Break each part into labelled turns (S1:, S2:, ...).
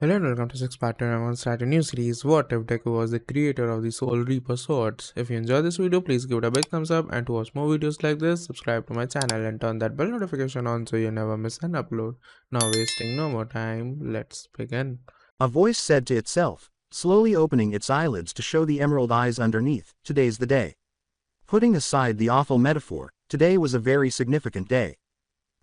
S1: Hello and welcome to Six Pattern. I'm on start a new series. What if Deku was the creator of the Soul Reaper swords? If you enjoyed this video, please give it a big thumbs up, and to watch more videos like this, subscribe to my channel and turn that bell notification on so you never miss an upload. Now wasting no more time, let's begin.
S2: A voice said to itself, slowly opening its eyelids to show the emerald eyes underneath. Today's the day. Putting aside the awful metaphor, today was a very significant day.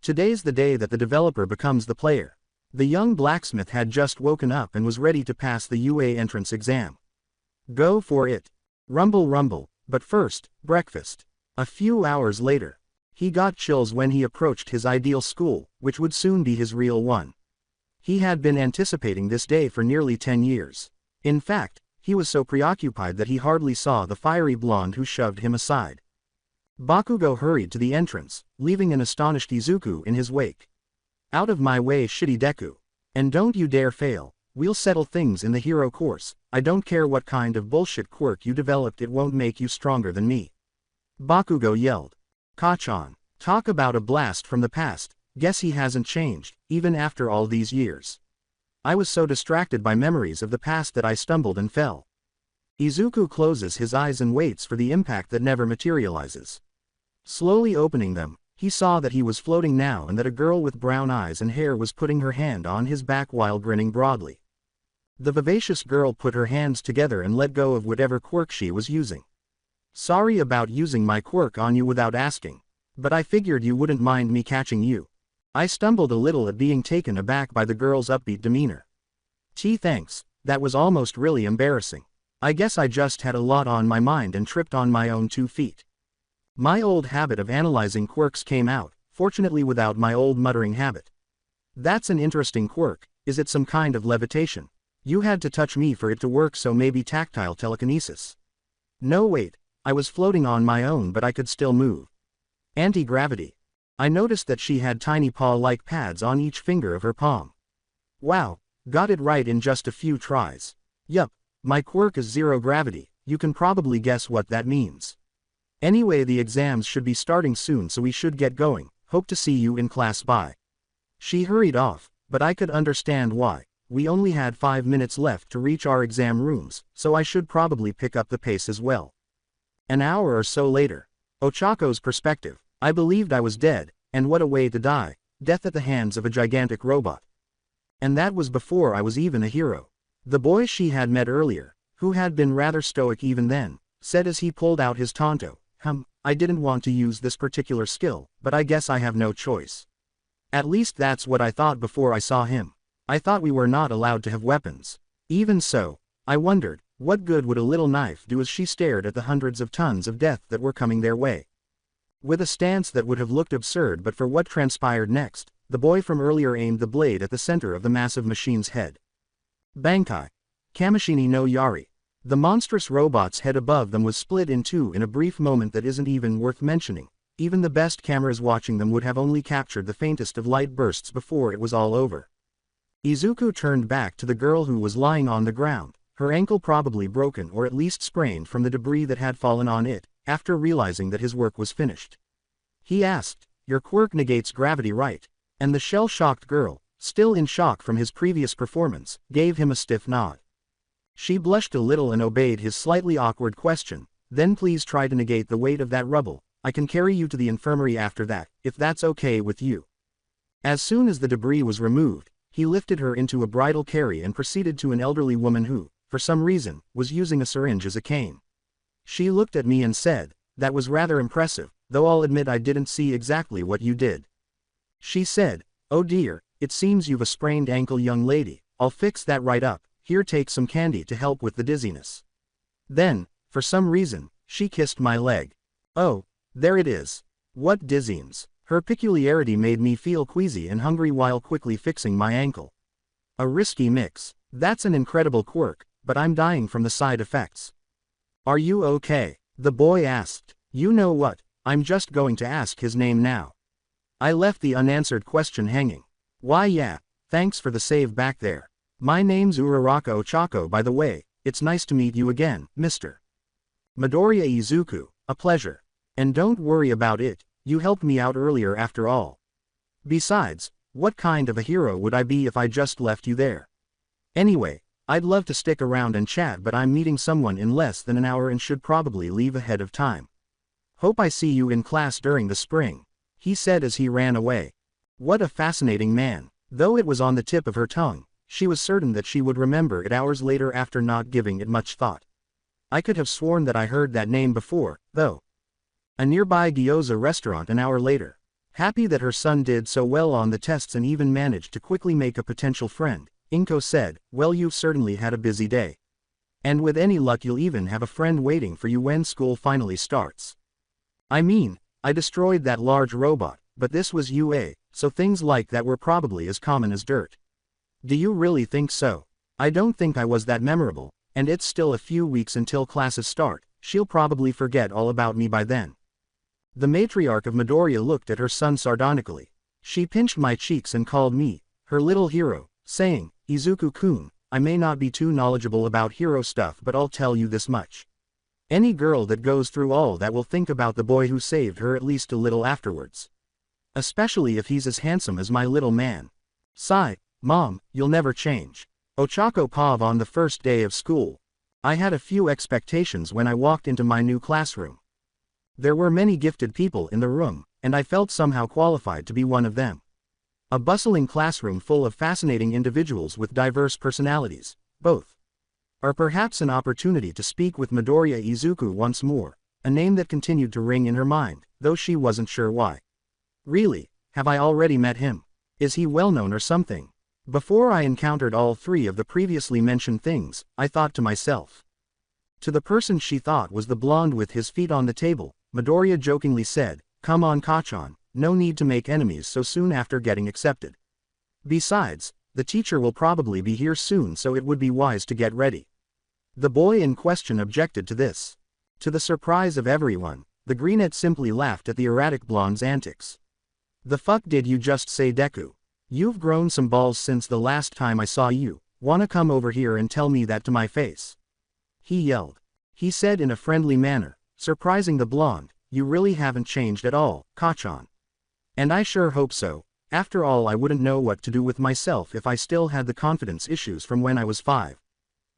S2: Today's the day that the developer becomes the player. The young blacksmith had just woken up and was ready to pass the UA entrance exam. Go for it. Rumble rumble, but first, breakfast. A few hours later, he got chills when he approached his ideal school, which would soon be his real one. He had been anticipating this day for nearly 10 years. In fact, he was so preoccupied that he hardly saw the fiery blonde who shoved him aside. Bakugo hurried to the entrance, leaving an astonished Izuku in his wake. Out of my way, shitty Deku. And don't you dare fail. We'll settle things in the hero course. I don't care what kind of bullshit quirk you developed, it won't make you stronger than me. Bakugo yelled. Kachan. Talk about a blast from the past. Guess he hasn't changed, even after all these years. I was so distracted by memories of the past that I stumbled and fell. Izuku closes his eyes and waits for the impact that never materializes. Slowly opening them, he saw that he was floating now and that a girl with brown eyes and hair was putting her hand on his back while grinning broadly. The vivacious girl put her hands together and let go of whatever quirk she was using. Sorry about using my quirk on you without asking, but I figured you wouldn't mind me catching you. I stumbled a little at being taken aback by the girl's upbeat demeanor. Thanks, that was almost really embarrassing. I guess I just had a lot on my mind and tripped on my own 2 feet. My old habit of analyzing quirks came out, fortunately without my old muttering habit. That's an interesting quirk. Is it some kind of levitation? You had to touch me for it to work, so maybe tactile telekinesis. No wait, I was floating on my own but I could still move. Anti-gravity. I noticed that she had tiny paw-like pads on each finger of her palm. Wow, got it right in just a few tries. Yup, my quirk is zero gravity. You can probably guess what that means. Anyway, the exams should be starting soon, so we should get going. Hope to see you in class. Bye. She hurried off, but I could understand why. We only had 5 minutes left to reach our exam rooms, so I should probably pick up the pace as well. An hour or so later. Ochako's perspective. I believed I was dead, and what a way to die. Death at the hands of a gigantic robot. And that was before I was even a hero. The boy she had met earlier, who had been rather stoic even then, said as he pulled out his Tonto, I didn't want to use this particular skill, but I guess I have no choice. At least that's what I thought before I saw him. I thought we were not allowed to have weapons. Even so, I wondered, what good would a little knife do as she stared at the hundreds of tons of death that were coming their way. With a stance that would have looked absurd but for what transpired next, the boy from earlier aimed the blade at the center of the massive machine's head. Bankai. Kamishini no Yari. The monstrous robot's head above them was split in two in a brief moment that isn't even worth mentioning. Even the best cameras watching them would have only captured the faintest of light bursts before it was all over. Izuku turned back to the girl who was lying on the ground, her ankle probably broken or at least sprained from the debris that had fallen on it, after realizing that his work was finished. He asked, "Your quirk negates gravity, right?" And the shell-shocked girl, still in shock from his previous performance, gave him a stiff nod. She blushed a little and obeyed his slightly awkward question. Then please try to negate the weight of that rubble. I can carry you to the infirmary after that, if that's okay with you. As soon as the debris was removed, he lifted her into a bridal carry and proceeded to an elderly woman who, for some reason, was using a syringe as a cane. She looked at me and said, "That was rather impressive, though I'll admit I didn't see exactly what you did." She said, "Oh dear, it seems you've a sprained ankle, young lady. I'll fix that right up. Here, take some candy to help with the dizziness." Then, for some reason, she kissed my leg. Oh, there it is. What dizziness. Her peculiarity made me feel queasy and hungry while quickly fixing my ankle. A risky mix. That's an incredible quirk, but I'm dying from the side effects. Are you okay? The boy asked. You know what, I'm just going to ask his name now. I left the unanswered question hanging. Why yeah, thanks for the save back there. My name's Uraraka Ochako, by the way. It's nice to meet you again, Mr. Midoriya Izuku. A pleasure. And don't worry about it, you helped me out earlier after all. Besides, what kind of a hero would I be if I just left you there? Anyway, I'd love to stick around and chat, but I'm meeting someone in less than an hour and should probably leave ahead of time. Hope I see you in class during the spring, he said as he ran away. What a fascinating man. Though it was on the tip of her tongue, she was certain that she would remember it hours later after not giving it much thought. I could have sworn that I heard that name before, though. A nearby gyoza restaurant an hour later. Happy that her son did so well on the tests and even managed to quickly make a potential friend, Inko said, well, you've certainly had a busy day. And with any luck you'll even have a friend waiting for you when school finally starts. I mean, I destroyed that large robot, but this was UA, so things like that were probably as common as dirt. Do you really think so? I don't think I was that memorable, and it's still a few weeks until classes start. She'll probably forget all about me by then. The matriarch of Midoriya looked at her son sardonically. She pinched my cheeks and called me her little hero, saying, Izuku-kun, I may not be too knowledgeable about hero stuff, but I'll tell you this much. Any girl that goes through all that will think about the boy who saved her at least a little afterwards. Especially if he's as handsome as my little man. Sigh, Mom, you'll never change. Ochako Pav on the first day of school. I had a few expectations when I walked into my new classroom. There were many gifted people in the room, and I felt somehow qualified to be one of them. A bustling classroom full of fascinating individuals with diverse personalities, both. Or perhaps an opportunity to speak with Midoriya Izuku once more, a name that continued to ring in her mind, though she wasn't sure why. Really, have I already met him? Is he well known or something? Before I encountered all three of the previously mentioned things, I thought to myself. To the person she thought was the blonde with his feet on the table, Midoriya jokingly said, come on Kachan, no need to make enemies so soon after getting accepted. Besides, the teacher will probably be here soon, so it would be wise to get ready. The boy in question objected to this. To the surprise of everyone, the greenette simply laughed at the erratic blonde's antics. The fuck did you just say, Deku? You've grown some balls since the last time I saw you. Wanna come over here and tell me that to my face? He yelled. He said in a friendly manner, surprising the blonde, you really haven't changed at all, Kachan. And I sure hope so. After all, I wouldn't know what to do with myself if I still had the confidence issues from when I was 5.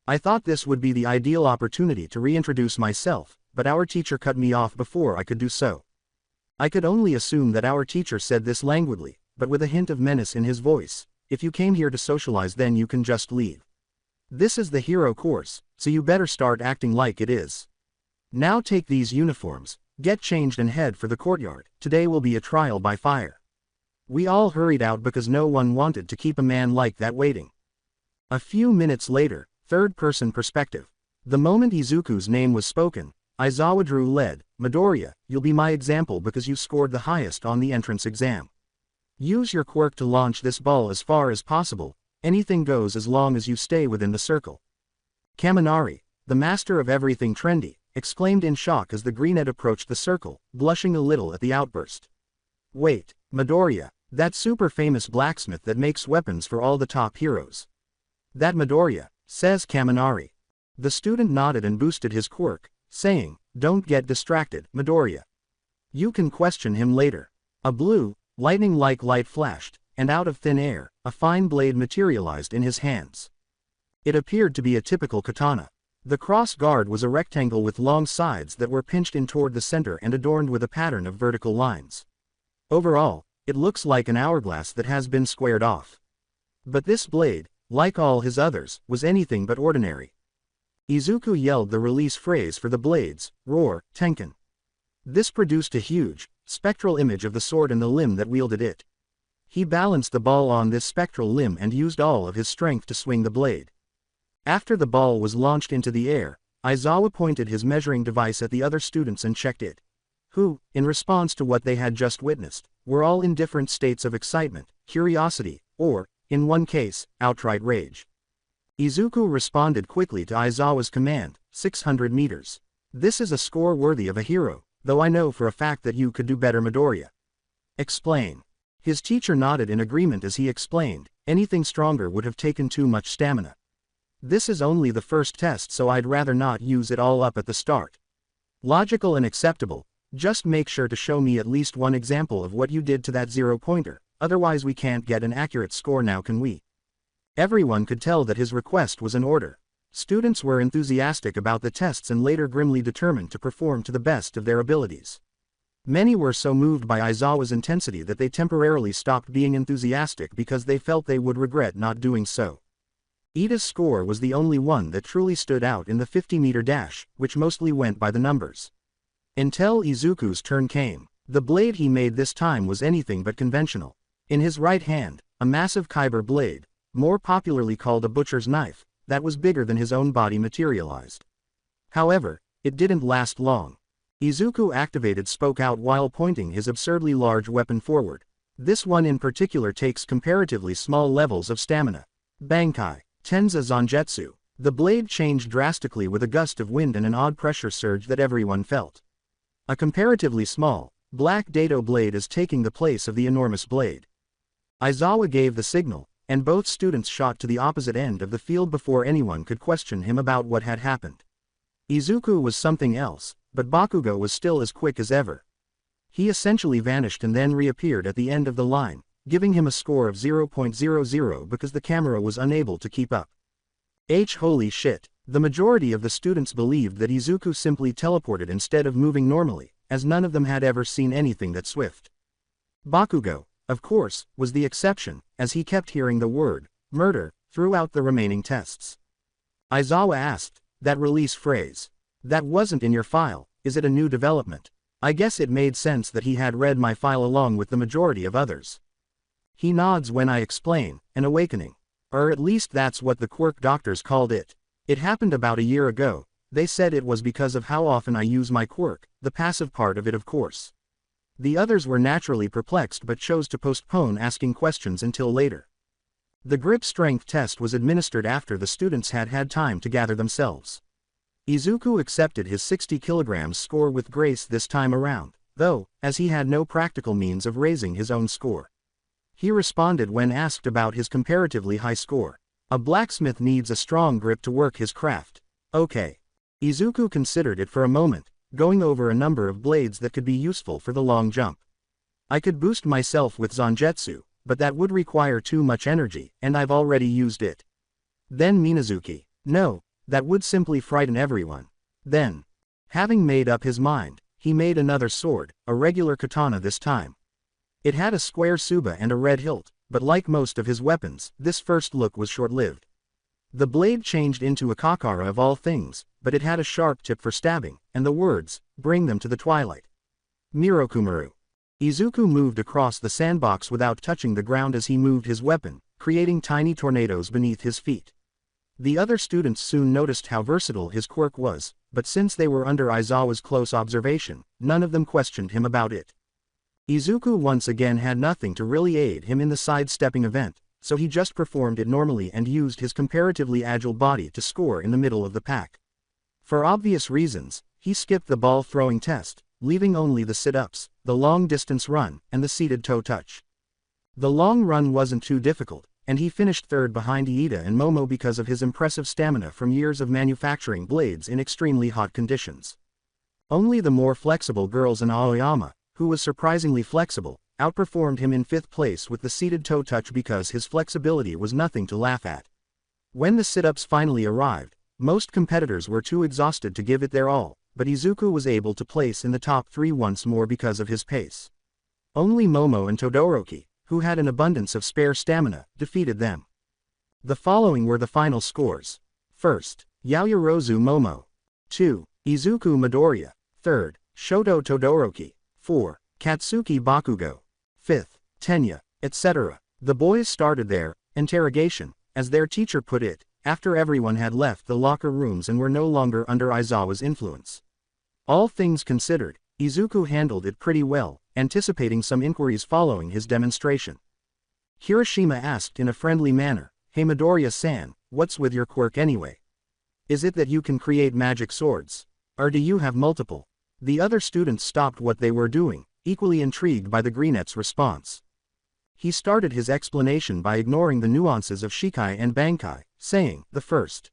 S2: I thought this would be the ideal opportunity to reintroduce myself, but our teacher cut me off before I could do so. I could only assume that our teacher said this languidly, but with a hint of menace in his voice. If you came here to socialize, then you can just leave. This is the hero course, so you better start acting like it is. Now take these uniforms, get changed and head for the courtyard. Today will be a trial by fire. We all hurried out because no one wanted to keep a man like that waiting. A few minutes later, third-person perspective. The moment Izuku's name was spoken, Aizawa drew lead. Midoriya, you'll be my example because you scored the highest on the entrance exam. Use your quirk to launch this ball as far as possible. Anything goes as long as you stay within the circle. Kaminari, the master of everything trendy, exclaimed in shock as the greenette approached the circle, blushing a little at the outburst. Wait, Midoriya, that super famous blacksmith that makes weapons for all the top heroes. That Midoriya, says Kaminari. The student nodded and boosted his quirk, saying, don't get distracted, Midoriya. You can question him later. A blue, lightning-like light flashed, and out of thin air, a fine blade materialized in his hands. It appeared to be a typical katana. The cross guard was a rectangle with long sides that were pinched in toward the center and adorned with a pattern of vertical lines. Overall, it looks like an hourglass that has been squared off. But this blade, like all his others, was anything but ordinary. Izuku yelled the release phrase for the blades, roar, Tenken. This produced a huge, spectral image of the sword and the limb that wielded it. He balanced the ball on this spectral limb and used all of his strength to swing the blade. After the ball was launched into the air, Aizawa pointed his measuring device at the other students and checked it. Who, in response to what they had just witnessed, were all in different states of excitement, curiosity, or, in one case, outright rage. Izuku responded quickly to Aizawa's command, 600 meters. This is a score worthy of a hero, though I know for a fact that you could do better, Midoriya. Explain. His teacher nodded in agreement as he explained, anything stronger would have taken too much stamina. This is only the first test, so I'd rather not use it all up at the start. Logical and acceptable, just make sure to show me at least one example of what you did to that 0-pointer, otherwise we can't get an accurate score now, can we? Everyone could tell that his request was in order. Students were enthusiastic about the tests and later grimly determined to perform to the best of their abilities. Many were so moved by Aizawa's intensity that they temporarily stopped being enthusiastic because they felt they would regret not doing so. Iida's score was the only one that truly stood out in the 50-meter dash, which mostly went by the numbers. Until Izuku's turn came. The blade he made this time was anything but conventional. In his right hand, a massive kyber blade, more popularly called a butcher's knife, that was bigger than his own body materialized. However, it didn't last long. Izuku activated spoke out while pointing his absurdly large weapon forward. This one in particular takes comparatively small levels of stamina. Bankai, Tenza Zangetsu. The blade changed drastically with a gust of wind and an odd pressure surge that everyone felt. A comparatively small, black dado blade is taking the place of the enormous blade. Aizawa gave the signal, and both students shot to the opposite end of the field before anyone could question him about what had happened. Izuku was something else, but Bakugo was still as quick as ever. He essentially vanished and then reappeared at the end of the line, giving him a score of 0.00 because the camera was unable to keep up. Holy shit. The majority of the students believed that Izuku simply teleported instead of moving normally, as none of them had ever seen anything that swift. Bakugo, of course, was the exception, as he kept hearing the word, murder, throughout the remaining tests. Aizawa asked, that release phrase. That wasn't in your file, is it a new development? I guess it made sense that he had read my file along with the majority of others. He nods when I explain, an awakening. Or at least that's what the quirk doctors called it. It happened about a year ago. They said it was because of how often I use my quirk, the passive part of it of course. The others were naturally perplexed but chose to postpone asking questions until later. The grip strength test was administered after the students had had time to gather themselves. Izuku accepted his 60 kilograms score with grace this time around, though, as he had no practical means of raising his own score. He responded when asked about his comparatively high score. A blacksmith needs a strong grip to work his craft. Okay. Izuku considered it for a moment, going over a number of blades that could be useful for the long jump. I could boost myself with Zangetsu, but that would require too much energy, and I've already used it. Then Minazuki. No, that would simply frighten everyone. Then, having made up his mind, he made another sword, a regular katana this time. It had a square tsuba and a red hilt, but like most of his weapons, this first look was short-lived. The blade changed into a kakara of all things, but it had a sharp tip for stabbing, and the words, "Bring them to the twilight." Mirokumaru. Izuku moved across the sandbox without touching the ground as he moved his weapon, creating tiny tornadoes beneath his feet. The other students soon noticed how versatile his quirk was, but since they were under Aizawa's close observation, none of them questioned him about it. Izuku once again had nothing to really aid him in the sidestepping event, so he just performed it normally and used his comparatively agile body to score in the middle of the pack. For obvious reasons, he skipped the ball-throwing test, leaving only the sit-ups, the long-distance run, and the seated toe touch. The long run wasn't too difficult, and he finished third behind Iida and Momo because of his impressive stamina from years of manufacturing blades in extremely hot conditions. Only the more flexible girls in Aoyama, who was surprisingly flexible, outperformed him in fifth place with the seated toe touch because his flexibility was nothing to laugh at. When the sit-ups finally arrived, most competitors were too exhausted to give it their all, but Izuku was able to place in the top 3 once more because of his pace. Only Momo and Todoroki, who had an abundance of spare stamina, defeated them. The following were the final scores. First, Yaoyorozu Momo. 2. Izuku Midoriya. 3rd, Shoto Todoroki. 4. Katsuki Bakugo. 5th, Tenya, etc. The boys started their interrogation, as their teacher put it, after everyone had left the locker rooms and were no longer under Aizawa's influence. All things considered, Izuku handled it pretty well, anticipating some inquiries following his demonstration. Hiroshima asked in a friendly manner, "Hey Midoriya-san, what's with your quirk anyway? Is it that you can create magic swords? Or do you have multiple?" The other students stopped what they were doing, equally intrigued by the Greenette's response. He started his explanation by ignoring the nuances of Shikai and Bankai, saying, "The first.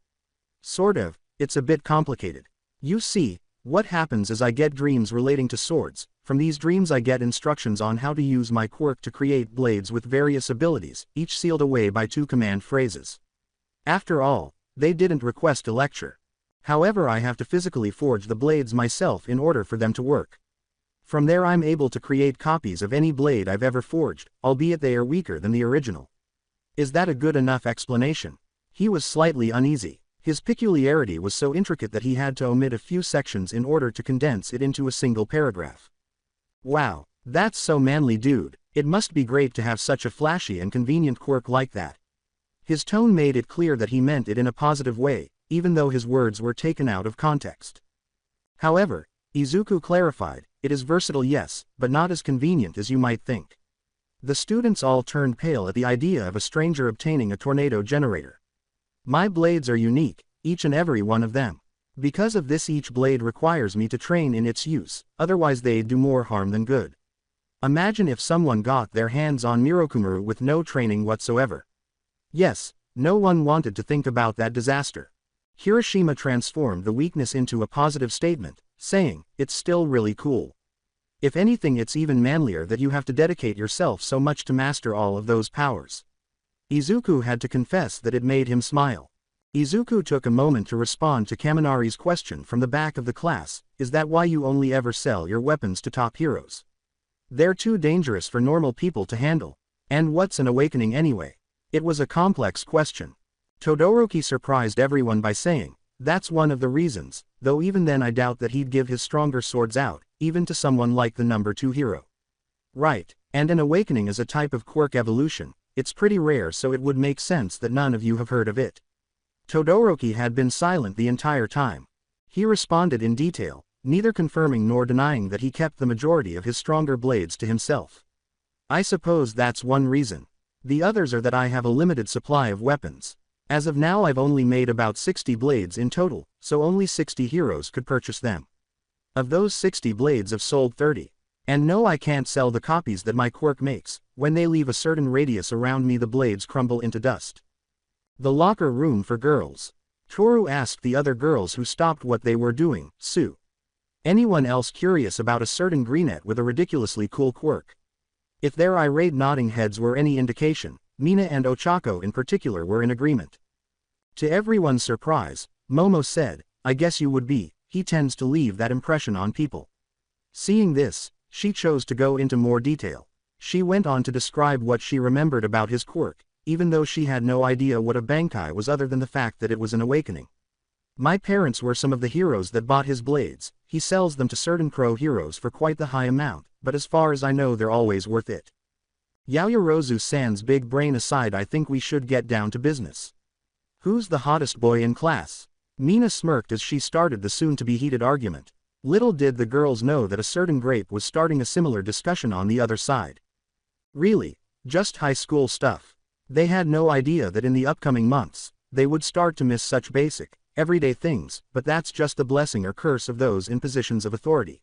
S2: Sort of, it's a bit complicated. You see, What happens is I get dreams relating to swords. From these dreams I get instructions on how to use my quirk to create blades with various abilities, each sealed away by 2 command phrases. After all, they didn't request a lecture. However, I have to physically forge the blades myself in order for them to work. From there I'm able to create copies of any blade I've ever forged, albeit they are weaker than the original. Is that a good enough explanation? He was slightly uneasy. His peculiarity was so intricate that he had to omit a few sections in order to condense it into a single paragraph. Wow, that's so manly, dude. It must be great to have such a flashy and convenient quirk like that. His tone made it clear that he meant it in a positive way, even though his words were taken out of context. However, Izuku clarified, it is versatile, yes, but not as convenient as you might think. The students all turned pale at the idea of a stranger obtaining a tornado generator. My blades are unique, each and every one of them. Because of this, each blade requires me to train in its use, otherwise they'd do more harm than good. Imagine if someone got their hands on Mirokumaru with no training whatsoever. Yes, no one wanted to think about that disaster. Hiroshima transformed the weakness into a positive statement, saying, it's still really cool. If anything, it's even manlier that you have to dedicate yourself so much to master all of those powers. Izuku had to confess that it made him smile. Izuku took a moment to respond to Kaminari's question from the back of the class, is that why you only ever sell your weapons to top heroes? They're too dangerous for normal people to handle. And what's an awakening anyway? It was a complex question. Todoroki surprised everyone by saying, that's one of the reasons, though even then I doubt that he'd give his stronger swords out, even to someone like the number 2 hero. Right, and an awakening is a type of quirk evolution. It's pretty rare, so it would make sense that none of you have heard of it. Todoroki had been silent the entire time. He responded in detail, neither confirming nor denying that he kept the majority of his stronger blades to himself. I suppose that's one reason. The others are that I have a limited supply of weapons. As of now I've only made about 60 blades in total, so only 60 heroes could purchase them. Of those 60 blades I've sold 30. And no, I can't sell the copies that my quirk makes. When they leave a certain radius around me, the blades crumble into dust. The locker room for girls. Toru asked the other girls who stopped what they were doing, Sue. Anyone else curious about a certain brunette with a ridiculously cool quirk? If their irate nodding heads were any indication, Mina and Ochako in particular were in agreement. To everyone's surprise, Momo said, I guess you would be, he tends to leave that impression on people. Seeing this, she chose to go into more detail. She went on to describe what she remembered about his quirk, even though she had no idea what a bankai was other than the fact that it was an awakening. My parents were some of the heroes that bought his blades. He sells them to certain pro heroes for quite the high amount, but as far as I know they're always worth it. Yaoyorozu-san's big brain aside, I think we should get down to business. Who's the hottest boy in class? Mina smirked as she started the soon-to-be heated argument. Little did the girls know that a certain grape was starting a similar discussion on the other side. Really, just high school stuff. They had no idea that in the upcoming months, they would start to miss such basic, everyday things, but that's just the blessing or curse of those in positions of authority.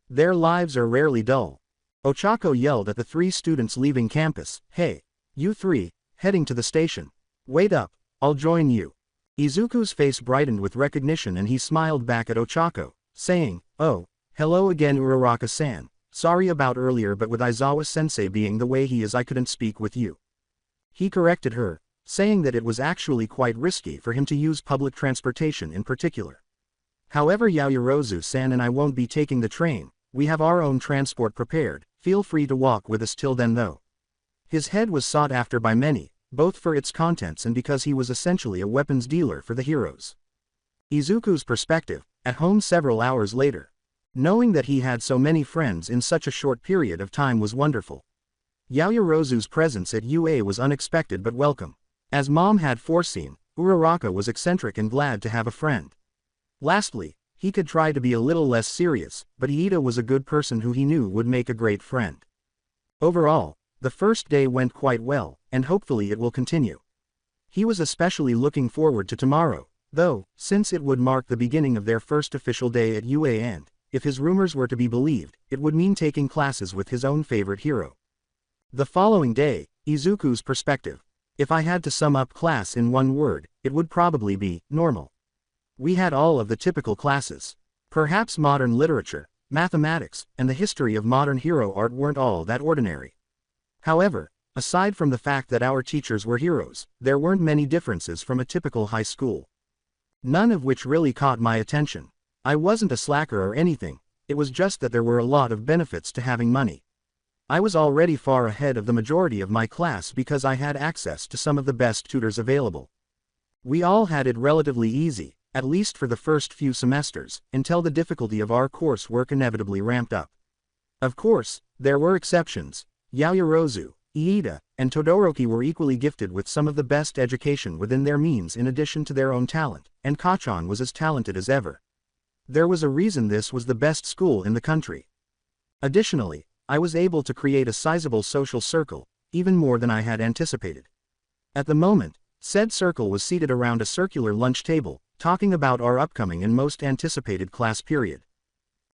S2: Their lives are rarely dull. Ochako yelled at the 3 students leaving campus, hey, you 3, heading to the station. Wait up, I'll join you. Izuku's face brightened with recognition and he smiled back at Ochako, saying, oh, hello again Uraraka-san, sorry about earlier, but with Aizawa-sensei being the way he is I couldn't speak with you. He corrected her, saying that it was actually quite risky for him to use public transportation in particular. However, Yaoyorozu-san and I won't be taking the train, we have our own transport prepared, feel free to walk with us till then though. His head was sought after by many, both for its contents and because he was essentially a weapons dealer for the heroes. Izuku's perspective, at home several hours later. Knowing that he had so many friends in such a short period of time was wonderful. Yaoyorozu's presence at UA was unexpected but welcome. As Mom had foreseen, Uraraka was eccentric and glad to have a friend. Lastly, he could try to be a little less serious, but Iida was a good person who he knew would make a great friend. Overall, the first day went quite well, and hopefully it will continue. He was especially looking forward to tomorrow, though, since it would mark the beginning of their first official day at UA and, if his rumors were to be believed, it would mean taking classes with his own favorite hero. The following day, Izuku's perspective. If I had to sum up class in one word, it would probably be normal. We had all of the typical classes. Perhaps modern literature, mathematics, and the history of modern hero art weren't all that ordinary. However, aside from the fact that our teachers were heroes, there weren't many differences from a typical high school. None of which really caught my attention. I wasn't a slacker or anything, it was just that there were a lot of benefits to having money. I was already far ahead of the majority of my class because I had access to some of the best tutors available. We all had it relatively easy, at least for the first few semesters, until the difficulty of our coursework inevitably ramped up. Of course, there were exceptions. Yaoyorozu, Iida, and Todoroki were equally gifted with some of the best education within their means in addition to their own talent, and Kachan was as talented as ever. There was a reason this was the best school in the country. Additionally, I was able to create a sizable social circle, even more than I had anticipated. At the moment, said circle was seated around a circular lunch table, talking about our upcoming and most anticipated class period.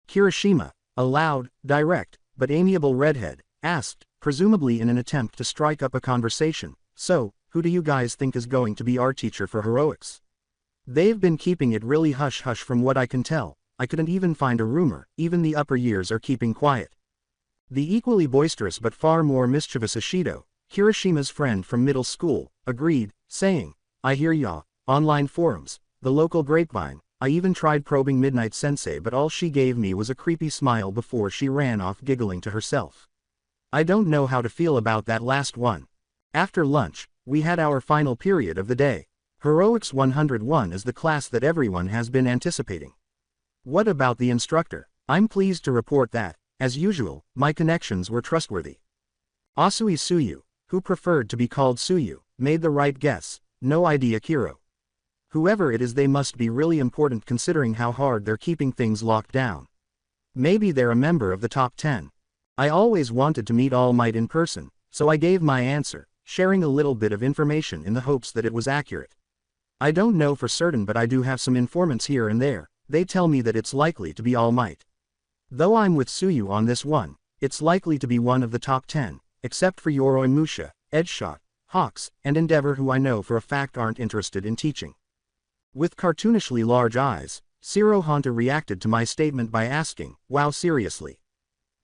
S2: Kirishima, a loud, direct, but amiable redhead, asked, presumably in an attempt to strike up a conversation, "So, who do you guys think is going to be our teacher for heroics?" They've been keeping it really hush-hush from what I can tell. I couldn't even find a rumor, even the upper years are keeping quiet. The equally boisterous but far more mischievous Ishido, Kirishima's friend from middle school, agreed, saying, "I hear ya, online forums, the local grapevine, I even tried probing Midnight Sensei but all she gave me was a creepy smile before she ran off giggling to herself. I don't know how to feel about that last one." After lunch, we had our final period of the day. Heroics 101 is the class that everyone has been anticipating. What about the instructor? I'm pleased to report that, as usual, my connections were trustworthy. Asui Suyu, who preferred to be called Suyu, made the right guess. No idea Kiro. Whoever it is, they must be really important considering how hard they're keeping things locked down. Maybe they're a member of the top 10. I always wanted to meet All Might in person, so I gave my answer, sharing a little bit of information in the hopes that it was accurate. I don't know for certain, but I do have some informants here and there. They tell me that it's likely to be All Might. Though I'm with Suyu on this one, it's likely to be one of the top 10, except for Yoroi Musha, Edgeshot, Hawks, and Endeavor, who I know for a fact aren't interested in teaching. With cartoonishly large eyes, Shiro Honta reacted to my statement by asking, "Wow, seriously?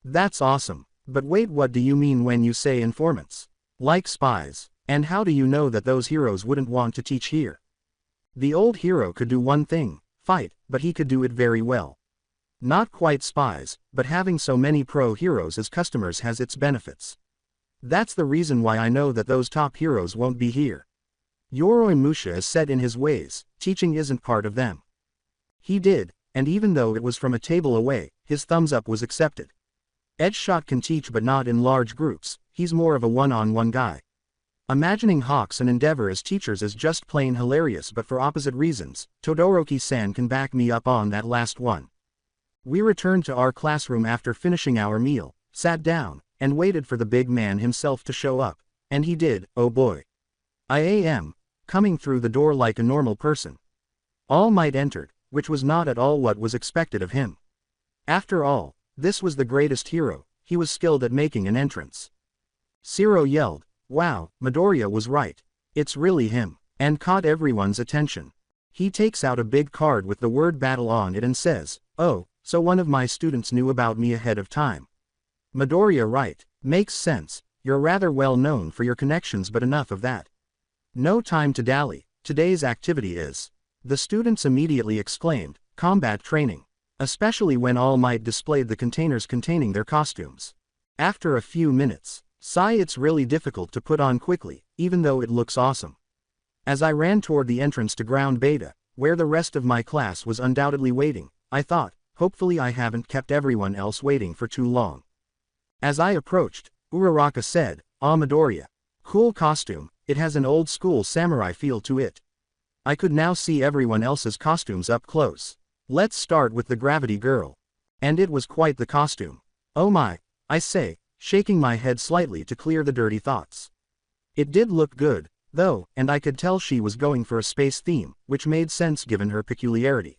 S2: That's awesome. But wait, what do you mean when you say informants? Like spies? And how do you know that those heroes wouldn't want to teach here?" The old hero could do one thing, fight, but he could do it very well. Not quite spies, but having so many pro heroes as customers has its benefits. That's the reason why I know that those top heroes won't be here. Yoroi Musha is set in his ways, teaching isn't part of them. He did, and even though it was from a table away, his thumbs up was accepted. Edgeshot can teach but not in large groups, he's more of a one-on-one guy. Imagining Hawks and Endeavor as teachers is just plain hilarious, but for opposite reasons. Todoroki-san can back me up on that last one. We returned to our classroom after finishing our meal, sat down, and waited for the big man himself to show up. And he did, oh boy. I am coming through the door like a normal person. All Might entered, which was not at all what was expected of him. After all, this was the greatest hero, he was skilled at making an entrance. Shiro yelled, "Wow, Midoriya was right. It's really him," and caught everyone's attention. He takes out a big card with the word battle on it and says, "Oh, so one of my students knew about me ahead of time. Midoriya, right? Makes sense, you're rather well known for your connections, but enough of that. No time to dally, today's activity is..." The students immediately exclaimed, "Combat training." Especially when All Might displayed the containers containing their costumes. After a few minutes, sigh, it's really difficult to put on quickly, even though it looks awesome. As I ran toward the entrance to Ground Beta, where the rest of my class was undoubtedly waiting, I thought, hopefully I haven't kept everyone else waiting for too long. As I approached, Uraraka said, "Ah, Midoriya. Cool costume, it has an old school samurai feel to it." I could now see everyone else's costumes up close. Let's start with the Gravity Girl. And it was quite the costume. Oh my, I say, shaking my head slightly to clear the dirty thoughts. It did look good, though, and I could tell she was going for a space theme, which made sense given her peculiarity.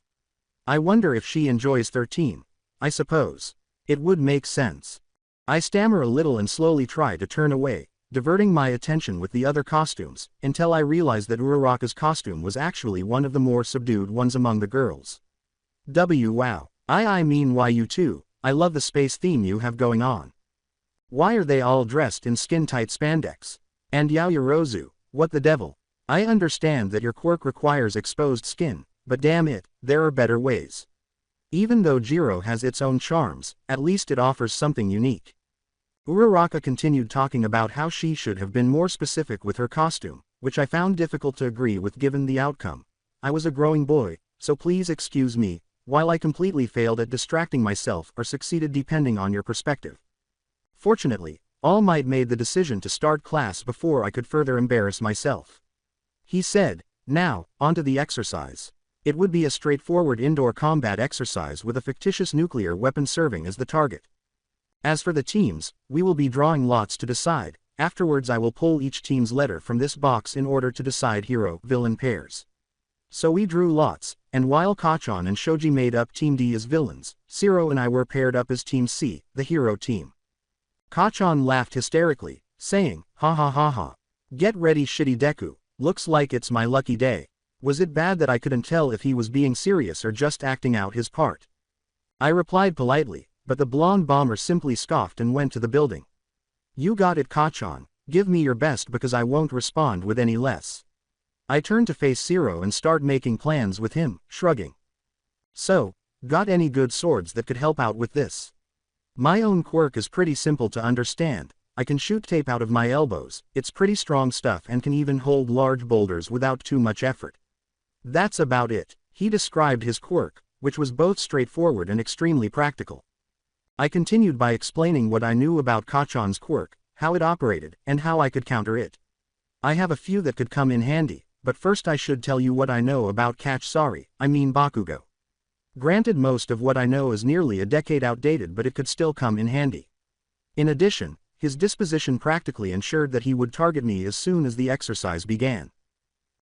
S2: I wonder if she enjoys 13. I suppose it would make sense. I stammer a little and slowly try to turn away, diverting my attention with the other costumes, until I realized that Uraraka's costume was actually one of the more subdued ones among the girls. Wow. I mean why you too, I love the space theme you have going on. Why are they all dressed in skin-tight spandex? And Yaoyorozu, what the devil? I understand that your quirk requires exposed skin, but damn it, there are better ways. Even though Jiro has its own charms, at least it offers something unique. Uraraka continued talking about how she should have been more specific with her costume, which I found difficult to agree with given the outcome. I was a growing boy, so please excuse me, while I completely failed at distracting myself or succeeded depending on your perspective. Fortunately, All Might made the decision to start class before I could further embarrass myself. He said, "Now, onto the exercise. It would be a straightforward indoor combat exercise with a fictitious nuclear weapon serving as the target. As for the teams, we will be drawing lots to decide. Afterwards I will pull each team's letter from this box in order to decide hero-villain pairs." So we drew lots, and while Kachan and Shoji made up Team D as villains, Zero and I were paired up as Team C, the hero team. Kachan laughed hysterically, saying, "Ha ha ha ha. Get ready shitty Deku, looks like it's my lucky day." Was it bad that I couldn't tell if he was being serious or just acting out his part? I replied politely, but the blonde bomber simply scoffed and went to the building. "You got it Kachan, give me your best because I won't respond with any less." I turned to face Zero and start making plans with him, shrugging. "So, got any good swords that could help out with this?" My own quirk is pretty simple to understand. I can shoot tape out of my elbows, it's pretty strong stuff and can even hold large boulders without too much effort. That's about it. He described his quirk, which was both straightforward and extremely practical. I continued by explaining what I knew about Kachan's quirk, how it operated, and how I could counter it. I have a few that could come in handy, but first I should tell you what I know about Bakugo. Granted, most of what I know is nearly a decade outdated, but it could still come in handy. In addition, his disposition practically ensured that he would target me as soon as the exercise began.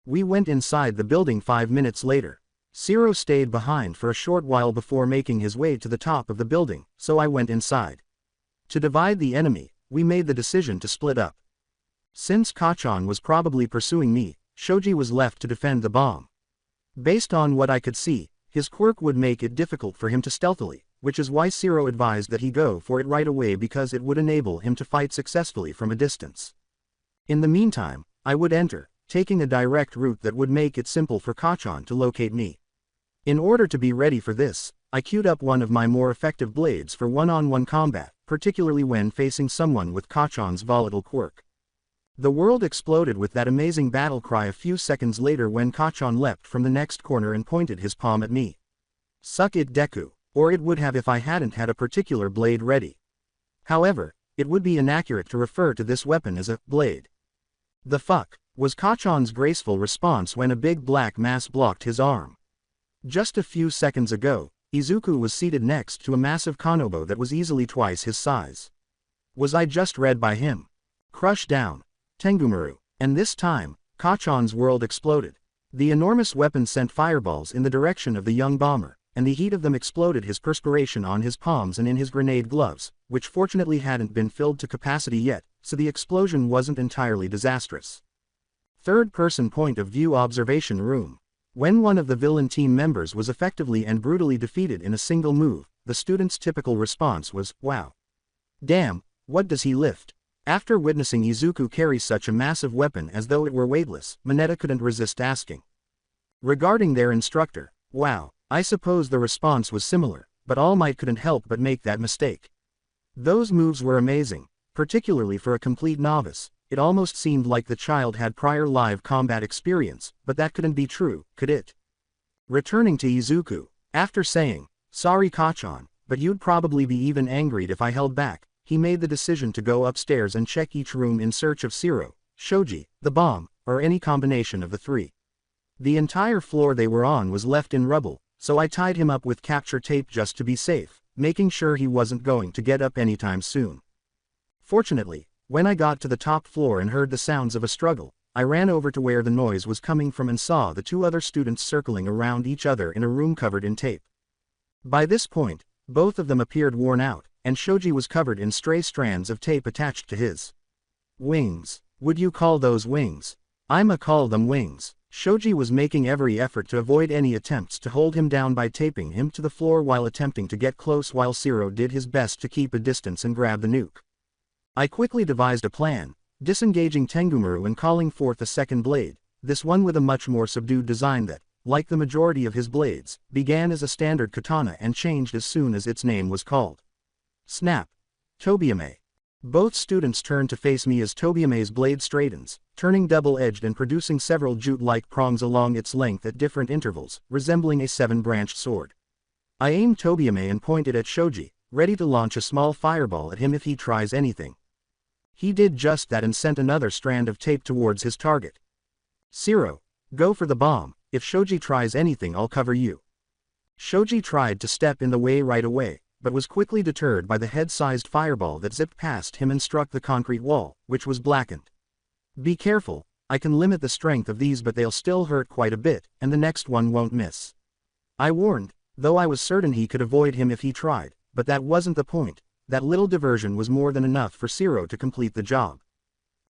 S2: We went inside the building 5 minutes later. Zero stayed behind for a short while before making his way to the top of the building, so I went inside. To divide the enemy, we made the decision to split up. Since Kachan was probably pursuing me, Shoji was left to defend the bomb. Based on what I could see, his quirk would make it difficult for him to stealthily, which is why Zero advised that he go for it right away because it would enable him to fight successfully from a distance. In the meantime, I would enter, taking a direct route that would make it simple for Kachan to locate me. In order to be ready for this, I queued up one of my more effective blades for one-on-one combat, particularly when facing someone with Kachan's volatile quirk. The world exploded with that amazing battle cry a few seconds later when Kachan leapt from the next corner and pointed his palm at me. Suck it Deku, or it would have if I hadn't had a particular blade ready. However, it would be inaccurate to refer to this weapon as a blade. "The fuck," was Kachan's graceful response when a big black mass blocked his arm. Just a few seconds ago, Izuku was seated next to a massive Kanobo that was easily twice his size. Was I just read by him? Crush down. Tengumaru. And this time, Kachan's world exploded. The enormous weapon sent fireballs in the direction of the young bomber, and the heat of them exploded his perspiration on his palms and in his grenade gloves, which fortunately hadn't been filled to capacity yet, so the explosion wasn't entirely disastrous. Third-person point of view observation room. When one of the villain team members was effectively and brutally defeated in a single move, the student's typical response was, "Wow. Damn, what does he lift?" After witnessing Izuku carry such a massive weapon as though it were weightless, Mineta couldn't resist asking. Regarding their instructor, "Wow, I suppose the response was similar, but All Might couldn't help but make that mistake. Those moves were amazing, particularly for a complete novice. It almost seemed like the child had prior live combat experience, but that couldn't be true, could it?" Returning to Izuku, after saying, "Sorry Kachan, but you'd probably be even angried if I held back," he made the decision to go upstairs and check each room in search of Zero, Shoji, the bomb, or any combination of the three. The entire floor they were on was left in rubble, so I tied him up with capture tape just to be safe, making sure he wasn't going to get up anytime soon. Fortunately, when I got to the top floor and heard the sounds of a struggle, I ran over to where the noise was coming from and saw the two other students circling around each other in a room covered in tape. By this point, both of them appeared worn out, and Shoji was covered in stray strands of tape attached to his wings. "Would you call those wings?" "I'ma call them wings," Shoji was making every effort to avoid any attempts to hold him down by taping him to the floor while attempting to get close, while Zero did his best to keep a distance and grab the nuke. I quickly devised a plan, disengaging Tengumaru and calling forth a second blade, this one with a much more subdued design that, like the majority of his blades, began as a standard katana and changed as soon as its name was called. Snap! Tobiyame. Both students turned to face me as Tobiame's blade straightens, turning double-edged and producing several jute-like prongs along its length at different intervals, resembling a 7-branched sword. I aimed Tobiyame and pointed at Shoji, ready to launch a small fireball at him if he tries anything. He did just that and sent another strand of tape towards his target. Zero, go for the bomb. If Shoji tries anything, I'll cover you. Shoji tried to step in the way right away, but was quickly deterred by the head-sized fireball that zipped past him and struck the concrete wall, which was blackened. Be careful, I can limit the strength of these, but they'll still hurt quite a bit, and the next one won't miss. I warned, though I was certain he could avoid him if he tried, but that wasn't the point. That little diversion was more than enough for Zero to complete the job.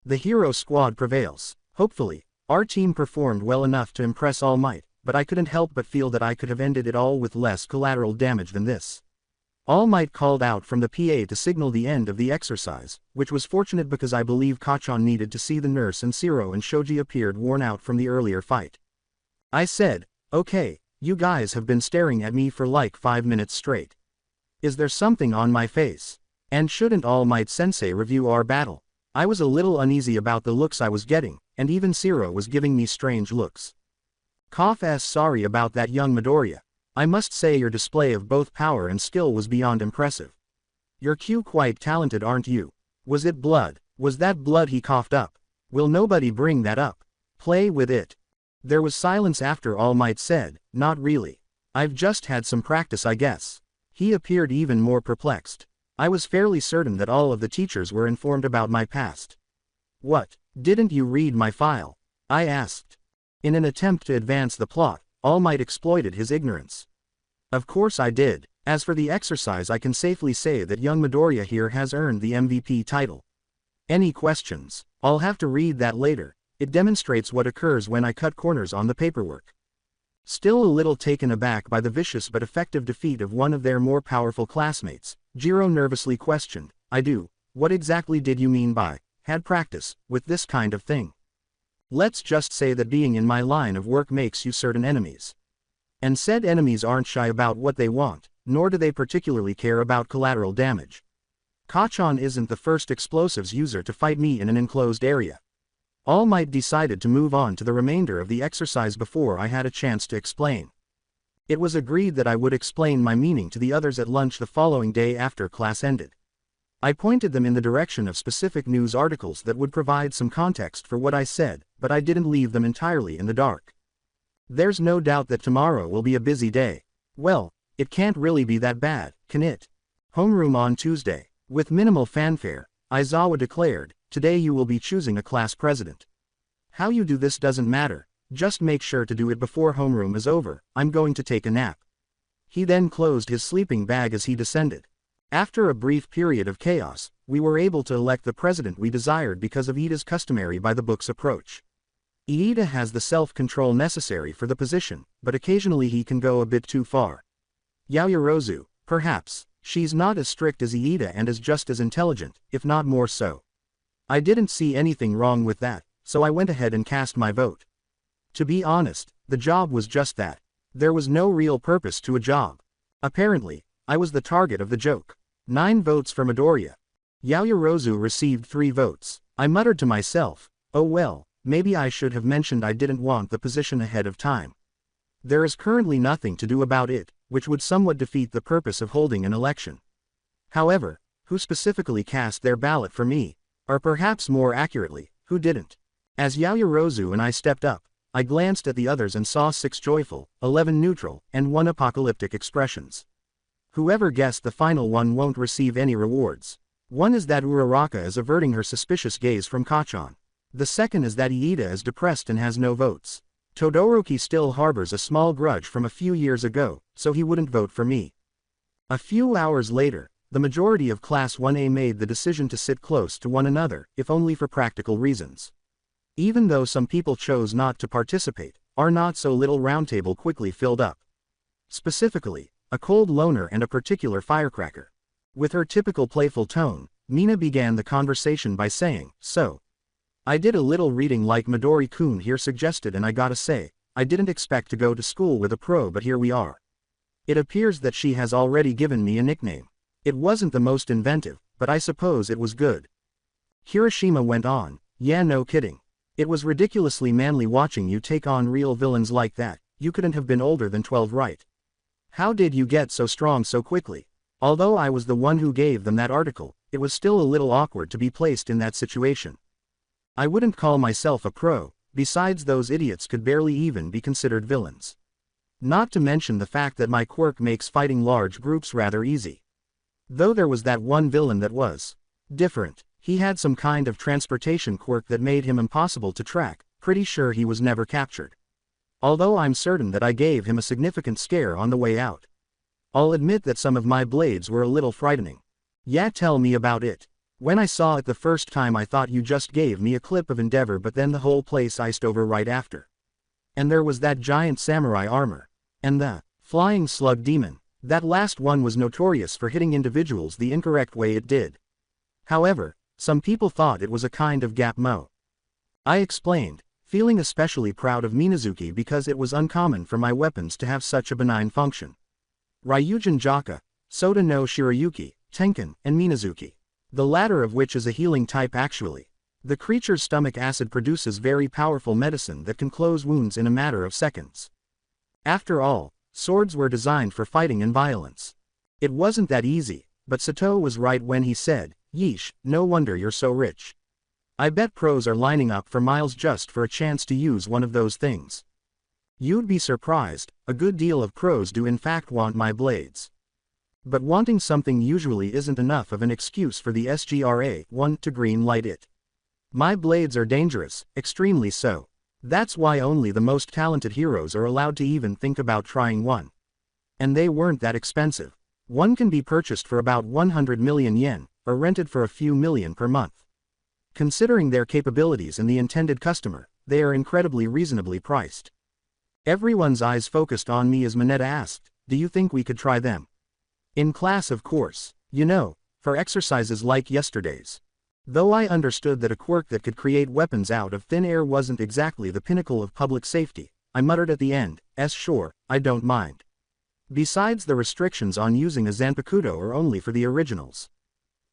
S2: The hero squad prevails. Hopefully, our team performed well enough to impress All Might, but I couldn't help but feel that I could have ended it all with less collateral damage than this. All Might called out from the PA to signal the end of the exercise, which was fortunate because I believe Kachan needed to see the nurse, and Zero and Shoji appeared worn out from the earlier fight. I said, okay, you guys have been staring at me for like 5 minutes straight. Is there something on my face? And shouldn't All Might Sensei review our battle? I was a little uneasy about the looks I was getting, and even Zero was giving me strange looks. Sorry about that, young Midoriya. I must say your display of both power and skill was beyond impressive. You're quite talented, aren't you? Was it blood? Was that blood he coughed up? Will nobody bring that up? Play with it. There was silence after All Might said, not really. I've just had some practice, I guess. He appeared even more perplexed. I was fairly certain that all of the teachers were informed about my past. What, didn't you read my file? I asked. In an attempt to advance the plot, All Might exploited his ignorance. Of course I did. As for the exercise, I can safely say that young Midoriya here has earned the MVP title. Any questions? I'll have to read that later. It demonstrates what occurs when I cut corners on the paperwork. Still a little taken aback by the vicious but effective defeat of one of their more powerful classmates, Jiro nervously questioned, I do. What exactly did you mean by, had practice, with this kind of thing? Let's just say that being in my line of work makes you certain enemies. And said enemies aren't shy about what they want, nor do they particularly care about collateral damage. Kachan isn't the first explosives user to fight me in an enclosed area. All Might decided to move on to the remainder of the exercise before I had a chance to explain. It was agreed that I would explain my meaning to the others at lunch the following day after class ended. I pointed them in the direction of specific news articles that would provide some context for what I said, but I didn't leave them entirely in the dark. There's no doubt that tomorrow will be a busy day. Well, it can't really be that bad, can it? Homeroom on Tuesday. With minimal fanfare, Aizawa declared, today you will be choosing a class president. How you do this doesn't matter, just make sure to do it before homeroom is over, I'm going to take a nap. He then closed his sleeping bag as he descended. After a brief period of chaos, we were able to elect the president we desired because of Iida's customary by-the-books approach. Iida has the self-control necessary for the position, but occasionally he can go a bit too far. Yaoyorozu, perhaps, she's not as strict as Iida and is just as intelligent, if not more so. I didn't see anything wrong with that, so I went ahead and cast my vote. To be honest, the job was just that. There was no real purpose to a job. Apparently, I was the target of the joke. 9 votes for Midoriya. Yaoyorozu received 3 votes. I muttered to myself, oh well, maybe I should have mentioned I didn't want the position ahead of time. There is currently nothing to do about it, which would somewhat defeat the purpose of holding an election. However, who specifically cast their ballot for me? Or perhaps more accurately, who didn't? As Yaoyorozu and I stepped up, I glanced at the others and saw 6 joyful, 11 neutral, and 1 apocalyptic expressions. Whoever guessed the final one won't receive any rewards. One is that Uraraka is averting her suspicious gaze from Kachan. The second is that Iida is depressed and has no votes. Todoroki still harbors a small grudge from a few years ago, so he wouldn't vote for me. A few hours later, the majority of Class 1A made the decision to sit close to one another, if only for practical reasons. Even though some people chose not to participate, our not-so-little roundtable quickly filled up. Specifically, a cold loner and a particular firecracker. With her typical playful tone, Mina began the conversation by saying, "So, I did a little reading like Midori-kun here suggested, and I gotta say, I didn't expect to go to school with a pro, but here we are. It appears that she has already given me a nickname. It wasn't the most inventive, but I suppose it was good." Hiroshima went on, "Yeah, no kidding. It was ridiculously manly watching you take on real villains like that. You couldn't have been older than 12, right? How did you get so strong so quickly?" Although I was the one who gave them that article, it was still a little awkward to be placed in that situation. I wouldn't call myself a pro, besides those idiots could barely even be considered villains. Not to mention the fact that my quirk makes fighting large groups rather easy. Though there was that one villain that was different. He had some kind of transportation quirk that made him impossible to track, pretty sure he was never captured. Although I'm certain that I gave him a significant scare on the way out. I'll admit that some of my blades were a little frightening. Yeah, tell me about it. When I saw it the first time I thought you just gave me a clip of Endeavor, but then the whole place iced over right after. And there was that giant samurai armor. And the flying slug demon. That last one was notorious for hitting individuals the incorrect way it did. However, some people thought it was a kind of gap mo. I explained, feeling especially proud of Minazuki because it was uncommon for my weapons to have such a benign function. Ryujin Jaka, Soda no Shirayuki, Tenkan, and Minazuki. The latter of which is a healing type actually. The creature's stomach acid produces very powerful medicine that can close wounds in a matter of seconds. After all, swords were designed for fighting and violence. It wasn't that easy, but Sato was right when he said, "Yeesh, no wonder you're so rich. I bet pros are lining up for miles just for a chance to use one of those things." You'd be surprised, a good deal of pros do in fact want my blades. But wanting something usually isn't enough of an excuse for the SGRA one to green light it. My blades are dangerous, extremely so. That's why only the most talented heroes are allowed to even think about trying one. And they weren't that expensive. One can be purchased for about 100 million yen, or rented for a few million per month. Considering their capabilities and the intended customer, they are incredibly reasonably priced. Everyone's eyes focused on me as Mineta asked, "Do you think we could try them?" "In class, of course. You know, for exercises like yesterday's." Though I understood that a quirk that could create weapons out of thin air wasn't exactly the pinnacle of public safety, I muttered at the end, "Sure, I don't mind. Besides, the restrictions on using a Zanpakuto are only for the originals.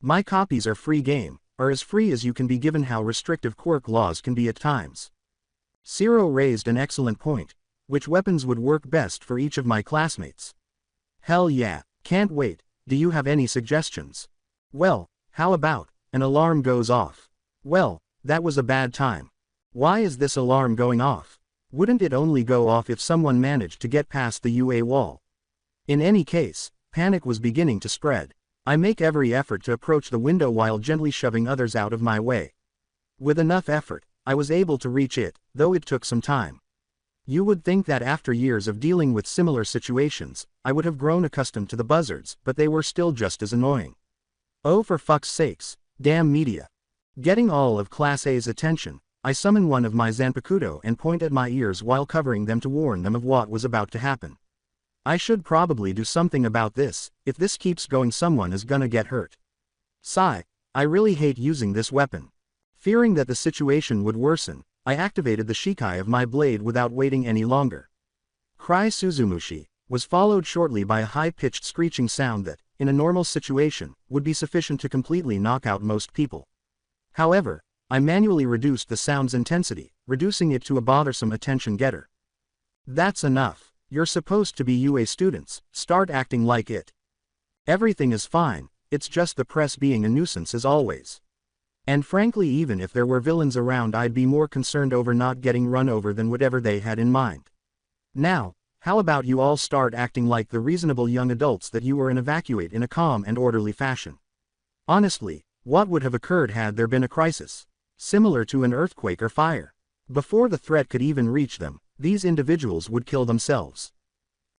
S2: My copies are free game, or as free as you can be given how restrictive quirk laws can be at times." Zero raised an excellent point. Which weapons would work best for each of my classmates? Hell yeah, can't wait. Do you have any suggestions? Well, how about, an alarm goes off? Well, that was a bad time. Why is this alarm going off? Wouldn't it only go off if someone managed to get past the UA wall? In any case, panic was beginning to spread. I make every effort to approach the window while gently shoving others out of my way. With enough effort, I was able to reach it, though it took some time. You would think that after years of dealing with similar situations, I would have grown accustomed to the buzzards, but they were still just as annoying. Oh, for fuck's sakes, damn media. Getting all of Class A's attention, I summon one of my Zanpakuto and point at my ears while covering them to warn them of what was about to happen. I should probably do something about this. If this keeps going, someone is gonna get hurt. Sigh, I really hate using this weapon. Fearing that the situation would worsen, I activated the Shikai of my blade without waiting any longer. Cry Suzumushi was followed shortly by a high-pitched screeching sound that, in a normal situation, would be sufficient to completely knock out most people. However, I manually reduced the sound's intensity, reducing it to a bothersome attention getter. That's enough. You're supposed to be UA students, start acting like it. Everything is fine, it's just the press being a nuisance as always. And frankly, even if there were villains around, I'd be more concerned over not getting run over than whatever they had in mind. Now, how about you all start acting like the reasonable young adults that you were and evacuate in a calm and orderly fashion? Honestly, what would have occurred had there been a crisis? Similar to an earthquake or fire. Before the threat could even reach them, these individuals would kill themselves.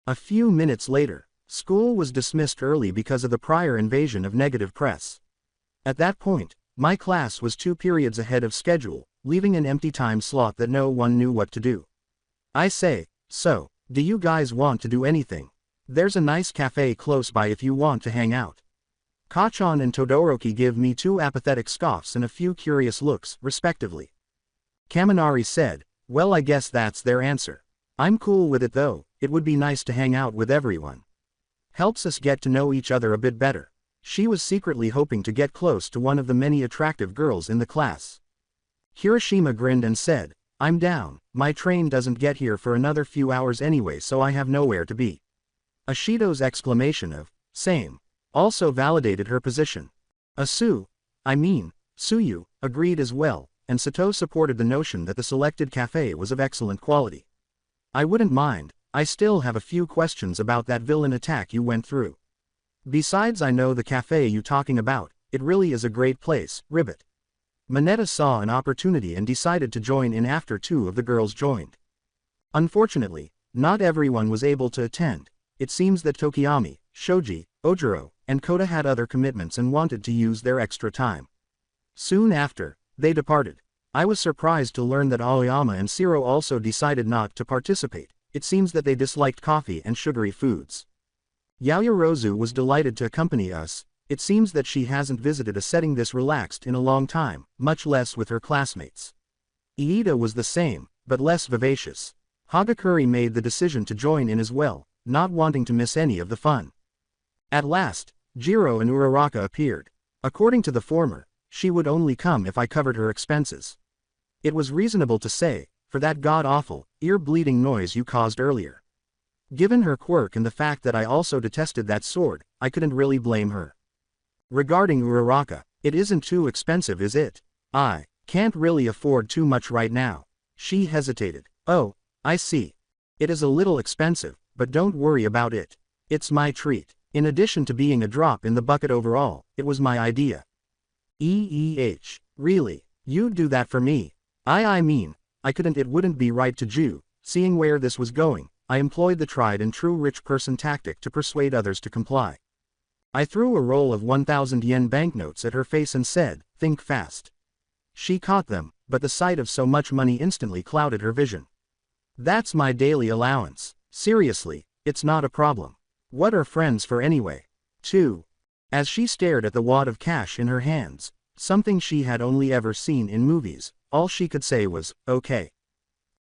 S2: A few minutes later, school was dismissed early because of the prior invasion of negative press. At that point, my class was 2 periods ahead of schedule, leaving an empty time slot that no one knew what to do. I say, so, do you guys want to do anything? There's a nice cafe close by if you want to hang out. Kachan and Todoroki give me two apathetic scoffs and a few curious looks, respectively. Kaminari said, well, I guess that's their answer. I'm cool with it though, it would be nice to hang out with everyone. Helps us get to know each other a bit better. She was secretly hoping to get close to one of the many attractive girls in the class. Hiroshima grinned and said, I'm down, my train doesn't get here for another few hours anyway, so I have nowhere to be. Ashido's exclamation of, same, also validated her position. Suyu, agreed as well, and Sato supported the notion that the selected cafe was of excellent quality. I wouldn't mind, I still have a few questions about that villain attack you went through. Besides, I know the cafe you talking about, it really is a great place, Ribbit. Mineta saw an opportunity and decided to join in after two of the girls joined. Unfortunately, not everyone was able to attend. It seems that Tokiyami, Shoji, Ojiro, and Kota had other commitments and wanted to use their extra time. Soon after, they departed. I was surprised to learn that Aoyama and Shiro also decided not to participate. It seems that they disliked coffee and sugary foods. Yaoyorozu was delighted to accompany us. It seems that she hasn't visited a setting this relaxed in a long time, much less with her classmates. Iida was the same, but less vivacious. Hagakure made the decision to join in as well, not wanting to miss any of the fun. At last, Jiro and Uraraka appeared. According to the former, she would only come if I covered her expenses. It was reasonable to say, for that god-awful, ear-bleeding noise you caused earlier. Given her quirk and the fact that I also detested that sword, I couldn't really blame her. Regarding Uraraka, it isn't too expensive, is it? I can't really afford too much right now. She hesitated. Oh, I see. It is a little expensive, but don't worry about it. It's my treat. In addition to being a drop in the bucket overall, it was my idea. Really? You'd do that for me? I mean, I couldn't. It wouldn't be right to Jew. Seeing where this was going, I employed the tried and true rich person tactic to persuade others to comply. I threw a roll of 1,000 yen banknotes at her face and said, think fast. She caught them, but the sight of so much money instantly clouded her vision. That's my daily allowance. Seriously, it's not a problem. What are friends for anyway? 2. As she stared at the wad of cash in her hands, something she had only ever seen in movies, all she could say was, okay.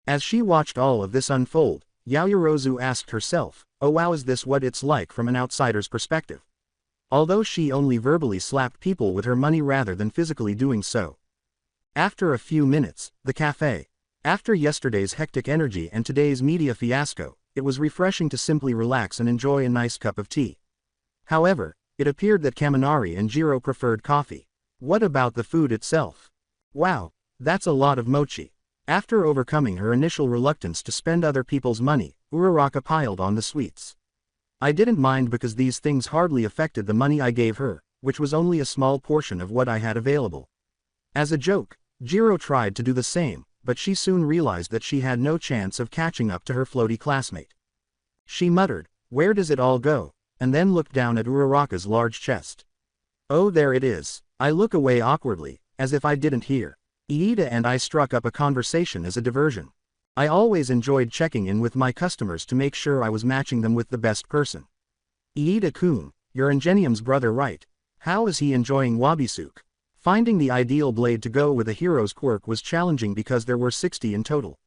S2: As she watched all of this unfold, Yaoyorozu asked herself, oh wow, is this what it's like from an outsider's perspective? Although she only verbally slapped people with her money rather than physically doing so. After a few minutes, the cafe. After yesterday's hectic energy and today's media fiasco, it was refreshing to simply relax and enjoy a nice cup of tea. However, it appeared that Kaminari and Jiro preferred coffee. What about the food itself? Wow, that's a lot of mochi. After overcoming her initial reluctance to spend other people's money, Uraraka piled on the sweets. I didn't mind because these things hardly affected the money I gave her, which was only a small portion of what I had available. As a joke, Jiro tried to do the same, but she soon realized that she had no chance of catching up to her floaty classmate. She muttered, where does it all go? And then looked down at Uraraka's large chest. Oh, there it is. I look away awkwardly, as if I didn't hear. Iida and I struck up a conversation as a diversion. I always enjoyed checking in with my customers to make sure I was matching them with the best person. Iida-kun, you're Ingenium's brother, right? How is he enjoying Wabisuke? Finding the ideal blade to go with a hero's quirk was challenging because there were 60 in total.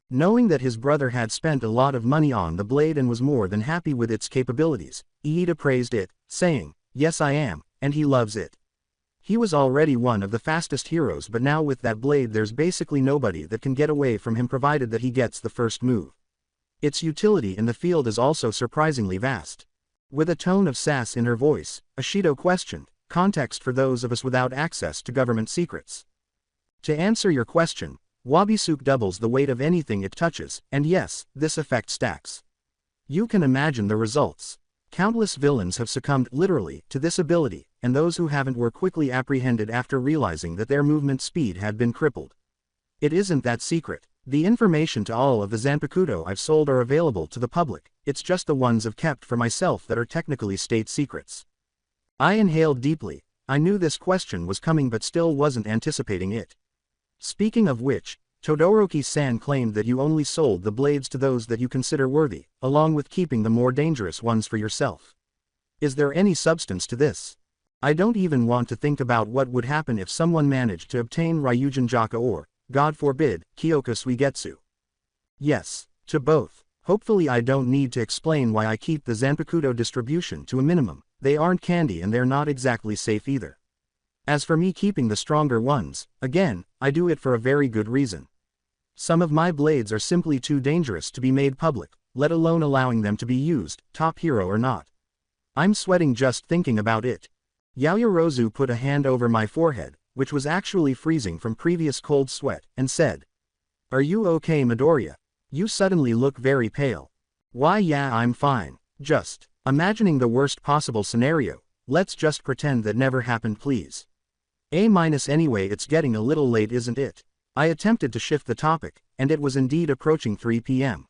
S2: Knowing that his brother had spent a lot of money on the blade and was more than happy with its capabilities, Iida praised it, saying, yes I am, and he loves it. He was already one of the fastest heroes, but now with that blade there's basically nobody that can get away from him provided that he gets the first move. Its utility in the field is also surprisingly vast. With a tone of sass in her voice, Ashido questioned, context for those of us without access to government secrets. To answer your question, Wabisuke doubles the weight of anything it touches, and yes, this effect stacks. You can imagine the results. Countless villains have succumbed, literally, to this ability, and those who haven't were quickly apprehended after realizing that their movement speed had been crippled. It isn't that secret. The information to all of the Zanpakuto I've sold are available to the public, it's just the ones I've kept for myself that are technically state secrets. I inhaled deeply. I knew this question was coming but still wasn't anticipating it. Speaking of which, Todoroki-san claimed that you only sold the blades to those that you consider worthy, along with keeping the more dangerous ones for yourself. Is there any substance to this? I don't even want to think about what would happen if someone managed to obtain Ryujin Jaka or, God forbid, Kyoka Suigetsu. Yes, to both. Hopefully I don't need to explain why I keep the Zanpakuto distribution to a minimum. They aren't candy and they're not exactly safe either. As for me keeping the stronger ones, again, I do it for a very good reason. Some of my blades are simply too dangerous to be made public, let alone allowing them to be used, top hero or not. I'm sweating just thinking about it. Yaoyorozu put a hand over my forehead, which was actually freezing from previous cold sweat, and said, "Are you okay, Midoriya? You suddenly look very pale." "Why yeah, I'm fine. Just imagining the worst possible scenario. Let's just pretend that never happened, please." Anyway, it's getting a little late, isn't it? I attempted to shift the topic, and it was indeed approaching 3 p.m.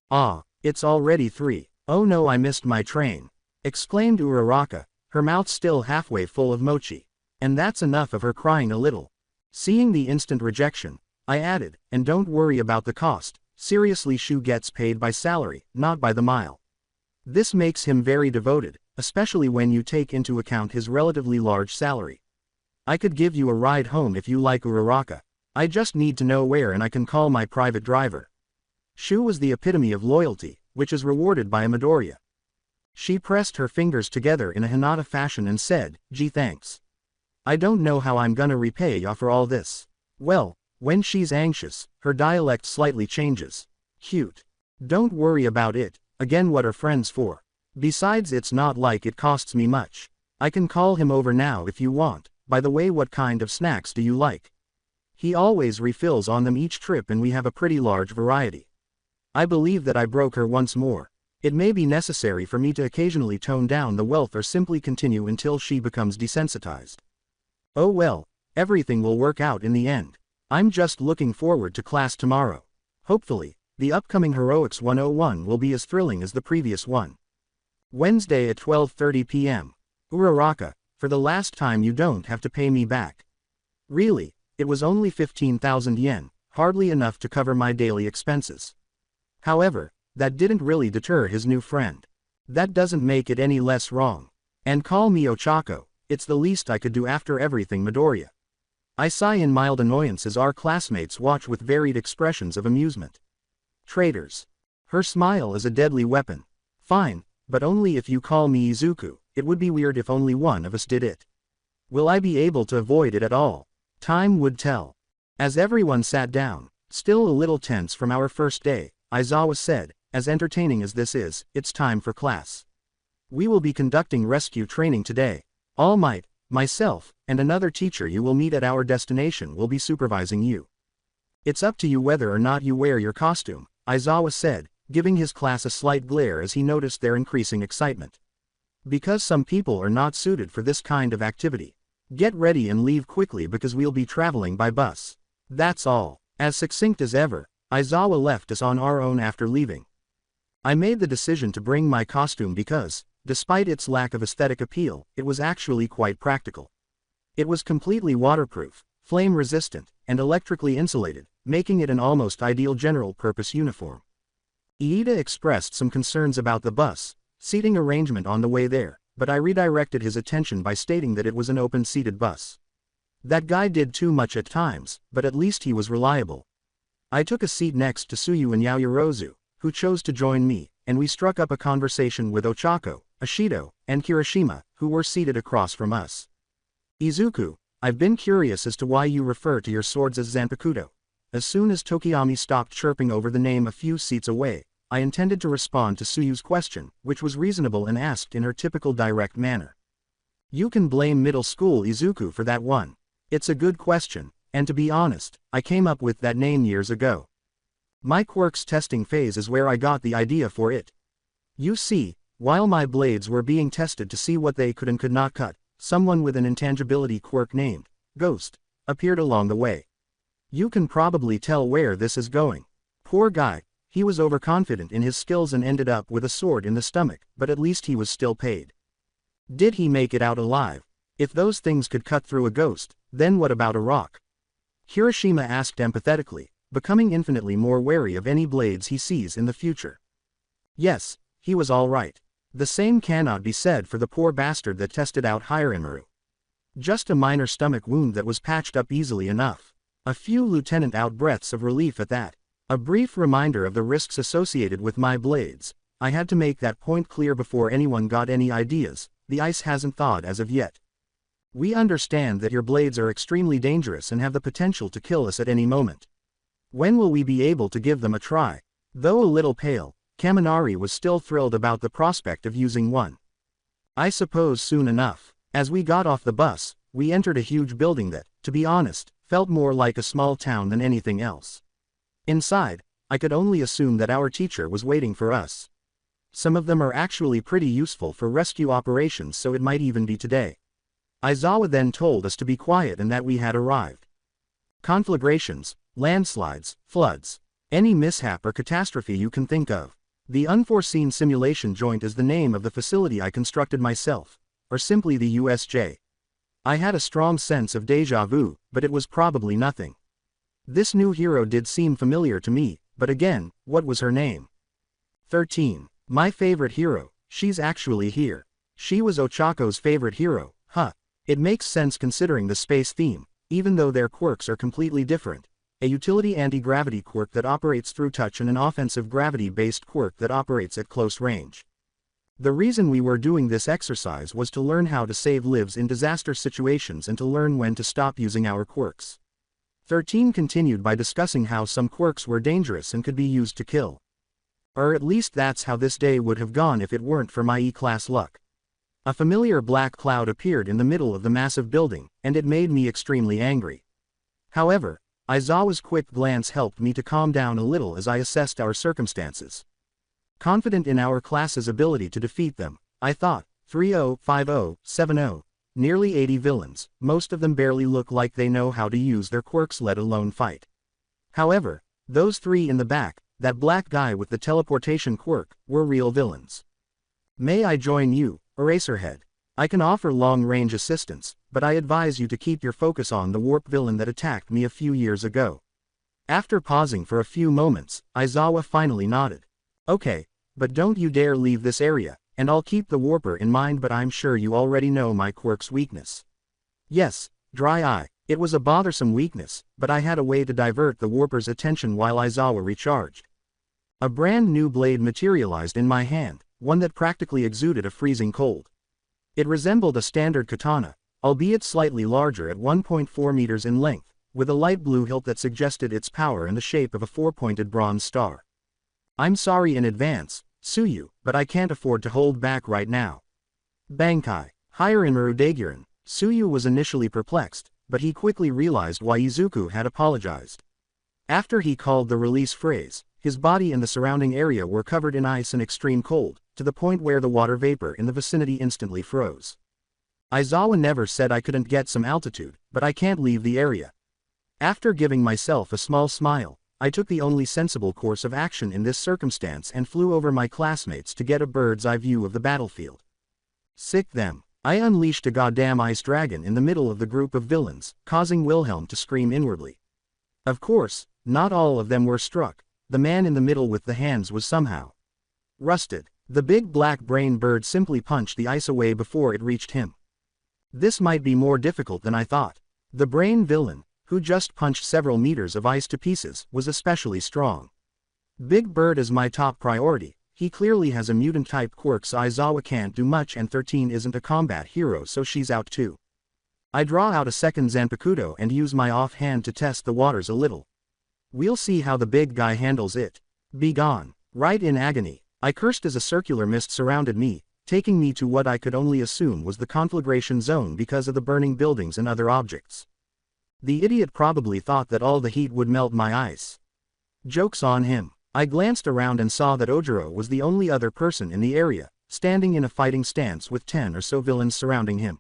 S2: "Ah, it's already 3. Oh no, I missed my train," exclaimed Uraraka, her mouth still halfway full of mochi. And that's enough of her crying a little. Seeing the instant rejection, I added, "And don't worry about the cost. Seriously, Shu gets paid by salary, not by the mile. This makes him very devoted, especially when you take into account his relatively large salary. I could give you a ride home if you like, Uraraka. I just need to know where and I can call my private driver." Shu was the epitome of loyalty, which is rewarded by a Midoriya. She pressed her fingers together in a Hinata fashion and said, "Gee, thanks. I don't know how I'm gonna repay ya for all this." Well, when she's anxious, her dialect slightly changes. Cute. "Don't worry about it, again, what are friends for? Besides, it's not like it costs me much. I can call him over now if you want. By the way, what kind of snacks do you like? He always refills on them each trip and we have a pretty large variety." I believe that I broke her once more. It may be necessary for me to occasionally tone down the wealth or simply continue until she becomes desensitized. Oh well, everything will work out in the end. I'm just looking forward to class tomorrow. Hopefully, the upcoming Heroics 101 will be as thrilling as the previous one. Wednesday at 12:30 p.m. Uraraka, for the last time, you don't have to pay me back. Really, it was only 15,000 yen, hardly enough to cover my daily expenses. However, that didn't really deter his new friend. That doesn't make it any less wrong. And call me Ochako, it's the least I could do after everything, Midoriya. I sigh in mild annoyance as our classmates watch with varied expressions of amusement. Traitors. Her smile is a deadly weapon. Fine, but only if you call me Izuku. It would be weird if only one of us did it. Will I be able to avoid it at all? Time would tell. As everyone sat down, still a little tense from our first day, Aizawa said, "As entertaining as this is, it's time for class. We will be conducting rescue training today. All Might, myself, and another teacher you will meet at our destination will be supervising you. It's up to you whether or not you wear your costume," Aizawa said, giving his class a slight glare as he noticed their increasing excitement. "Because some people are not suited for this kind of activity. Get ready and leave quickly because we'll be traveling by bus. That's all." As succinct as ever, Aizawa left us on our own after leaving. I made the decision to bring my costume because, despite its lack of aesthetic appeal, it was actually quite practical. It was completely waterproof, flame-resistant, and electrically insulated, making it an almost ideal general-purpose uniform. Iida expressed some concerns about the bus seating arrangement on the way there, but I redirected his attention by stating that it was an open-seated bus. That guy did too much at times, but at least he was reliable. I took a seat next to Tsuyu and Yaoyorozu, who chose to join me, and we struck up a conversation with Ochako, Ashido, and Kirishima, who were seated across from us. "Izuku, I've been curious as to why you refer to your swords as Zanpakuto." As soon as Tokiyami stopped chirping over the name a few seats away, I intended to respond to Tsuyu's question, which was reasonable and asked in her typical direct manner. "You can blame middle school Izuku for that one. It's a good question, and to be honest, I came up with that name years ago. My quirk's testing phase is where I got the idea for it. You see, while my blades were being tested to see what they could and could not cut, someone with an intangibility quirk named Ghost appeared along the way. You can probably tell where this is going. Poor guy, he was overconfident in his skills and ended up with a sword in the stomach, but at least he was still paid. Did he make it out alive? If those things could cut through a ghost, then what about a rock? Hiroshima asked empathetically, becoming infinitely more wary of any blades he sees in the future. Yes, he was all right. The same cannot be said for the poor bastard that tested out Hiromaru. Just a minor stomach wound that was patched up easily enough. A few lieutenant out breaths of relief at that. A brief reminder of the risks associated with my blades. I had to make that point clear before anyone got any ideas. The ice hasn't thawed as of yet. We understand that your blades are extremely dangerous and have the potential to kill us at any moment. When will we be able to give them a try? Though a little pale, Kaminari was still thrilled about the prospect of using one. I suppose soon enough. As we got off the bus, we entered a huge building that, to be honest, felt more like a small town than anything else. Inside, I could only assume that our teacher was waiting for us. Some of them are actually pretty useful for rescue operations, so it might even be today. Aizawa then told us to be quiet and that we had arrived. Conflagrations, landslides, floods, any mishap or catastrophe you can think of. The Unforeseen Simulation Joint is the name of the facility I constructed myself, or simply the USJ. I had a strong sense of déjà vu, but it was probably nothing. This new hero did seem familiar to me, but again, what was her name? 13. My favorite hero, she's actually here. She was Ochako's favorite hero, huh? It makes sense considering the space theme, even though their quirks are completely different. A utility anti-gravity quirk that operates through touch and an offensive gravity-based quirk that operates at close range. The reason we were doing this exercise was to learn how to save lives in disaster situations and to learn when to stop using our quirks. 13 continued by discussing how some quirks were dangerous and could be used to kill. Or at least that's how this day would have gone if it weren't for my E-class luck. A familiar black cloud appeared in the middle of the massive building, and it made me extremely angry. However, Aizawa's quick glance helped me to calm down a little as I assessed our circumstances. Confident in our class's ability to defeat them, I thought, 3-0, 5-0, 7-0, nearly 80 villains, most of them barely look like they know how to use their quirks let alone fight. However, those three in the back, that black guy with the teleportation quirk, were real villains. May I join you, Eraserhead? I can offer long-range assistance, but I advise you to keep your focus on the warp villain that attacked me a few years ago. After pausing for a few moments, Aizawa finally nodded. Okay, but don't you dare leave this area, and I'll keep the warper in mind, but I'm sure you already know my quirk's weakness. Yes, Dry Eye, it was a bothersome weakness, but I had a way to divert the warper's attention while Aizawa recharged. A brand new blade materialized in my hand, one that practically exuded a freezing cold. It resembled a standard katana, albeit slightly larger at 1.4 meters in length, with a light blue hilt that suggested its power in the shape of a four-pointed bronze star. I'm sorry in advance, Tsuyu, but I can't afford to hold back right now. Bankai, Hiromaru Daiguren. Tsuyu was initially perplexed, but he quickly realized why Izuku had apologized. After he called the release phrase, his body and the surrounding area were covered in ice and extreme cold, to the point where the water vapor in the vicinity instantly froze. Aizawa never said I couldn't get some altitude, but I can't leave the area. After giving myself a small smile, I took the only sensible course of action in this circumstance and flew over my classmates to get a bird's eye view of the battlefield. Sick them. I unleashed a goddamn ice dragon in the middle of the group of villains, causing Wilhelm to scream inwardly. Of course, not all of them were struck. The man in the middle with the hands was somehow rusted. The big black brain bird simply punched the ice away before it reached him. This might be more difficult than I thought. The brain villain, who just punched several meters of ice to pieces, was especially strong. Big Bird is my top priority. He clearly has a mutant-type quirk, so Aizawa can't do much, and 13 isn't a combat hero, so she's out too. I draw out a second Zanpakuto and use my offhand to test the waters a little. We'll see how the big guy handles it. Be gone. Right in agony, I cursed as a circular mist surrounded me, taking me to what I could only assume was the conflagration zone because of the burning buildings and other objects. The idiot probably thought that all the heat would melt my ice. Joke's on him. I glanced around and saw that Ojiro was the only other person in the area, standing in a fighting stance with 10 or so villains surrounding him.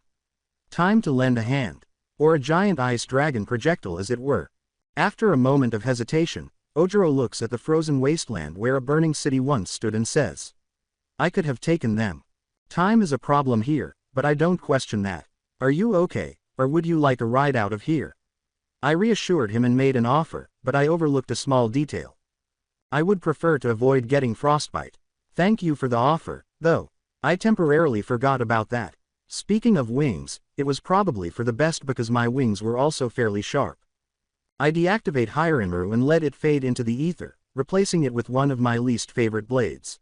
S2: Time to lend a hand. Or a giant ice dragon projectile, as it were. After a moment of hesitation, Ojiro looks at the frozen wasteland where a burning city once stood and says, I could have taken them. Time is a problem here, but I don't question that. Are you okay, or would you like a ride out of here? I reassured him and made an offer, but I overlooked a small detail. I would prefer to avoid getting frostbite. Thank you for the offer, though. I temporarily forgot about that. Speaking of wings, it was probably for the best because my wings were also fairly sharp. I deactivate Hirenru and let it fade into the ether, replacing it with one of my least favorite blades.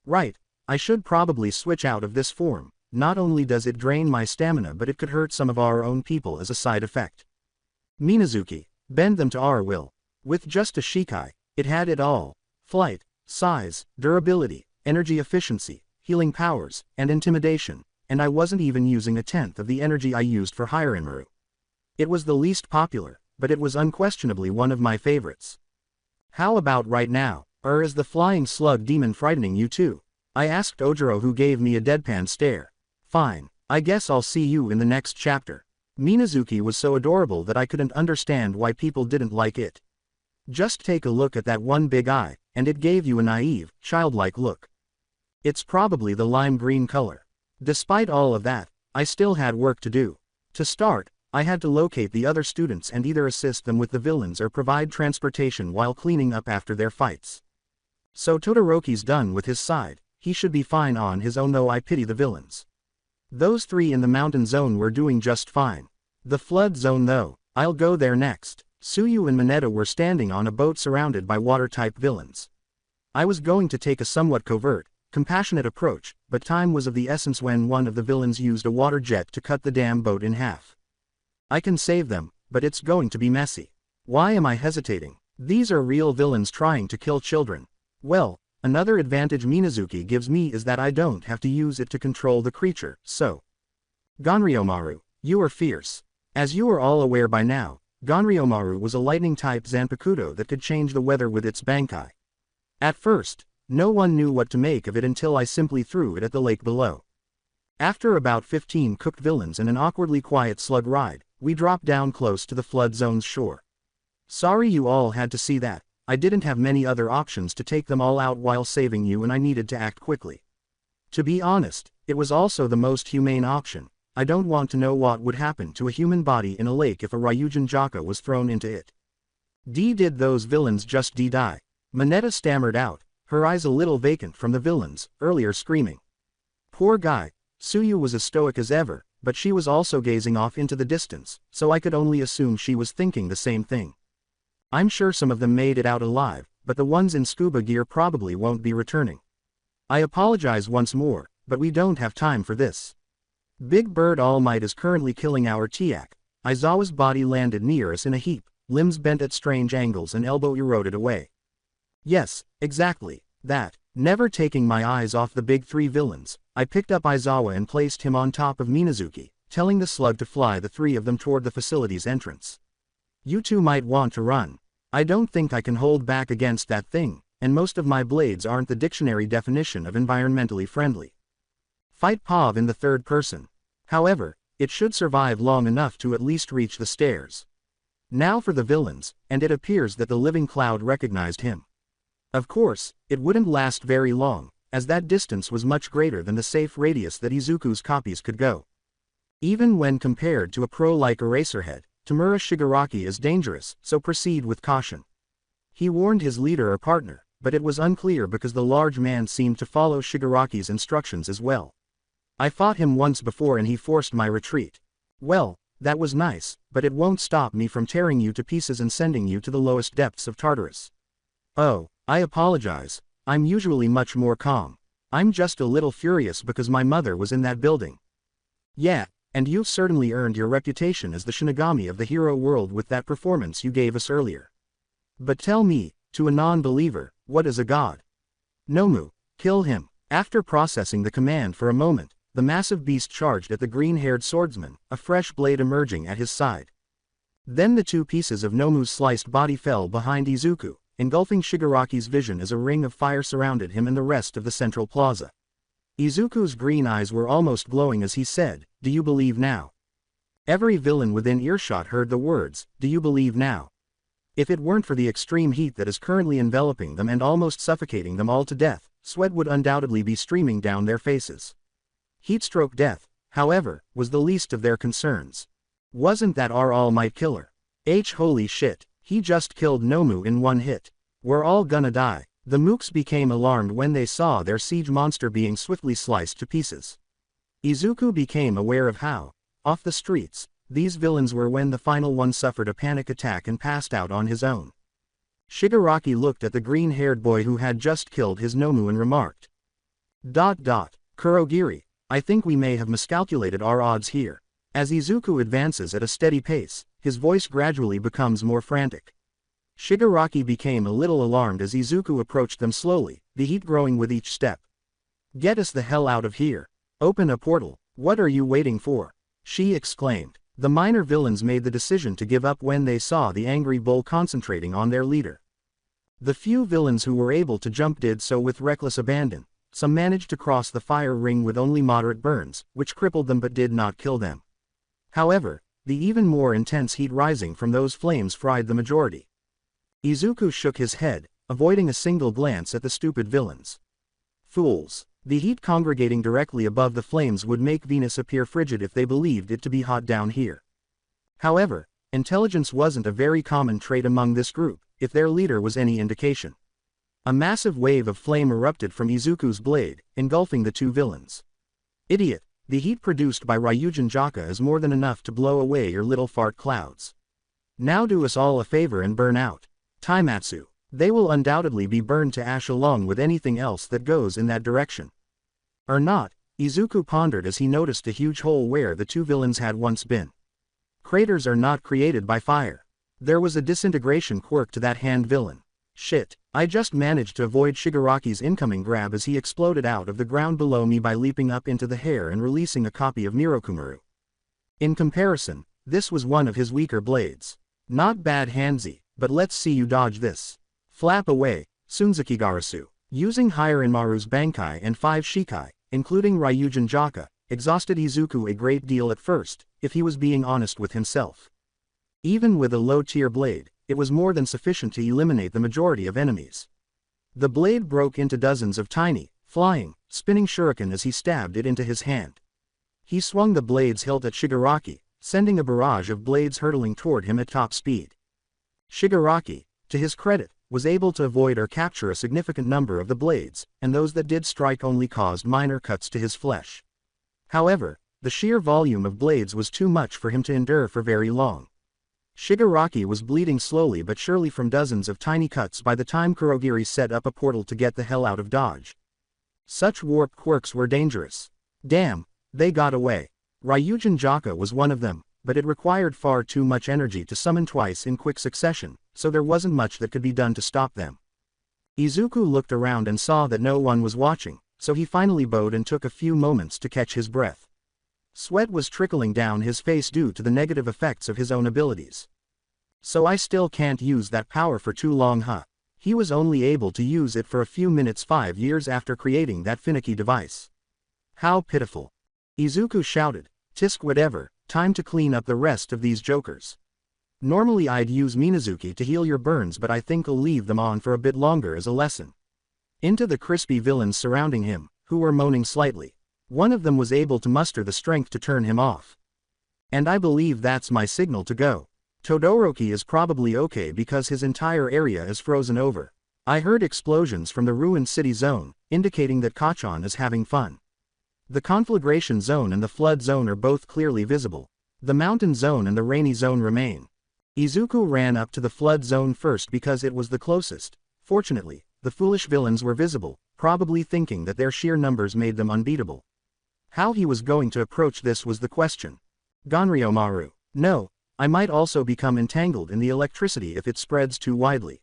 S2: Right, I should probably switch out of this form. Not only does it drain my stamina but it could hurt some of our own people as a side effect. Minazuki, bend them to our will. With just a Shikai, it had it all. Flight, size, durability, energy efficiency, healing powers, and intimidation, and I wasn't even using a tenth of the energy I used for Hirenru. It was the least popular, but it was unquestionably one of my favorites. How about right now, or is the flying slug demon frightening you too? I asked Ojiro, who gave me a deadpan stare. Fine, I guess I'll see you in the next chapter. Minazuki was so adorable that I couldn't understand why people didn't like it. Just take a look at that one big eye, and it gave you a naive, childlike look. It's probably the lime green color. Despite all of that, I still had work to do. To start, I had to locate the other students and either assist them with the villains or provide transportation while cleaning up after their fights. So Todoroki's done with his side, he should be fine on his own, though I pity the villains. Those three in the mountain zone were doing just fine. The flood zone though, I'll go there next. Tsuyu and Mineta were standing on a boat surrounded by water-type villains. I was going to take a somewhat covert, compassionate approach, but time was of the essence when one of the villains used a water jet to cut the damn boat in half. I can save them, but it's going to be messy. Why am I hesitating? These are real villains trying to kill children. Well, another advantage Minazuki gives me is that I don't have to use it to control the creature, so. Ganryomaru, you are fierce. As you are all aware by now, Ganryomaru was a lightning-type Zanpakuto that could change the weather with its Bankai. At first, no one knew what to make of it until I simply threw it at the lake below. After about 15 cooked villains and an awkwardly quiet slug ride, we dropped down close to the flood zone's shore. Sorry you all had to see that. I didn't have many other options to take them all out while saving you, and I needed to act quickly. To be honest, it was also the most humane option. I don't want to know what would happen to a human body in a lake if a Ryujin Jaka was thrown into it. Did those villains just die? Mineta stammered out, her eyes a little vacant from the villains, earlier screaming. Poor guy. Tsuyu was as stoic as ever, but she was also gazing off into the distance, so I could only assume she was thinking the same thing. I'm sure some of them made it out alive, but the ones in scuba gear probably won't be returning. I apologize once more, but we don't have time for this. Big Bird All Might is currently killing our Tiak. Aizawa's body landed near us in a heap, limbs bent at strange angles and elbow eroded away. Yes, exactly, that. Never taking my eyes off the big three villains, I picked up Aizawa and placed him on top of Minazuki, telling the slug to fly the three of them toward the facility's entrance. You two might want to run. I don't think I can hold back against that thing, and most of my blades aren't the dictionary definition of environmentally friendly. Fight Pav in the third person. However, it should survive long enough to at least reach the stairs. Now for the villains, and it appears that the living cloud recognized him. Of course, it wouldn't last very long, as that distance was much greater than the safe radius that Izuku's copies could go. Even when compared to a pro like Eraserhead, Tamura Shigaraki is dangerous, so proceed with caution. He warned his leader or partner, but it was unclear because the large man seemed to follow Shigaraki's instructions as well. I fought him once before and he forced my retreat. Well, that was nice, but it won't stop me from tearing you to pieces and sending you to the lowest depths of Tartarus. Oh, I apologize. I'm usually much more calm. I'm just a little furious because my mother was in that building. Yeah, and you've certainly earned your reputation as the Shinigami of the hero world with that performance you gave us earlier. But tell me, to a non-believer, what is a god? Nomu, kill him. After processing the command for a moment, the massive beast charged at the green-haired swordsman, a fresh blade emerging at his side. Then the two pieces of Nomu's sliced body fell behind Izuku, engulfing Shigaraki's vision as a ring of fire surrounded him and the rest of the central plaza. Izuku's green eyes were almost glowing as he said, "Do you believe now?" Every villain within earshot heard the words, "Do you believe now?" If it weren't for the extreme heat that is currently enveloping them and almost suffocating them all to death, sweat would undoubtedly be streaming down their faces. Heatstroke death, however, was the least of their concerns. Wasn't that our all-might killer? Holy shit, he just killed Nomu in one hit. We're all gonna die. The mooks became alarmed when they saw their siege monster being swiftly sliced to pieces. Izuku became aware of how, off the streets, these villains were when the final one suffered a panic attack and passed out on his own. Shigaraki looked at the green-haired boy who had just killed his Nomu and remarked. Kurogiri, I think we may have miscalculated our odds here. As Izuku advances at a steady pace, his voice gradually becomes more frantic. Shigaraki became a little alarmed as Izuku approached them slowly, the heat growing with each step. Get us the hell out of here. Open a portal. What are you waiting for? She exclaimed. The minor villains made the decision to give up when they saw the angry bull concentrating on their leader. The few villains who were able to jump did so with reckless abandon. Some managed to cross the fire ring with only moderate burns, which crippled them but did not kill them. However, the even more intense heat rising from those flames fried the majority. Izuku shook his head, avoiding a single glance at the stupid villains. Fools. The heat congregating directly above the flames would make Venus appear frigid if they believed it to be hot down here. However, intelligence wasn't a very common trait among this group, if their leader was any indication. A massive wave of flame erupted from Izuku's blade, engulfing the two villains. Idiot, the heat produced by Ryujin Jaka is more than enough to blow away your little fart clouds. Now do us all a favor and burn out. Taimatsu. They will undoubtedly be burned to ash along with anything else that goes in that direction. Or not, Izuku pondered as he noticed a huge hole where the two villains had once been. Craters are not created by fire. There was a disintegration quirk to that hand villain. Shit, I just managed to avoid Shigaraki's incoming grab as he exploded out of the ground below me by leaping up into the air and releasing a copy of Mirokumaru. In comparison, this was one of his weaker blades. Not bad handsy, but let's see you dodge this. Flap away, Sunzuki Garasu. Using Hirinmaru's Bankai and 5 Shikai, including Ryujin Jaka, exhausted Izuku a great deal at first, if he was being honest with himself. Even with a low-tier blade, it was more than sufficient to eliminate the majority of enemies. The blade broke into dozens of tiny, flying, spinning shuriken as he stabbed it into his hand. He swung the blade's hilt at Shigaraki, sending a barrage of blades hurtling toward him at top speed. Shigaraki, to his credit, was able to avoid or capture a significant number of the blades, and those that did strike only caused minor cuts to his flesh. However, the sheer volume of blades was too much for him to endure for very long. Shigaraki was bleeding slowly but surely from dozens of tiny cuts by the time Kurogiri set up a portal to get the hell out of Dodge. Such warp quirks were dangerous. Damn, they got away. Ryujin Jaka was one of them, but it required far too much energy to summon twice in quick succession, so there wasn't much that could be done to stop them. Izuku looked around and saw that no one was watching, so he finally bowed and took a few moments to catch his breath. Sweat was trickling down his face due to the negative effects of his own abilities. So I still can't use that power for too long, huh? He was only able to use it for a few minutes 5 years after creating that finicky device. How pitiful. Izuku shouted, "Tisk whatever, time to clean up the rest of these jokers. Normally I'd use Minazuki to heal your burns, but I think I'll leave them on for a bit longer as a lesson." Into the crispy villains surrounding him, who were moaning slightly. One of them was able to muster the strength to turn him off. "And I believe that's my signal to go. Todoroki is probably okay because his entire area is frozen over. I heard explosions from the ruined city zone, indicating that Kachan is having fun. The conflagration zone and the flood zone are both clearly visible. The mountain zone and the rainy zone remain." Izuku ran up to the flood zone first because it was the closest. Fortunately, the foolish villains were visible, probably thinking that their sheer numbers made them unbeatable. How he was going to approach this was the question. Ganryomaru. No, I might also become entangled in the electricity if it spreads too widely.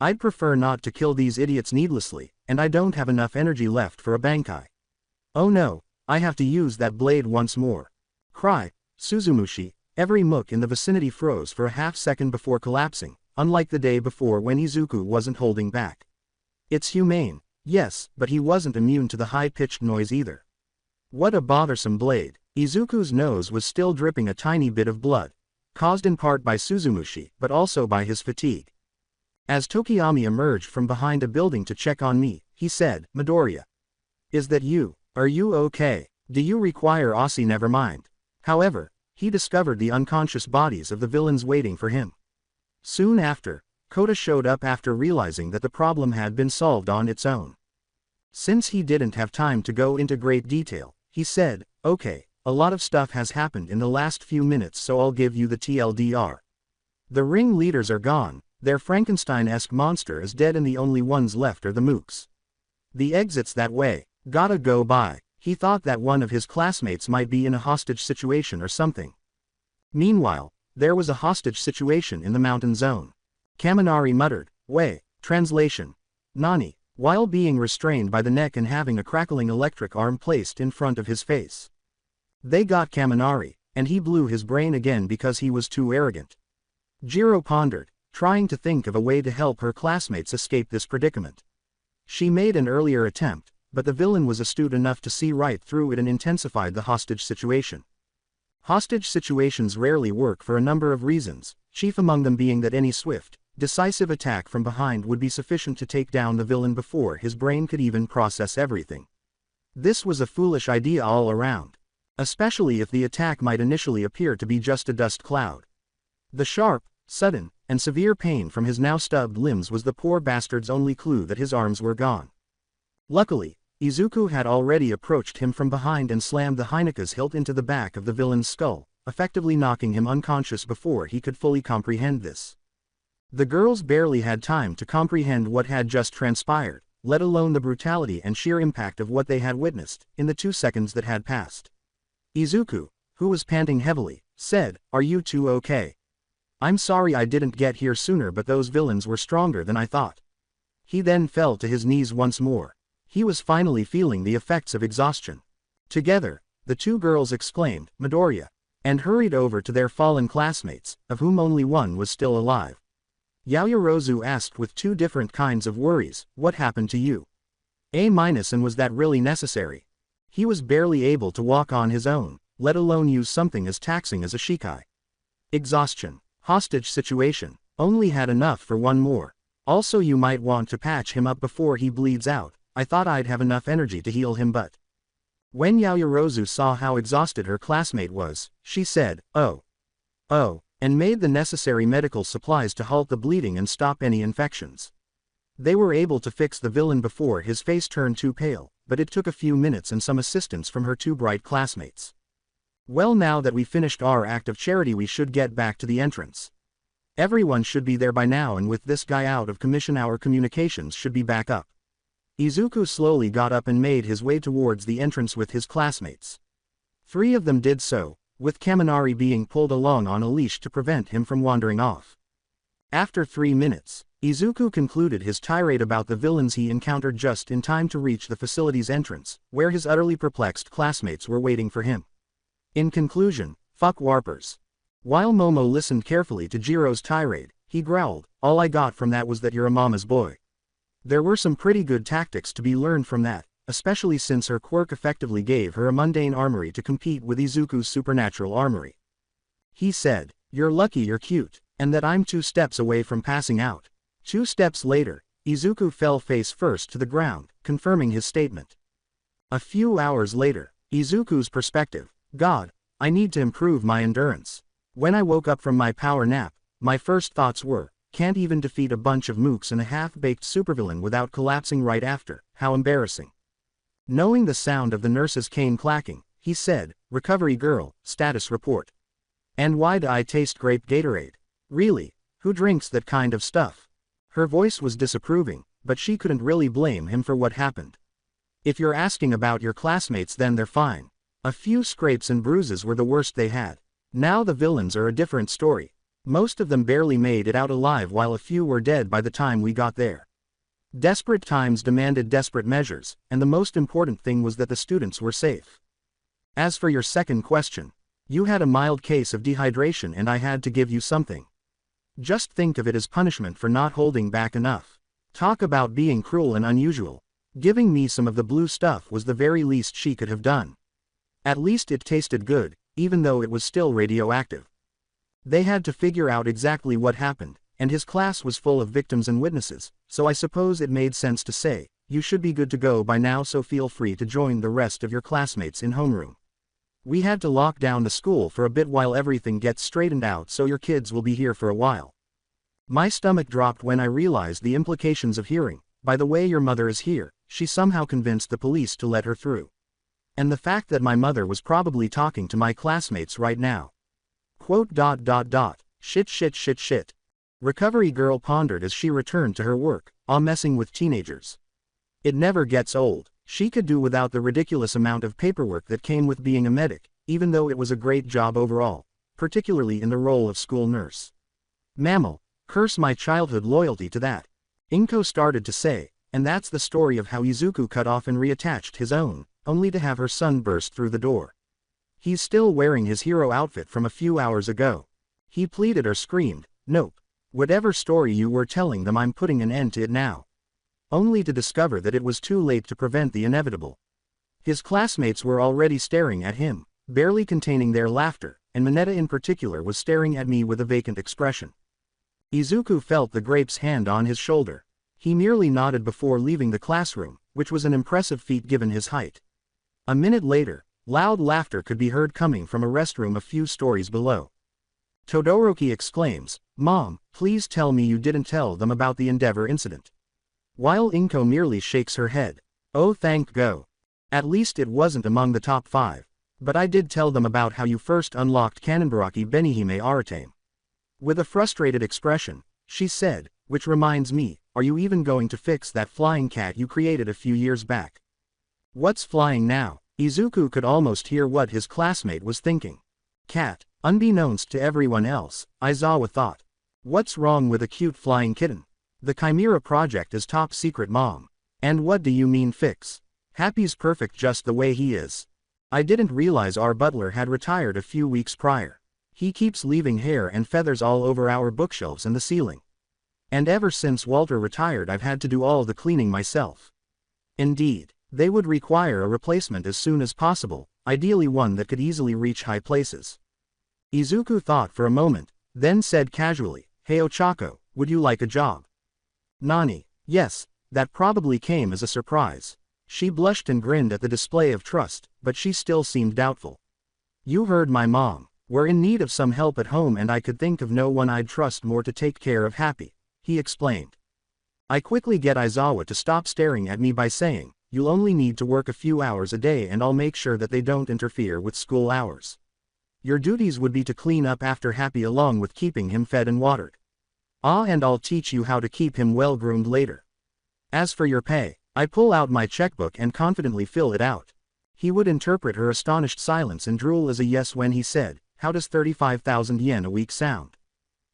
S2: I'd prefer not to kill these idiots needlessly, and I don't have enough energy left for a Bankai. Oh no, I have to use that blade once more. Cry, Suzumushi. Every mook in the vicinity froze for a half-second before collapsing, unlike the day before when Izuku wasn't holding back. It's humane, yes, but he wasn't immune to the high-pitched noise either. What a bothersome blade. Izuku's nose was still dripping a tiny bit of blood, caused in part by Suzumushi but also by his fatigue. As Tokiyami emerged from behind a building to check on me, he said, "Midoriya. Is that you? Are you okay? Do you require Aussie? Never mind." However, he discovered the unconscious bodies of the villains waiting for him. Soon after, Kota showed up after realizing that the problem had been solved on its own. Since he didn't have time to go into great detail, he said, "Okay, a lot of stuff has happened in the last few minutes, so I'll give you the TLDR. The ring leaders are gone, their Frankenstein-esque monster is dead and the only ones left are the mooks. The exit's that way, gotta go by." He thought that one of his classmates might be in a hostage situation or something. Meanwhile, there was a hostage situation in the mountain zone. Kaminari muttered, "Way." Translation. Nani, while being restrained by the neck and having a crackling electric arm placed in front of his face. They got Kaminari, and he blew his brain again because he was too arrogant. Jiro pondered, trying to think of a way to help her classmates escape this predicament. She made an earlier attempt, but the villain was astute enough to see right through it and intensified the hostage situation. Hostage situations rarely work for a number of reasons, chief among them being that any swift, decisive attack from behind would be sufficient to take down the villain before his brain could even process everything. This was a foolish idea all around, especially if the attack might initially appear to be just a dust cloud. The sharp, sudden, and severe pain from his now stubbed limbs was the poor bastard's only clue that his arms were gone. Luckily, Izuku had already approached him from behind and slammed the Heineka's hilt into the back of the villain's skull, effectively knocking him unconscious before he could fully comprehend this. The girls barely had time to comprehend what had just transpired, let alone the brutality and sheer impact of what they had witnessed, in the 2 seconds that had passed. Izuku, who was panting heavily, said, "Are you two okay? I'm sorry I didn't get here sooner, but those villains were stronger than I thought." He then fell to his knees once more. He was finally feeling the effects of exhaustion. Together, the two girls exclaimed, "Midoriya," and hurried over to their fallen classmates, of whom only one was still alive. Yaoyorozu asked with two different kinds of worries, "What happened to you? And was that really necessary?" He was barely able to walk on his own, let alone use something as taxing as a shikai. Exhaustion. Hostage situation. Only had enough for one more. Also, you might want to patch him up before he bleeds out. I thought I'd have enough energy to heal him, but... When Yaoyorozu saw how exhausted her classmate was, she said, oh, and made the necessary medical supplies to halt the bleeding and stop any infections. They were able to fix the villain before his face turned too pale, but it took a few minutes and some assistance from her two bright classmates. Well, now that we finished our act of charity, we should get back to the entrance. Everyone should be there by now, and with this guy out of commission, our communications should be back up. Izuku slowly got up and made his way towards the entrance with his classmates. 3 of them did so, with Kaminari being pulled along on a leash to prevent him from wandering off. After 3 minutes, Izuku concluded his tirade about the villains he encountered just in time to reach the facility's entrance, where his utterly perplexed classmates were waiting for him. In conclusion, fuck warpers. While Momo listened carefully to Jiro's tirade, he growled, "All I got from that was that you're a mama's boy." There were some pretty good tactics to be learned from that, especially since her quirk effectively gave her a mundane armory to compete with Izuku's supernatural armory. He said, "You're lucky you're cute, and that I'm 2 steps away from passing out." 2 steps later, Izuku fell face first to the ground, confirming his statement. A few hours later, Izuku's perspective, "God, I need to improve my endurance. When I woke up from my power nap, my first thoughts were, can't even defeat a bunch of mooks and a half-baked supervillain without collapsing right after, how embarrassing." Knowing the sound of the nurse's cane clacking, he said, "Recovery girl, status report. And why do I taste grape Gatorade? Really, who drinks that kind of stuff?" Her voice was disapproving, but she couldn't really blame him for what happened. "If you're asking about your classmates, then they're fine. A few scrapes and bruises were the worst they had. Now the villains are a different story. Most of them barely made it out alive, while a few were dead by the time we got there. Desperate times demanded desperate measures, and the most important thing was that the students were safe. As for your second question, you had a mild case of dehydration and I had to give you something. Just think of it as punishment for not holding back enough. Talk about being cruel and unusual. Giving me some of the blue stuff was the very least she could have done. At least it tasted good, even though it was still radioactive." They had to figure out exactly what happened, and his class was full of victims and witnesses, so I suppose it made sense to say, "You should be good to go by now, so feel free to join the rest of your classmates in homeroom." We had to lock down the school for a bit while everything gets straightened out, so your kids will be here for a while. My stomach dropped when I realized the implications of hearing, by the way, your mother is here. She somehow convinced the police to let her through. And the fact that my mother was probably talking to my classmates right now. Quote. Shit shit shit shit. Recovery girl pondered as she returned to her work, messing with teenagers. It never gets old. She could do without the ridiculous amount of paperwork that came with being a medic, even though it was a great job overall, particularly in the role of school nurse. Mammal, curse my childhood loyalty to that. Inko started to say, and that's the story of how Izuku cut off and reattached his own, only to have her son burst through the door. He's still wearing his hero outfit from a few hours ago. He pleaded or screamed, nope. Whatever story you were telling them, I'm putting an end to it now. Only to discover that it was too late to prevent the inevitable. His classmates were already staring at him, barely containing their laughter, and Mineta in particular was staring at me with a vacant expression. Izuku felt the grape's hand on his shoulder. He merely nodded before leaving the classroom, which was an impressive feat given his height. A minute later, loud laughter could be heard coming from a restroom a few stories below. Todoroki exclaims, "Mom, please tell me you didn't tell them about the Endeavor incident." While Inko merely shakes her head. Oh, thank God. At least it wasn't among the top 5. But I did tell them about how you first unlocked Kanenbaraki Benihime Aratame. With a frustrated expression, she said, which reminds me, are you even going to fix that flying cat you created a few years back? What's flying now? Izuku could almost hear what his classmate was thinking. Cat, unbeknownst to everyone else, Aizawa thought. What's wrong with a cute flying kitten? The Chimera project is top secret, Mom. And what do you mean fix? Happy's perfect just the way he is. I didn't realize our butler had retired a few weeks prior. He keeps leaving hair and feathers all over our bookshelves and the ceiling. And ever since Walter retired, I've had to do all the cleaning myself. Indeed, they would require a replacement as soon as possible, ideally one that could easily reach high places. Izuku thought for a moment, then said casually, "Hey Ochako, would you like a job?" Nani? Yes, that probably came as a surprise. She blushed and grinned at the display of trust, but she still seemed doubtful. You heard my mom. We're in need of some help at home and I could think of no one I'd trust more to take care of Happy, he explained. I quickly get Aizawa to stop staring at me by saying, you'll only need to work a few hours a day and I'll make sure that they don't interfere with school hours. Your duties would be to clean up after Happy along with keeping him fed and watered. And I'll teach you how to keep him well groomed later. As for your pay, I pull out my checkbook and confidently fill it out. He would interpret her astonished silence and drool as a yes when he said, how does 35,000 yen a week sound?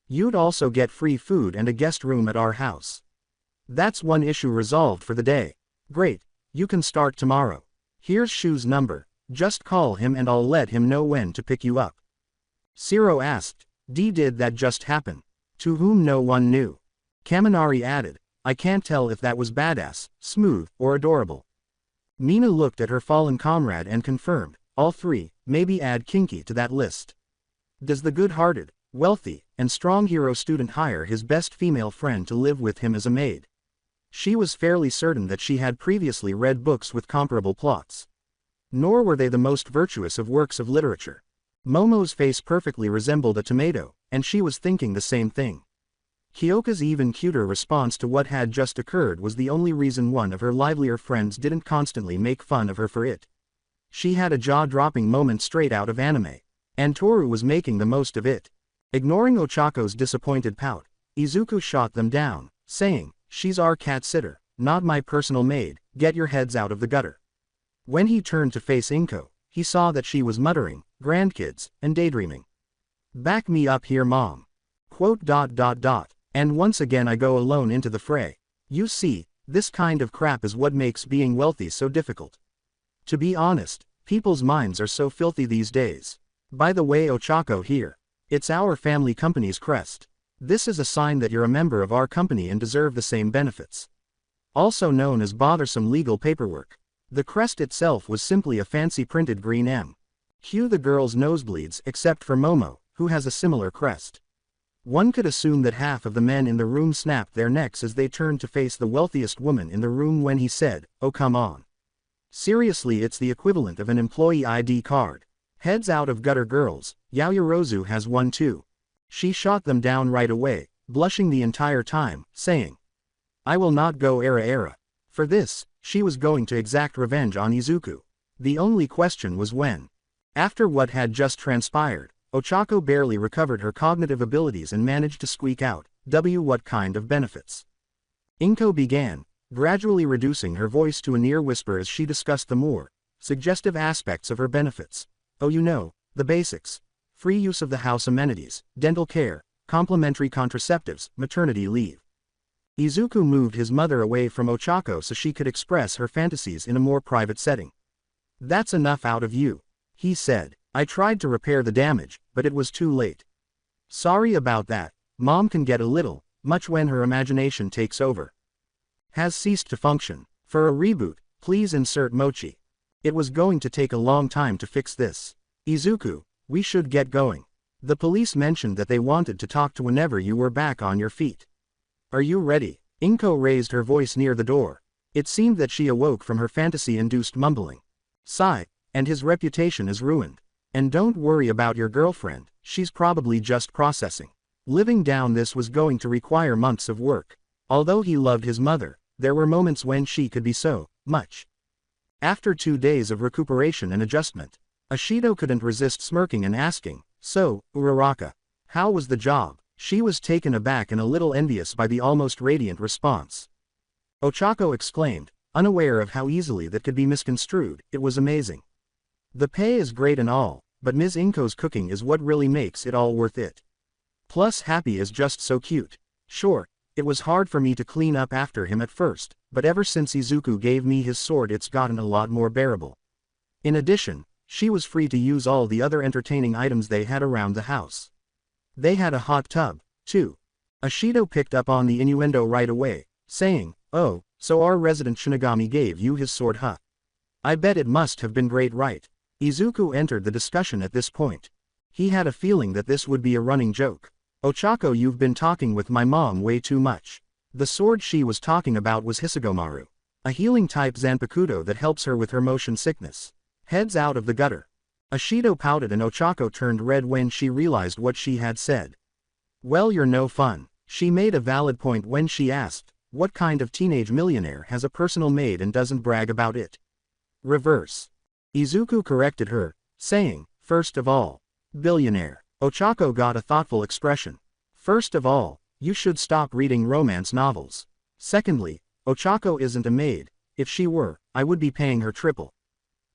S2: You'd also get free food and a guest room at our house. That's one issue resolved for the day. Great, you can start tomorrow. Here's Shu's number, just call him and I'll let him know when to pick you up. Shiro asked, did that just happen? To whom no one knew. Kaminari added, I can't tell if that was badass, smooth, or adorable. Mina looked at her fallen comrade and confirmed, all three, maybe add Kinky to that list. Does the good-hearted, wealthy, and strong hero student hire his best female friend to live with him as a maid? She was fairly certain that she had previously read books with comparable plots. Nor were they the most virtuous of works of literature. Momo's face perfectly resembled a tomato, and she was thinking the same thing. Kyoka's even cuter response to what had just occurred was the only reason one of her livelier friends didn't constantly make fun of her for it. She had a jaw-dropping moment straight out of anime. And Toru was making the most of it. Ignoring Ochako's disappointed pout, Izuku shot them down, saying, she's our cat sitter, not my personal maid, get your heads out of the gutter. When he turned to face Inko, he saw that she was muttering, grandkids, and daydreaming. Back me up here, Mom. Quote. And once again I go alone into the fray. You see, this kind of crap is what makes being wealthy so difficult. To be honest, people's minds are so filthy these days. By the way, Ochako here. It's our family company's crest. This is a sign that you're a member of our company and deserve the same benefits. Also known as bothersome legal paperwork. The crest itself was simply a fancy printed green M. Cue the girl's nosebleeds except for Momo, who has a similar crest. One could assume that half of the men in the room snapped their necks as they turned to face the wealthiest woman in the room when he said, oh come on. Seriously, it's the equivalent of an employee ID card. Heads out of gutter girls, Yaoyorozu has one too. She shot them down right away, blushing the entire time, saying, I will not go era. For this, she was going to exact revenge on Izuku. The only question was when. After what had just transpired, Ochako barely recovered her cognitive abilities and managed to squeak out, what kind of benefits? Inko began, gradually reducing her voice to a near whisper as she discussed the more suggestive aspects of her benefits. Oh, you know, the basics. Free use of the house amenities, dental care, complimentary contraceptives, maternity leave. Izuku moved his mother away from Ochako so she could express her fantasies in a more private setting. That's enough out of you, he said. I tried to repair the damage, but it was too late. Sorry about that. Mom can get a little much when her imagination takes over. Has ceased to function. For a reboot, please insert mochi. It was going to take a long time to fix this. Izuku, we should get going. The police mentioned that they wanted to talk to whenever you were back on your feet. Are you ready? Inko raised her voice near the door. It seemed that she awoke from her fantasy-induced mumbling. Sigh, and his reputation is ruined. And don't worry about your girlfriend, she's probably just processing. Living down this was going to require months of work. Although he loved his mother, there were moments when she could be so much. After 2 days of recuperation and adjustment, Ashido couldn't resist smirking and asking, so, Uraraka, how was the job? She was taken aback and a little envious by the almost radiant response. Ochako exclaimed, unaware of how easily that could be misconstrued. It was amazing. The pay is great and all, but Ms. Inko's cooking is what really makes it all worth it. Plus Happy is just so cute. Sure, it was hard for me to clean up after him at first, but ever since Izuku gave me his sword it's gotten a lot more bearable. In addition, she was free to use all the other entertaining items they had around the house. They had a hot tub, too. Ashido picked up on the innuendo right away, saying, oh, so our resident Shinigami gave you his sword, huh? I bet it must have been great, right? Izuku entered the discussion at this point. He had a feeling that this would be a running joke. Ochako, you've been talking with my mom way too much. The sword she was talking about was Hisagomaru, a healing type Zanpakuto that helps her with her motion sickness. Heads out of the gutter. Ashido pouted and Ochako turned red when she realized what she had said. Well, you're no fun. She made a valid point when she asked, what kind of teenage millionaire has a personal maid and doesn't brag about it? Reverse. Izuku corrected her, saying, first of all, billionaire. Ochako got a thoughtful expression. First of all, you should stop reading romance novels. Secondly, Ochako isn't a maid. If she were, I would be paying her triple.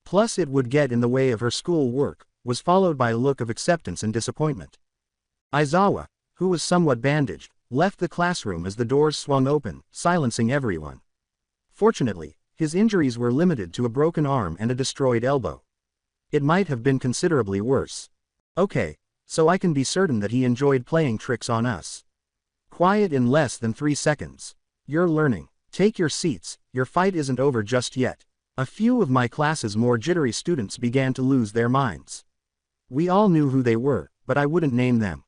S2: Plus it would get in the way of her school work, was followed by a look of acceptance and disappointment. Aizawa, who was somewhat bandaged, left the classroom as the doors swung open, silencing everyone. Fortunately, his injuries were limited to a broken arm and a destroyed elbow. It might have been considerably worse. Okay, so I can be certain that he enjoyed playing tricks on us. Quiet in less than 3 seconds. You're learning. Take your seats, your fight isn't over just yet. A few of my class's more jittery students began to lose their minds. We all knew who they were, but I wouldn't name them.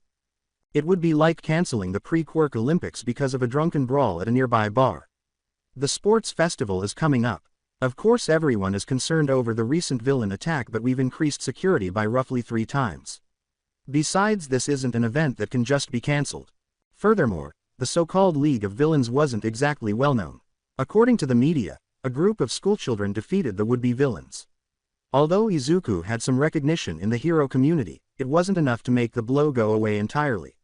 S2: It would be like canceling the pre-quirk Olympics because of a drunken brawl at a nearby bar. The sports festival is coming up. Of course everyone is concerned over the recent villain attack, but we've increased security by roughly 3 times. Besides, this isn't an event that can just be cancelled. Furthermore, the so-called League of Villains wasn't exactly well known. According to the media, a group of schoolchildren defeated the would-be villains. Although Izuku had some recognition in the hero community, it wasn't enough to make the blow go away entirely.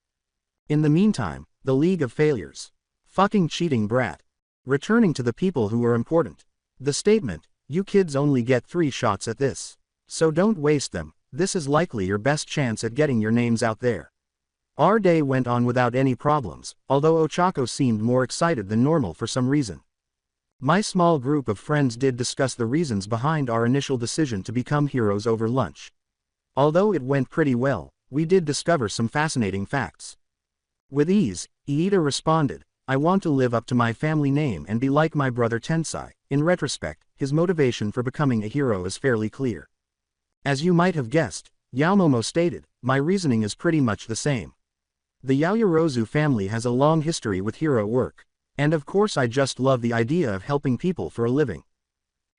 S2: In the meantime, the League of Failures. Fucking cheating brat. Returning to the people who were important. The statement, you kids only get 3 shots at this. So don't waste them, this is likely your best chance at getting your names out there. Our day went on without any problems, although Ochako seemed more excited than normal for some reason. My small group of friends did discuss the reasons behind our initial decision to become heroes over lunch. Although it went pretty well, we did discover some fascinating facts. With ease, Iida responded, I want to live up to my family name and be like my brother Tensai. In retrospect, his motivation for becoming a hero is fairly clear. As you might have guessed, Yaomomo stated, my reasoning is pretty much the same. The Yaoyorozu family has a long history with hero work. And of course I just love the idea of helping people for a living.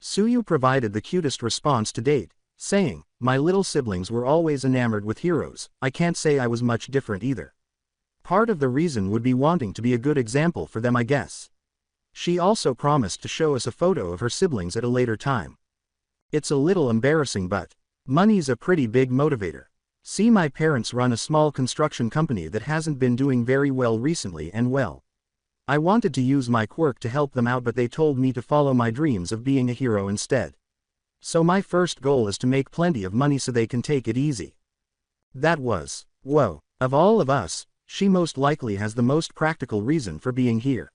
S2: Suyu provided the cutest response to date, saying, "My little siblings were always enamored with heroes, I can't say I was much different either. Part of the reason would be wanting to be a good example for them, I guess." She also promised to show us a photo of her siblings at a later time. It's a little embarrassing, but money's a pretty big motivator. See, my parents run a small construction company that hasn't been doing very well recently, and well, I wanted to use my quirk to help them out, but they told me to follow my dreams of being a hero instead. So my first goal is to make plenty of money so they can take it easy. That was, whoa, of all of us, she most likely has the most practical reason for being here.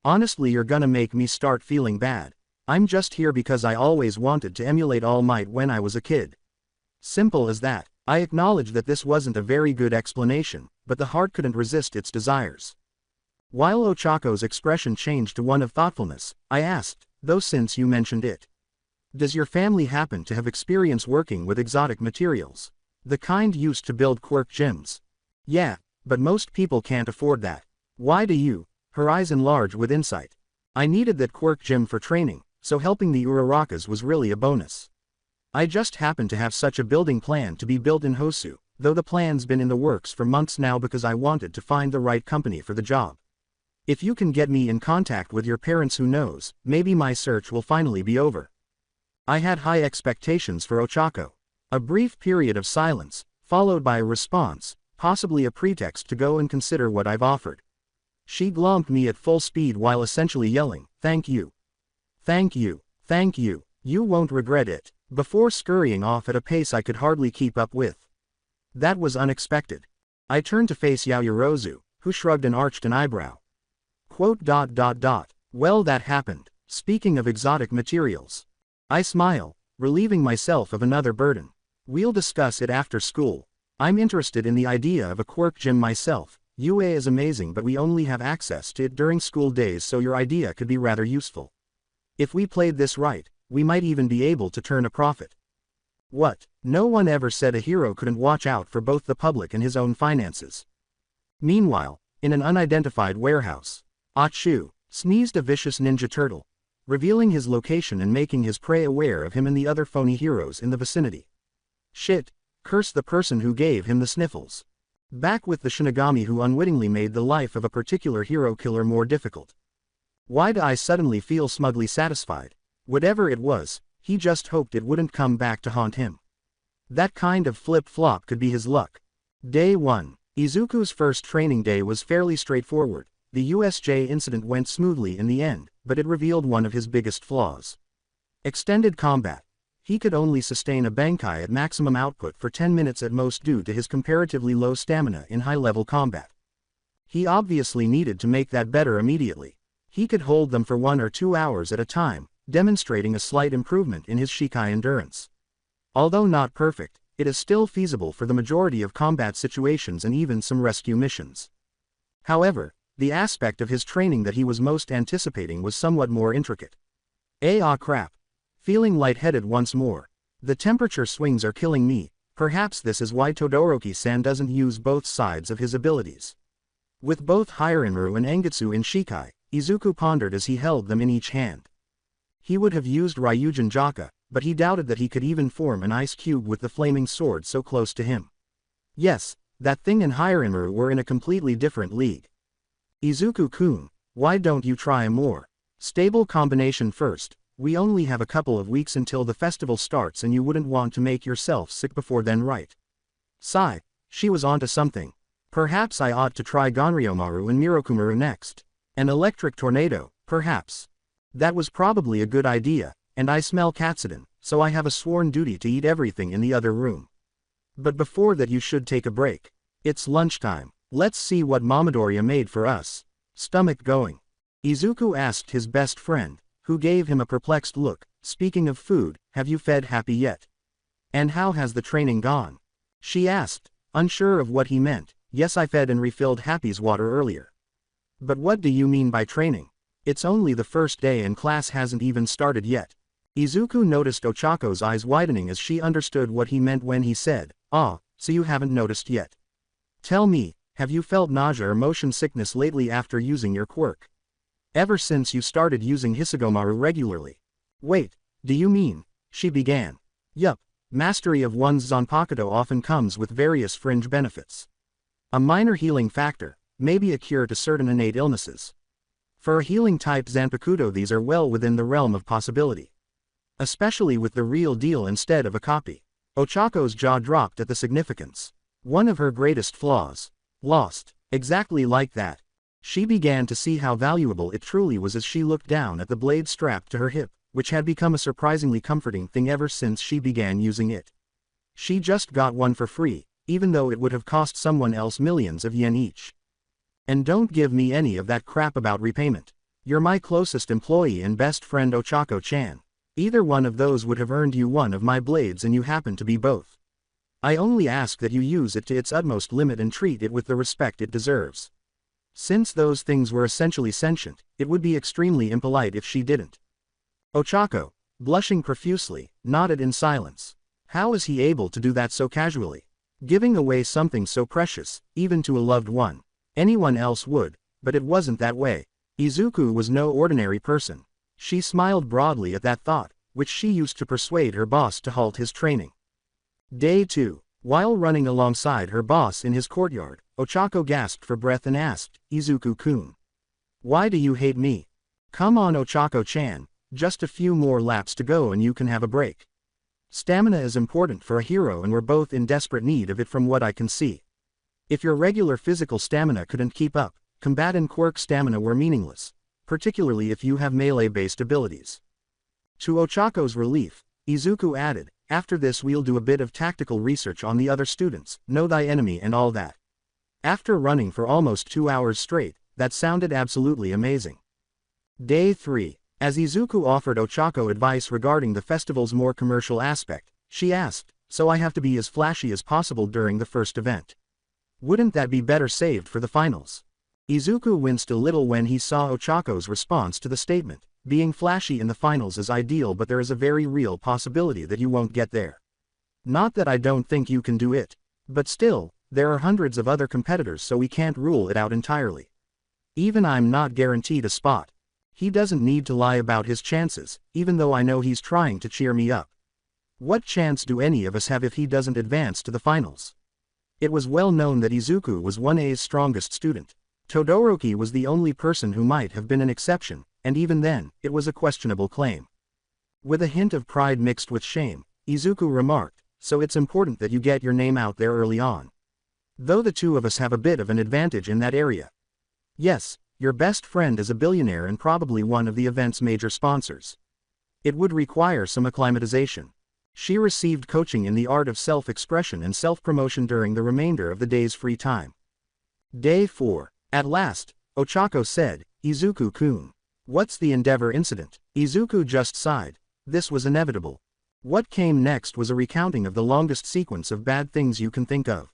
S2: Honestly, you're gonna make me start feeling bad. I'm just here because I always wanted to emulate All Might when I was a kid. Simple as that. I acknowledge that this wasn't a very good explanation, but the heart couldn't resist its desires. While Ochako's expression changed to one of thoughtfulness, I asked, though, since you mentioned it, does your family happen to have experience working with exotic materials? The kind used to build quirk gems? Yeah, but most people can't afford that. Why do you? Her eyes enlarged with insight. I needed that quirk gem for training, so helping the Urarakas was really a bonus. I just happened to have such a building plan to be built in Hosu, though the plan's been in the works for months now because I wanted to find the right company for the job. If you can get me in contact with your parents, who knows, maybe my search will finally be over. I had high expectations for Ochako. A brief period of silence, followed by a response, possibly a pretext to go and consider what I've offered. She glommed me at full speed while essentially yelling, "Thank you. Thank you. Thank you. You won't regret it," before scurrying off at a pace I could hardly keep up with. That was unexpected. I turned to face Yaoyorozu, who shrugged and arched an eyebrow. Well, that happened. Speaking of exotic materials. I smile, relieving myself of another burden. We'll discuss it after school. I'm interested in the idea of a quirk gym myself. UA is amazing, but we only have access to it during school days, so your idea could be rather useful. If we played this right, we might even be able to turn a profit. What? No one ever said a hero couldn't watch out for both the public and his own finances. Meanwhile, in an unidentified warehouse, Achu sneezed a vicious ninja turtle, revealing his location and making his prey aware of him and the other phony heroes in the vicinity. Shit, curse the person who gave him the sniffles. Back with the Shinigami who unwittingly made the life of a particular hero killer more difficult. Why do I suddenly feel smugly satisfied? Whatever it was, he just hoped it wouldn't come back to haunt him. That kind of flip-flop could be his luck. Day 1. Izuku's first training day was fairly straightforward. The USJ incident went smoothly in the end, but it revealed one of his biggest flaws. Extended combat. He could only sustain a Bankai at maximum output for 10 minutes at most due to his comparatively low stamina in high-level combat. He obviously needed to make that better immediately. He could hold them for 1 or 2 hours at a time, demonstrating a slight improvement in his Shikai endurance. Although not perfect, it is still feasible for the majority of combat situations and even some rescue missions. However, the aspect of his training that he was most anticipating was somewhat more intricate. Crap. Feeling lightheaded once more. The temperature swings are killing me. Perhaps this is why Todoroki-san doesn't use both sides of his abilities. With both Hyarinru and Engetsu in Shikai, Izuku pondered as he held them in each hand. He would have used Ryujin Jaka, but he doubted that he could even form an ice cube with the flaming sword so close to him. Yes, that thing and Hyarinru were in a completely different league. Izuku-kun, why don't you try a more stable combination first? We only have a couple of weeks until the festival starts and you wouldn't want to make yourself sick before then, right? Sigh, she was onto something. Perhaps I ought to try Ganryomaru and Mirokumaru next. An electric tornado, perhaps. That was probably a good idea, and I smell Katsudon, so I have a sworn duty to eat everything in the other room. But before that you should take a break. It's lunchtime. Let's see what Mamadoriya made for us. Stomach going. Izuku asked his best friend, who gave him a perplexed look. Speaking of food, have you fed Happy yet? And how has the training gone? She asked, unsure of what he meant. Yes, I fed and refilled Happy's water earlier. But what do you mean by training? It's only the first day and class hasn't even started yet. Izuku noticed Ochako's eyes widening as she understood what he meant when he said, "Ah, so you haven't noticed yet. Tell me, have you felt nausea or motion sickness lately after using your quirk? Ever since you started using Hisagomaru regularly?" Wait, do you mean? She began. Yup, Mastery of one's Zanpakuto often comes with various fringe benefits. A minor healing factor, maybe a cure to certain innate illnesses. For a healing type Zanpakuto, these are well within the realm of possibility. Especially with the real deal instead of a copy. Ochako's jaw dropped at the significance. One of her greatest flaws. Lost. Exactly like that. She began to see how valuable it truly was as she looked down at the blade strapped to her hip, which had become a surprisingly comforting thing ever since she began using it. She just got one for free, even though it would have cost someone else millions of yen each. And don't give me any of that crap about repayment. You're my closest employee and best friend, Ochako-chan. Either one of those would have earned you one of my blades, and you happen to be both. I only ask that you use it to its utmost limit and treat it with the respect it deserves. Since those things were essentially sentient, it would be extremely impolite if she didn't. Ochako, blushing profusely, nodded in silence. How is he able to do that so casually? Giving away something so precious, even to a loved one. Anyone else would, but it wasn't that way. Izuku was no ordinary person. She smiled broadly at that thought, which she used to persuade her boss to halt his training. Day 2. While running alongside her boss in his courtyard, Ochako gasped for breath and asked, Izuku-kun. Why do you hate me? Come on, Ochako-chan, just a few more laps to go and you can have a break. Stamina is important for a hero and we're both in desperate need of it from what I can see. If your regular physical stamina couldn't keep up, combat and quirk stamina were meaningless, particularly if you have melee-based abilities. To Ochako's relief, Izuku added, after this we'll do a bit of tactical research on the other students, know thy enemy and all that. After running for almost 2 hours straight, that sounded absolutely amazing. Day 3. As Izuku offered Ochako advice regarding the festival's more commercial aspect, she asked, so I have to be as flashy as possible during the first event. Wouldn't that be better saved for the finals? Izuku winced a little when he saw Ochako's response to the statement. Being flashy in the finals is ideal, but there is a very real possibility that you won't get there. Not that I don't think you can do it. But still, there are hundreds of other competitors, so we can't rule it out entirely. Even I'm not guaranteed a spot. He doesn't need to lie about his chances, even though I know he's trying to cheer me up. What chance do any of us have if he doesn't advance to the finals? It was well known that Izuku was 1A's strongest student. Todoroki was the only person who might have been an exception, and even then, it was a questionable claim. With a hint of pride mixed with shame, Izuku remarked, so it's important that you get your name out there early on. Though the two of us have a bit of an advantage in that area. Yes, your best friend is a billionaire and probably one of the event's major sponsors. It would require some acclimatization. She received coaching in the art of self-expression and self-promotion during the remainder of the day's free time. Day 4. At last, Ochako said, Izuku-kun. What's the Endeavor incident? Izuku just sighed. This was inevitable. What came next was a recounting of the longest sequence of bad things you can think of.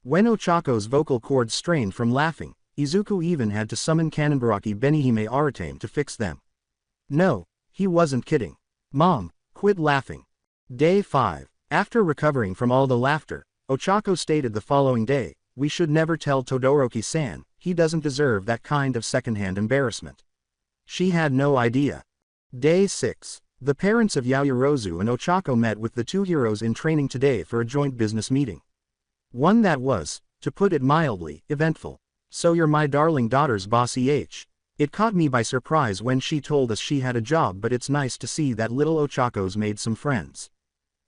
S2: When Ochako's vocal cords strained from laughing, Izuku even had to summon Kanenbaraki Benihime Aratame to fix them. No, he wasn't kidding. Mom, quit laughing. Day 5. After recovering from all the laughter, Ochako stated the following day, we should never tell Todoroki-san, he doesn't deserve that kind of secondhand embarrassment. She had no idea. Day 6. The parents of Yaoyorozu and Ochako met with the two heroes in training today for a joint business meeting. One that was, to put it mildly, eventful. So you're my darling daughter's boss, EH. It caught me by surprise when she told us she had a job, but it's nice to see that little Ochako's made some friends.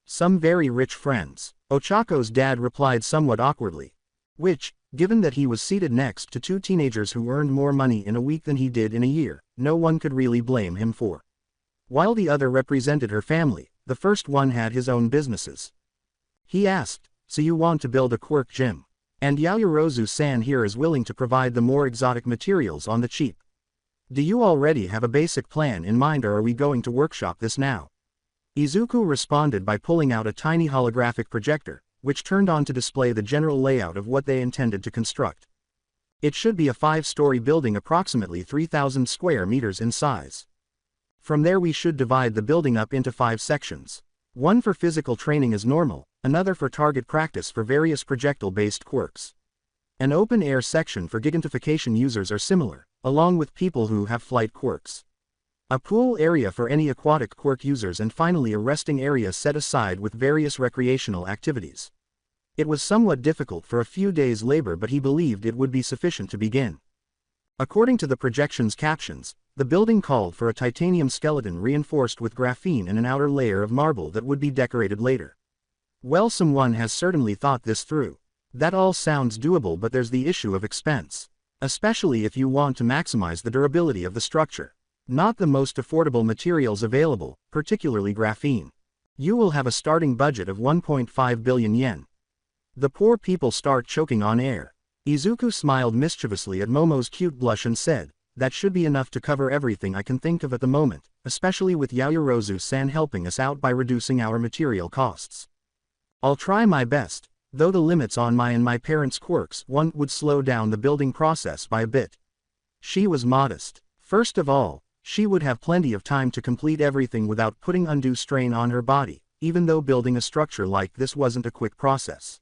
S2: Some very rich friends. Ochako's dad replied somewhat awkwardly. Which, given that he was seated next to two teenagers who earned more money in a week than he did in a year, no one could really blame him for. While the other represented her family, the first one had his own businesses. He asked, so you want to build a quirk gym? And Yaoyorozu-san here is willing to provide the more exotic materials on the cheap. Do you already have a basic plan in mind, or are we going to workshop this now? Izuku responded by pulling out a tiny holographic projector, which turned on to display the general layout of what they intended to construct. It should be a 5-story building approximately 3,000 square meters in size. From there we should divide the building up into 5 sections. One for physical training as normal, another for target practice for various projectile-based quirks. An open-air section for gigantification users or similar, along with people who have flight quirks. A pool area for any aquatic quirk users, and finally a resting area set aside with various recreational activities. It was somewhat difficult for a few days' labor, but he believed it would be sufficient to begin. According to the projection's captions, the building called for a titanium skeleton reinforced with graphene and an outer layer of marble that would be decorated later. Well, someone has certainly thought this through. That all sounds doable, but there's the issue of expense. Especially if you want to maximize the durability of the structure. Not the most affordable materials available, particularly graphene. You will have a starting budget of 1.5 billion yen. The poor people start choking on air. Izuku smiled mischievously at Momo's cute blush and said, "That should be enough to cover everything I can think of at the moment, especially with Yaoyorozu-san helping us out by reducing our material costs. I'll try my best, though the limits on my and my parents' quirks would slow down the building process by a bit." She was modest. First of all, she would have plenty of time to complete everything without putting undue strain on her body, even though building a structure like this wasn't a quick process.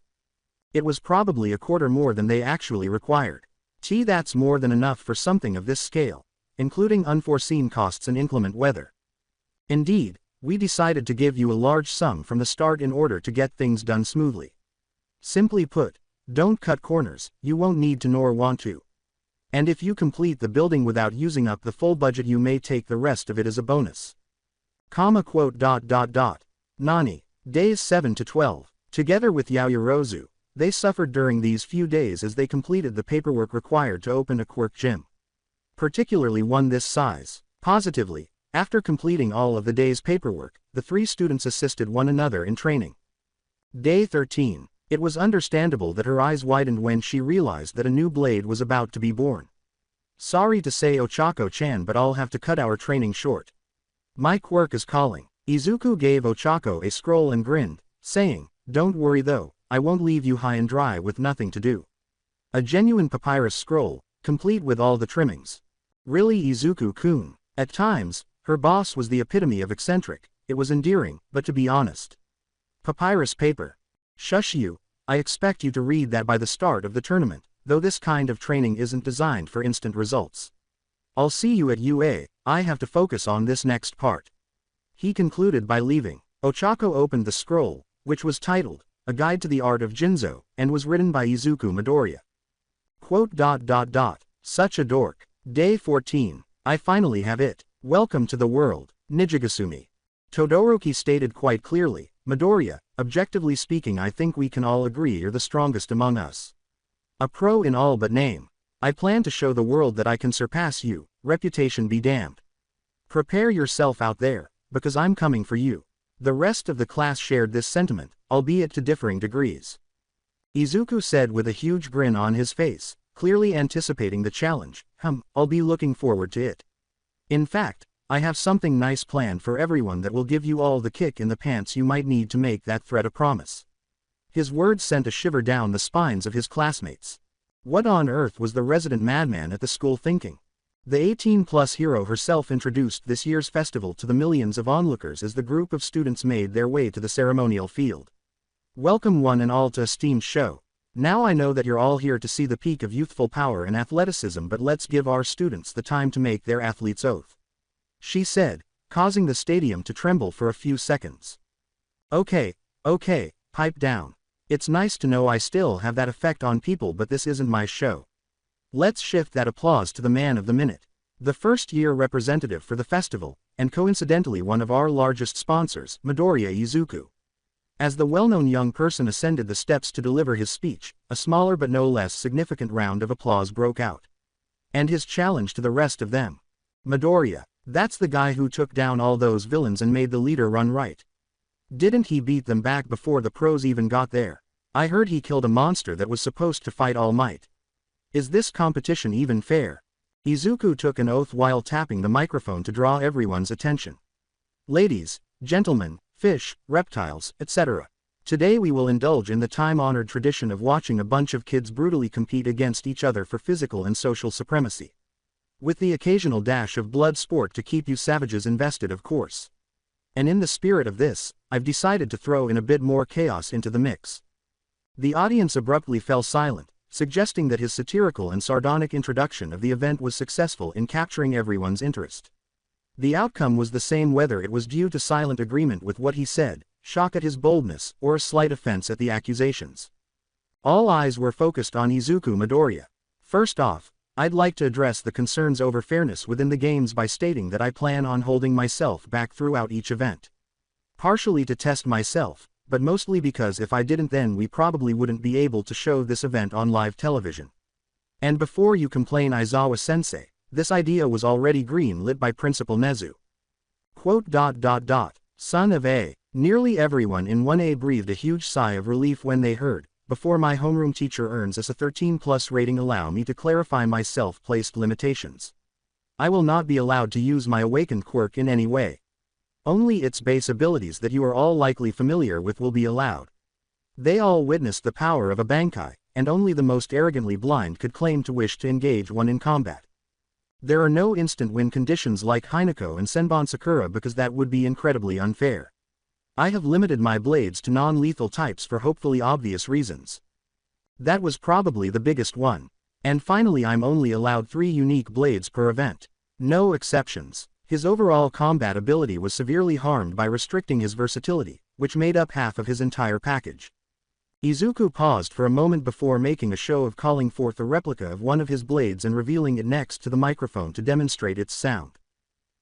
S2: It was probably a quarter more than they actually required. That's more than enough for something of this scale, including unforeseen costs and inclement weather. Indeed, we decided to give you a large sum from the start in order to get things done smoothly. Simply put, don't cut corners, you won't need to nor want to. And if you complete the building without using up the full budget, you may take the rest of it as a bonus. Nani, days 7 to 12. Together with Yaoyorozu, they suffered during these few days as they completed the paperwork required to open a quirk gym. Particularly one this size. Positively, after completing all of the day's paperwork, the three students assisted one another in training. Day 13. It was understandable that her eyes widened when she realized that a new blade was about to be born. Sorry to say, Ochako-chan, but I'll have to cut our training short. My quirk is calling. Izuku gave Ochako a scroll and grinned, saying, "Don't worry though, I won't leave you high and dry with nothing to do." A genuine papyrus scroll, complete with all the trimmings. Really, Izuku-kun. At times, her boss was the epitome of eccentric. It was endearing, but to be honest. Papyrus paper. Shush you, I expect you to read that by the start of the tournament, though this kind of training isn't designed for instant results. I'll see you at UA, I have to focus on this next part. He concluded by leaving. Ochako opened the scroll, which was titled, A Guide to the Art of Jinzo, and was written by Izuku Midoriya. Such a dork. Day 14. I finally have it. Welcome to the world, Nijigasumi. Todoroki stated quite clearly, Midoriya, objectively speaking, I think we can all agree you're the strongest among us. A pro in all but name. I plan to show the world that I can surpass you, reputation be damned. Prepare yourself out there, because I'm coming for you. The rest of the class shared this sentiment, albeit to differing degrees. Izuku said with a huge grin on his face, clearly anticipating the challenge, I'll be looking forward to it. In fact, I have something nice planned for everyone that will give you all the kick in the pants you might need to make that threat a promise. His words sent a shiver down the spines of his classmates. What on earth was the resident madman at the school thinking? The 18-plus hero herself introduced this year's festival to the millions of onlookers as the group of students made their way to the ceremonial field. Welcome one and all to a esteemed show. Now I know that you're all here to see the peak of youthful power and athleticism, but let's give our students the time to make their athlete's oath. She said, causing the stadium to tremble for a few seconds. Okay, pipe down. It's nice to know I still have that effect on people, but this isn't my show. Let's shift that applause to the man of the minute. The first-year representative for the festival, and coincidentally one of our largest sponsors, Midoriya Izuku. As the well-known young person ascended the steps to deliver his speech, a smaller but no less significant round of applause broke out. And his challenge to the rest of them. Midoriya, that's the guy who took down all those villains and made the leader run right. Didn't he beat them back before the pros even got there? I heard he killed a monster that was supposed to fight All Might. Is this competition even fair? Izuku took an oath while tapping the microphone to draw everyone's attention. Ladies, gentlemen, fish, reptiles, etc. Today we will indulge in the time-honored tradition of watching a bunch of kids brutally compete against each other for physical and social supremacy. With the occasional dash of blood sport to keep you savages invested, of course. And in the spirit of this, I've decided to throw in a bit more chaos into the mix. The audience abruptly fell silent, suggesting that his satirical and sardonic introduction of the event was successful in capturing everyone's interest. The outcome was the same whether it was due to silent agreement with what he said, shock at his boldness, or a slight offense at the accusations. All eyes were focused on Izuku Midoriya. First off, I'd like to address the concerns over fairness within the games by stating that I plan on holding myself back throughout each event. Partially to test myself, but mostly because if I didn't then we probably wouldn't be able to show this event on live television. And before you complain Aizawa-sensei, this idea was already green-lit by Principal Nezu. Quote. Son of A. Nearly everyone in 1A breathed a huge sigh of relief when they heard, before my homeroom teacher earns us a 13+ rating allow me to clarify my self-placed limitations. I will not be allowed to use my awakened quirk in any way. Only its base abilities that you are all likely familiar with will be allowed. They all witnessed the power of a Bankai, and only the most arrogantly blind could claim to wish to engage one in combat. There are no instant win conditions like Hinako and Senbon Sakura because that would be incredibly unfair. I have limited my blades to non-lethal types for hopefully obvious reasons. That was probably the biggest one. And finally I'm only allowed 3 unique blades per event. No exceptions. His overall combat ability was severely harmed by restricting his versatility, which made up half of his entire package. Izuku paused for a moment before making a show of calling forth a replica of one of his blades and revealing it next to the microphone to demonstrate its sound.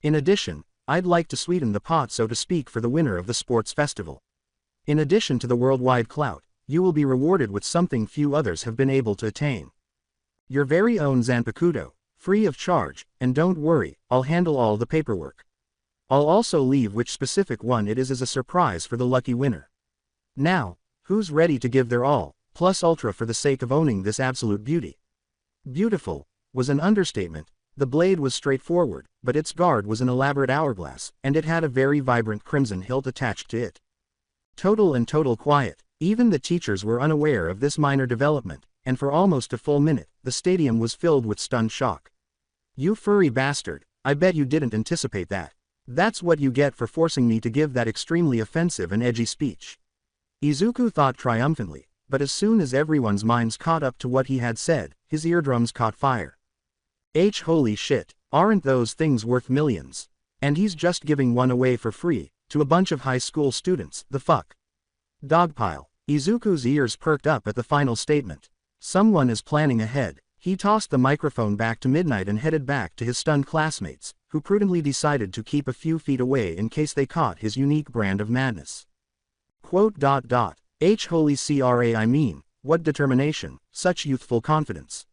S2: In addition, I'd like to sweeten the pot so to speak for the winner of the sports festival. In addition to the worldwide clout, you will be rewarded with something few others have been able to attain. Your very own Zanpakuto, free of charge, and don't worry, I'll handle all the paperwork. I'll also leave which specific one it is as a surprise for the lucky winner. Now, who's ready to give their all, plus ultra for the sake of owning this absolute beauty? Beautiful was an understatement. The blade was straightforward, but its guard was an elaborate hourglass, and it had a very vibrant crimson hilt attached to it. Total quiet. Even the teachers were unaware of this minor development, and for almost a full minute, the stadium was filled with stunned shock. You furry bastard, I bet you didn't anticipate that. That's what you get for forcing me to give that extremely offensive and edgy speech. Izuku thought triumphantly, but as soon as everyone's minds caught up to what he had said, his eardrums caught fire. Holy shit, aren't those things worth millions? And he's just giving one away for free, to a bunch of high school students, the fuck? Dogpile. Izuku's ears perked up at the final statement. Someone is planning ahead. He tossed the microphone back to Midnight and headed back to his stunned classmates, who prudently decided to keep a few feet away in case they caught his unique brand of madness. Quote. Holy CRA I mean, what determination, such youthful confidence.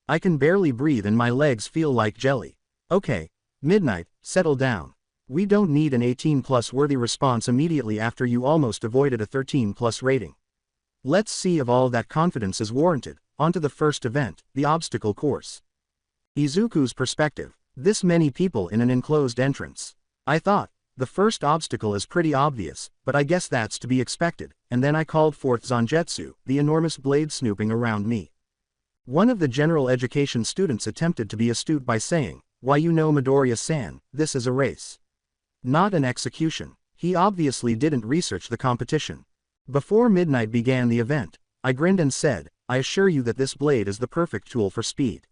S2: I can barely breathe and my legs feel like jelly. Okay, Midnight, settle down. We don't need an 18+ worthy response immediately after you almost avoided a 13+ rating. Let's see if all that confidence is warranted. Onto the first event, the obstacle course. Izuku's perspective. This many people in an enclosed entrance. I thought, the first obstacle is pretty obvious, but I guess that's to be expected, and then I called forth Zanjetsu, the enormous blade snooping around me. One of the general education students attempted to be astute by saying, why you know Midoriya-san, this is a race. Not an execution. He obviously didn't research the competition. Before Midnight began the event, I grinned and said, I assure you that this blade is the perfect tool for speed.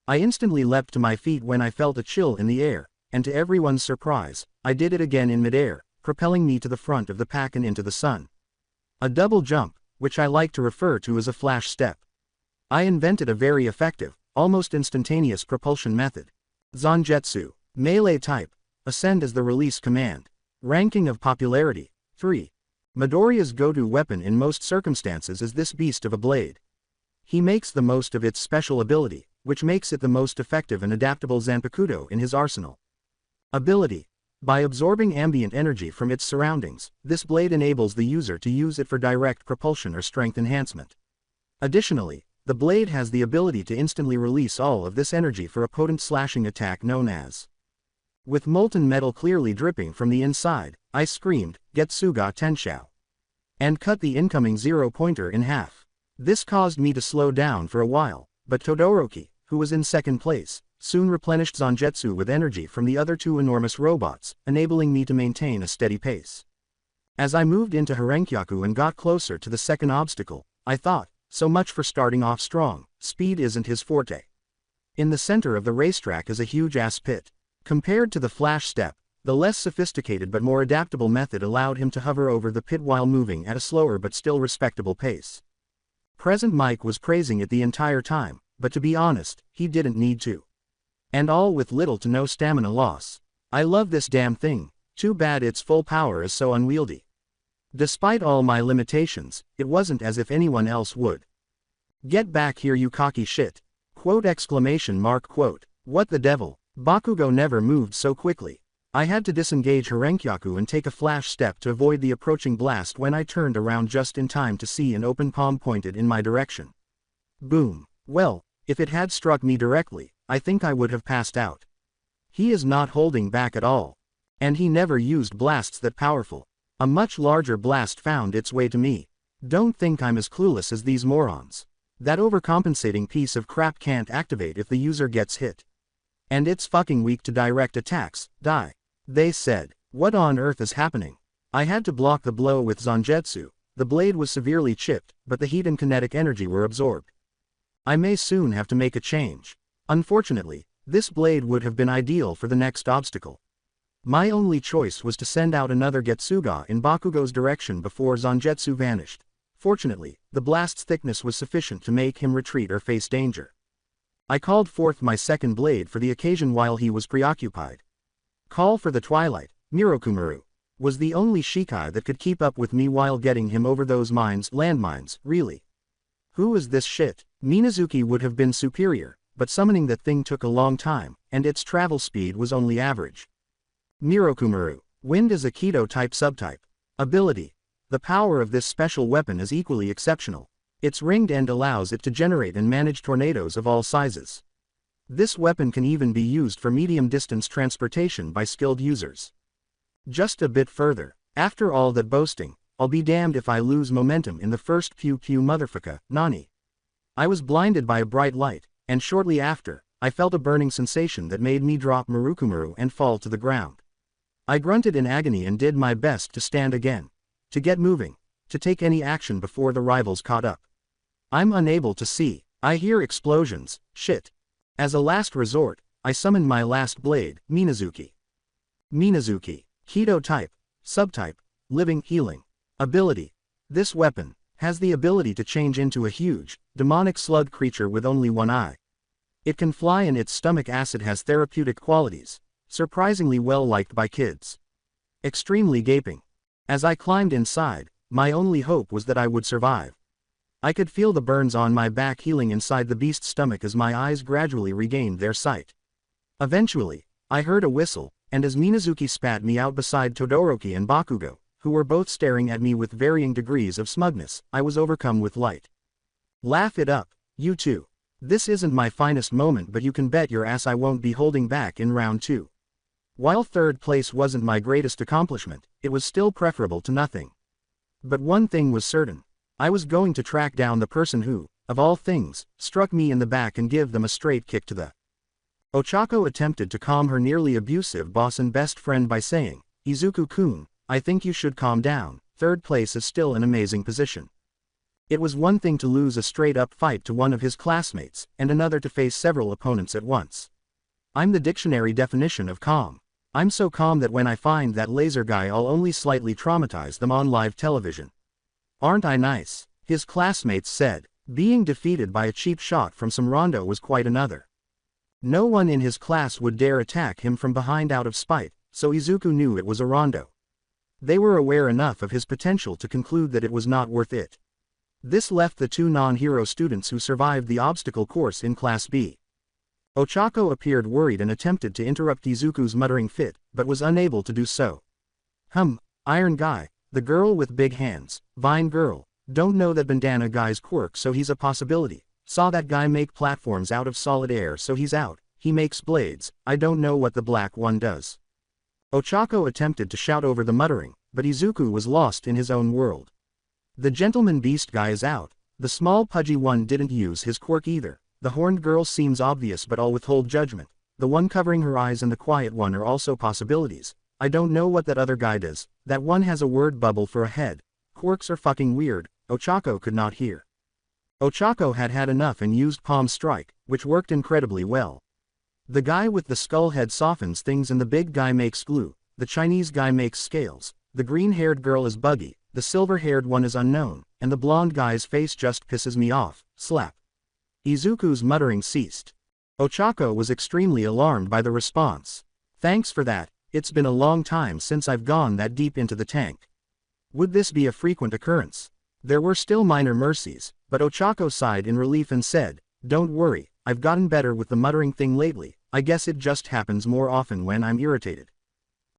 S2: I instantly leapt to my feet when I felt a chill in the air, and to everyone's surprise, I did it again in midair, propelling me to the front of the pack and into the sun. A double jump, which I like to refer to as a flash step. I invented a very effective, almost instantaneous propulsion method. Zanjetsu. Melee type. Ascend as the release command. Ranking of popularity. 3. Midoriya's go-to weapon in most circumstances is this beast of a blade. He makes the most of its special ability, which makes it the most effective and adaptable Zanpakuto in his arsenal. Ability. By absorbing ambient energy from its surroundings, this blade enables the user to use it for direct propulsion or strength enhancement. Additionally, the blade has the ability to instantly release all of this energy for a potent slashing attack known as. With molten metal clearly dripping from the inside, I screamed, Getsuga Tenshou, and cut the incoming zero-pointer in half. This caused me to slow down for a while, but Todoroki, who was in second place, soon replenished Zanjetsu with energy from the other 2 enormous robots, enabling me to maintain a steady pace. As I moved into Harenkyaku and got closer to the second obstacle, I thought, so much for starting off strong, speed isn't his forte. In the center of the racetrack is a huge-ass pit. Compared to the flash step, the less sophisticated but more adaptable method allowed him to hover over the pit while moving at a slower but still respectable pace. Present Mike was praising it the entire time, but to be honest, he didn't need to. And all with little to no stamina loss. I love this damn thing, too bad its full power is so unwieldy. Despite all my limitations, it wasn't as if anyone else would. Get back here you cocky shit. Quote exclamation mark quote. What the devil? Bakugo never moved so quickly. I had to disengage Harenkyaku and take a flash step to avoid the approaching blast when I turned around just in time to see an open palm pointed in my direction. Boom. Well, if it had struck me directly, I think I would have passed out. He is not holding back at all. And he never used blasts that powerful. A much larger blast found its way to me. Don't think I'm as clueless as these morons. That overcompensating piece of crap can't activate if the user gets hit. And it's fucking weak to direct attacks, die. They said, what on earth is happening? I had to block the blow with Zangetsu. The blade was severely chipped, but the heat and kinetic energy were absorbed. I may soon have to make a change. Unfortunately, this blade would have been ideal for the next obstacle. My only choice was to send out another Getsuga in Bakugo's direction before Zangetsu vanished. Fortunately, the blast's thickness was sufficient to make him retreat or face danger. I called forth my second blade for the occasion while he was preoccupied. Call for the Twilight, Mirokumaru, was the only Shikai that could keep up with me while getting him over those landmines, really. Who is this shit? Minazuki would have been superior, but summoning that thing took a long time, and its travel speed was only average. Mirokumaru, wind is a Kido-type subtype. Ability. The power of this special weapon is equally exceptional. Its ringed end allows it to generate and manage tornadoes of all sizes. This weapon can even be used for medium-distance transportation by skilled users. Just a bit further, after all that boasting, I'll be damned if I lose momentum in the first pew motherfucker, Nani. I was blinded by a bright light, and shortly after, I felt a burning sensation that made me drop Mirokumaru and fall to the ground. I grunted in agony and did my best to stand again. To get moving. To take any action before the rivals caught up. I'm unable to see. I hear explosions. Shit. As a last resort, I summoned my last blade, Minazuki. Minazuki. Kido type. Subtype. Living healing. Ability. This weapon has the ability to change into a huge, demonic slug creature with only one eye. It can fly and its stomach acid has therapeutic qualities. Surprisingly well liked by kids. Extremely gaping. As I climbed inside, my only hope was that I would survive. I could feel the burns on my back healing inside the beast's stomach as my eyes gradually regained their sight. Eventually, I heard a whistle, and as Minazuki spat me out beside Todoroki and Bakugo, who were both staring at me with varying degrees of smugness, I was overcome with light. Laugh it up, you two. This isn't my finest moment, but you can bet your ass I won't be holding back in round 2. While third place wasn't my greatest accomplishment, it was still preferable to nothing. But one thing was certain. I was going to track down the person who, of all things, struck me in the back and give them a straight kick to the. Ochako attempted to calm her nearly abusive boss and best friend by saying, Izuku-kun, I think you should calm down, third place is still an amazing position. It was one thing to lose a straight-up fight to one of his classmates, and another to face several opponents at once. I'm the dictionary definition of calm. I'm so calm that when I find that laser guy I'll only slightly traumatize them on live television. Aren't I nice? His classmates said. Being defeated by a cheap shot from some rondo was quite another. No one in his class would dare attack him from behind out of spite, so Izuku knew it was a rondo. They were aware enough of his potential to conclude that it was not worth it. This left the two non-hero students who survived the obstacle course in Class B. Ochako appeared worried and attempted to interrupt Izuku's muttering fit, but was unable to do so. Iron guy, the girl with big hands, Vine girl, don't know that bandana guy's quirk so he's a possibility, saw that guy make platforms out of solid air so he's out, he makes blades, I don't know what the black one does. Ochako attempted to shout over the muttering, but Izuku was lost in his own world. The gentleman beast guy is out, the small pudgy one didn't use his quirk either, the horned girl seems obvious but I'll withhold judgment, the one covering her eyes and the quiet one are also possibilities, I don't know what that other guy does, that one has a word bubble for a head, quirks are fucking weird, Ochako could not hear. Ochako had had enough and used Palm Strike, which worked incredibly well. The guy with the skull head softens things and the big guy makes glue, the Chinese guy makes scales, the green-haired girl is buggy, the silver-haired one is unknown, and the blonde guy's face just pisses me off, slap. Izuku's muttering ceased. Ochako was extremely alarmed by the response. Thanks for that, it's been a long time since I've gone that deep into the tank. Would this be a frequent occurrence? There were still minor mercies, but Ochako sighed in relief and said, "Don't worry, I've gotten better with the muttering thing lately, I guess it just happens more often when I'm irritated.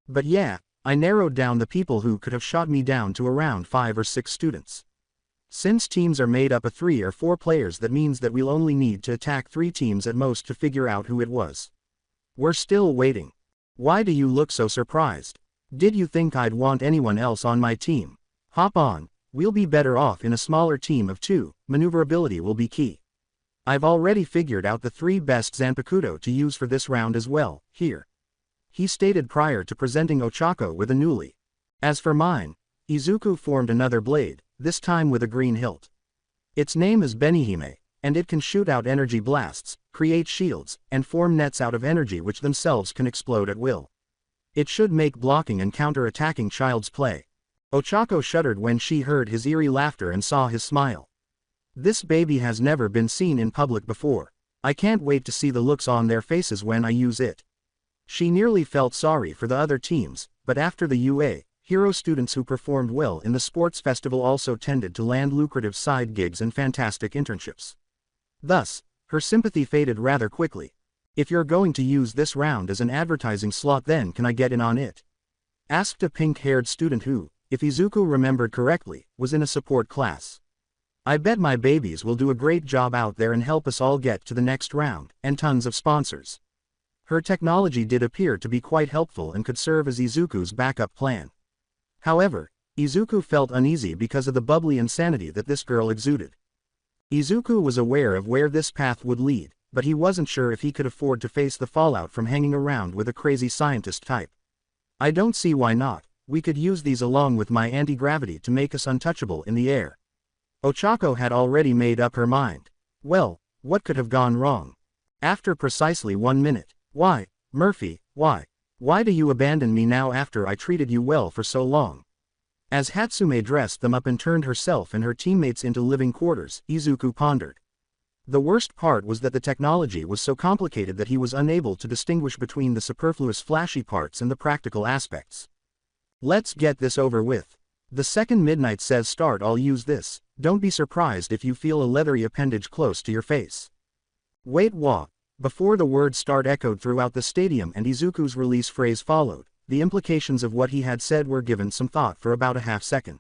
S2: But yeah, I narrowed down the people who could have shot me down to around 5 or 6 students. Since teams are made up of 3 or 4 players, that means that we'll only need to attack 3 teams at most to figure out who it was. We're still waiting. Why do you look so surprised? Did you think I'd want anyone else on my team? Hop on, we'll be better off in a smaller team of 2, maneuverability will be key. I've already figured out the 3 best Zanpakuto to use for this round as well, here," he stated prior to presenting Ochako with a newly. As for mine, Izuku formed another blade, this time with a green hilt. Its name is Benihime, and it can shoot out energy blasts, create shields, and form nets out of energy which themselves can explode at will. It should make blocking and counter-attacking child's play. Ochako shuddered when she heard his eerie laughter and saw his smile. This baby has never been seen in public before. I can't wait to see the looks on their faces when I use it. She nearly felt sorry for the other teams, but after the UA, hero students who performed well in the sports festival also tended to land lucrative side gigs and fantastic internships. Thus, her sympathy faded rather quickly. If you're going to use this round as an advertising slot, then can I get in on it? Asked a pink-haired student who, if Izuku remembered correctly, was in a support class. I bet my babies will do a great job out there and help us all get to the next round, and tons of sponsors. Her technology did appear to be quite helpful and could serve as Izuku's backup plan. However, Izuku felt uneasy because of the bubbly insanity that this girl exuded. Izuku was aware of where this path would lead, but he wasn't sure if he could afford to face the fallout from hanging around with a crazy scientist type. I don't see why not, we could use these along with my anti-gravity to make us untouchable in the air. Ochako had already made up her mind. Well, what could have gone wrong? After precisely 1 minute. Why, Murphy, why? Why do you abandon me now after I treated you well for so long? As Hatsume dressed them up and turned herself and her teammates into living quarters, Izuku pondered. The worst part was that the technology was so complicated that he was unable to distinguish between the superfluous flashy parts and the practical aspects. Let's get this over with. The second midnight says start, I'll use this. Don't be surprised if you feel a leathery appendage close to your face. Wait, what? Before the word start echoed throughout the stadium and Izuku's release phrase followed, the implications of what he had said were given some thought for about a half-second.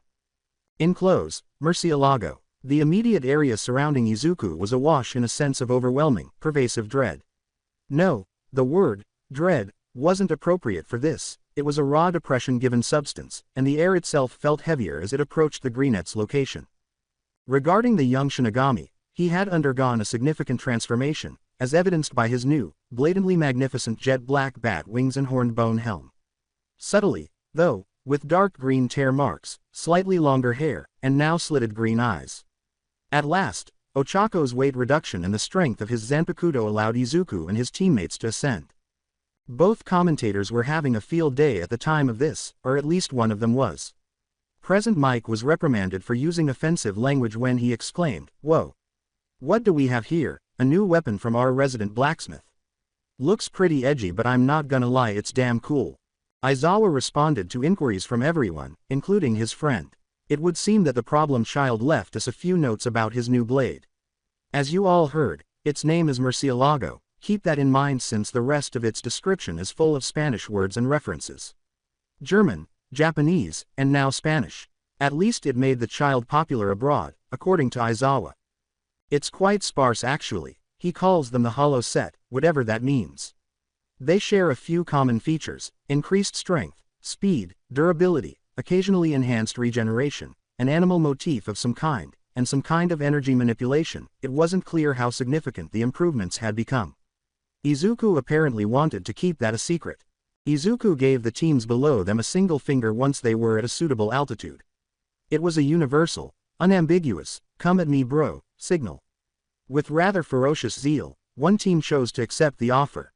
S2: In close, Murcielago. The immediate area surrounding Izuku was awash in a sense of overwhelming, pervasive dread. No, the word, dread, wasn't appropriate for this. It was a raw depression-given substance, and the air itself felt heavier as it approached the Greenette's location. Regarding the young Shinigami, he had undergone a significant transformation, as evidenced by his new, blatantly magnificent jet-black bat wings and horned bone helm. Subtly, though, with dark green tear marks, slightly longer hair, and now slitted green eyes. At last, Ochako's weight reduction and the strength of his Zanpakuto allowed Izuku and his teammates to ascend. Both commentators were having a field day at the time of this, or at least one of them was. Present Mike was reprimanded for using offensive language when he exclaimed, "Whoa! What do we have here? A new weapon from our resident blacksmith. Looks pretty edgy, but I'm not gonna lie, it's damn cool." Aizawa responded to inquiries from everyone, including his friend. It would seem that the problem child left us a few notes about his new blade. As you all heard, its name is Murcielago. Keep that in mind since the rest of its description is full of Spanish words and references. German, Japanese, and now Spanish. At least it made the child popular abroad, according to Aizawa. It's quite sparse actually. He calls them the hollow set, whatever that means. They share a few common features: increased strength, speed, durability, occasionally enhanced regeneration, an animal motif of some kind, and some kind of energy manipulation. It wasn't clear how significant the improvements had become. Izuku apparently wanted to keep that a secret. Izuku gave the teams below them a single finger once they were at a suitable altitude. It was a universal, unambiguous, "come at me bro," signal. With rather ferocious zeal, one team chose to accept the offer.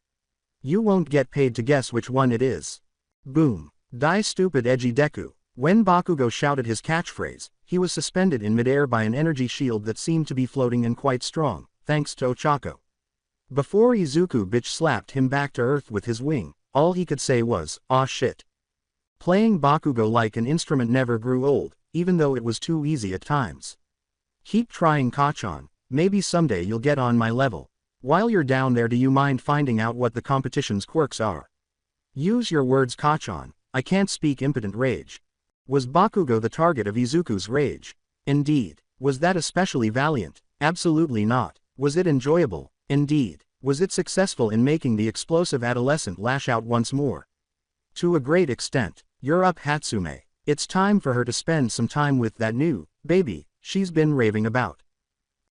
S2: You won't get paid to guess which one it is. Boom. Die stupid edgy Deku. When Bakugo shouted his catchphrase, he was suspended in midair by an energy shield that seemed to be floating and quite strong, thanks to Ochako. Before Izuku bitch slapped him back to earth with his wing, all he could say was, "Aw shit." Playing Bakugo like an instrument never grew old, even though it was too easy at times. Keep trying, Kachan. Maybe someday you'll get on my level. While you're down there, do you mind finding out what the competition's quirks are? Use your words, Kachan. I can't speak impotent rage. Was Bakugo the target of Izuku's rage? Indeed. Was that especially valiant? Absolutely not. Was it enjoyable? Indeed. Was it successful in making the explosive adolescent lash out once more? To a great extent. You're up, Hatsume. It's time for her to spend some time with that new baby she's been raving about.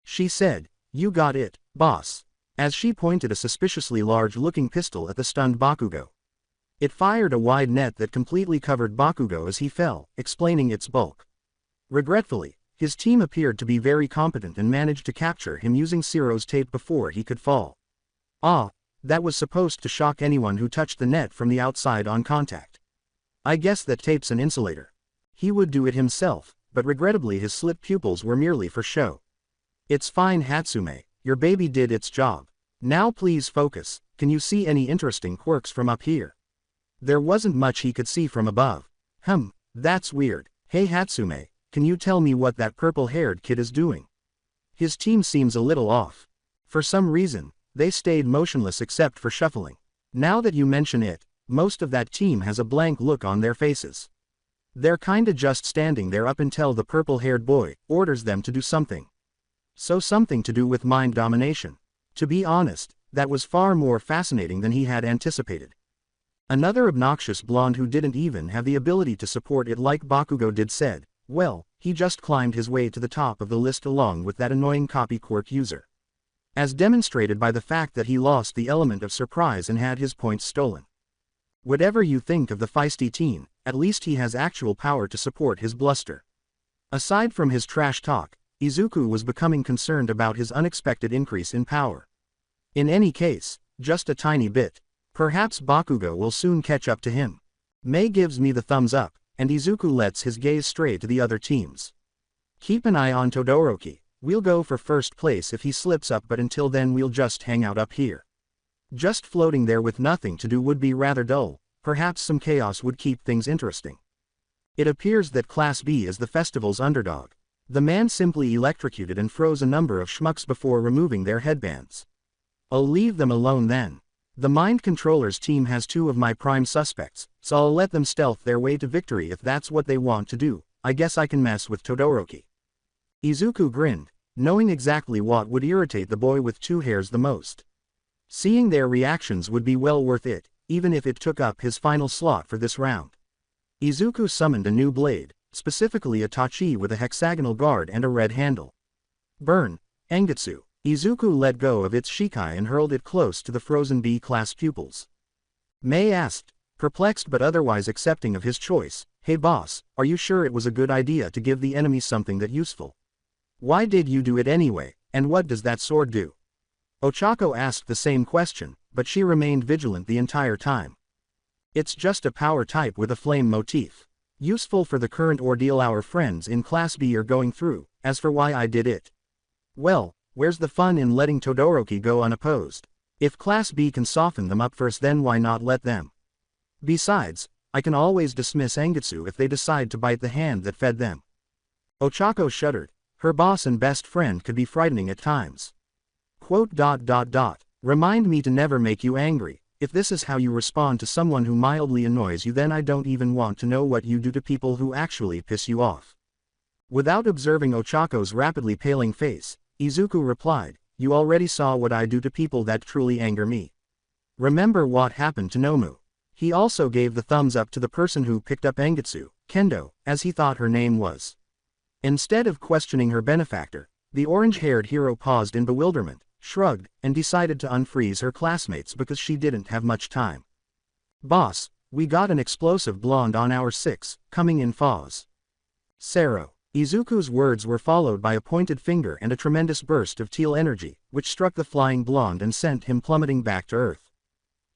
S2: She said, "You got it, boss," as she pointed a suspiciously large-looking pistol at the stunned Bakugo. It fired a wide net that completely covered Bakugo as he fell, explaining its bulk. Regretfully, his team appeared to be very competent and managed to capture him using Ciro's tape before he could fall. Ah, that was supposed to shock anyone who touched the net from the outside on contact. I guess that tape's an insulator. He would do it himself, but regrettably his slit pupils were merely for show. It's fine, Hatsume, your baby did its job. Now please focus. Can you see any interesting quirks from up here? There wasn't much he could see from above. That's weird. Hey Hatsume, can you tell me what that purple-haired kid is doing? His team seems a little off. For some reason, they stayed motionless except for shuffling. Now that you mention it, most of that team has a blank look on their faces. They're kinda just standing there up until the purple-haired boy orders them to do something. So something to do with mind domination. To be honest, that was far more fascinating than he had anticipated. Another obnoxious blonde who didn't even have the ability to support it like Bakugo did said, well, he just climbed his way to the top of the list along with that annoying copy quirk user. As demonstrated by the fact that he lost the element of surprise and had his points stolen. Whatever you think of the feisty teen, at least he has actual power to support his bluster. Aside from his trash talk, Izuku was becoming concerned about his unexpected increase in power. In any case, just a tiny bit. Perhaps Bakugo will soon catch up to him. Mei gives me the thumbs up, and Izuku lets his gaze stray to the other teams. Keep an eye on Todoroki. We'll go for first place if he slips up, but until then we'll just hang out up here. Just floating there with nothing to do would be rather dull. Perhaps some chaos would keep things interesting. It appears that Class B is the festival's underdog. The man simply electrocuted and froze a number of schmucks before removing their headbands. I'll leave them alone then. The Mind Controller's team has two of my prime suspects, so I'll let them stealth their way to victory if that's what they want to do. I guess I can mess with Todoroki. Izuku grinned, knowing exactly what would irritate the boy with two hairs the most. Seeing their reactions would be well worth it, even if it took up his final slot for this round. Izuku summoned a new blade, specifically a tachi with a hexagonal guard and a red handle. Burn, Angetsu. Izuku let go of its shikai and hurled it close to the frozen B-class pupils. Mei asked, perplexed but otherwise accepting of his choice, "Hey boss, are you sure it was a good idea to give the enemy something that useful? Why did you do it anyway, and what does that sword do?" Ochako asked the same question, but she remained vigilant the entire time. It's just a power type with a flame motif. Useful for the current ordeal our friends in Class B are going through. As for why I did it, well, where's the fun in letting Todoroki go unopposed? If Class B can soften them up first, then why not let them? Besides, I can always dismiss Angetsu if they decide to bite the hand that fed them. Ochako shuddered. Her boss and best friend could be frightening at times. Remind me to never make you angry. If this is how you respond to someone who mildly annoys you, then I don't even want to know what you do to people who actually piss you off. Without observing Ochako's rapidly paling face, Izuku replied, you already saw what I do to people that truly anger me. Remember what happened to Nomu. He also gave the thumbs up to the person who picked up Angetsu, Kendo, as he thought her name was. Instead of questioning her benefactor, the orange-haired hero paused in bewilderment, shrugged, and decided to unfreeze her classmates because she didn't have much time. Boss, we got an explosive blonde on our 6, coming in Foz. Sero. Izuku's words were followed by a pointed finger and a tremendous burst of teal energy, which struck the flying blonde and sent him plummeting back to earth.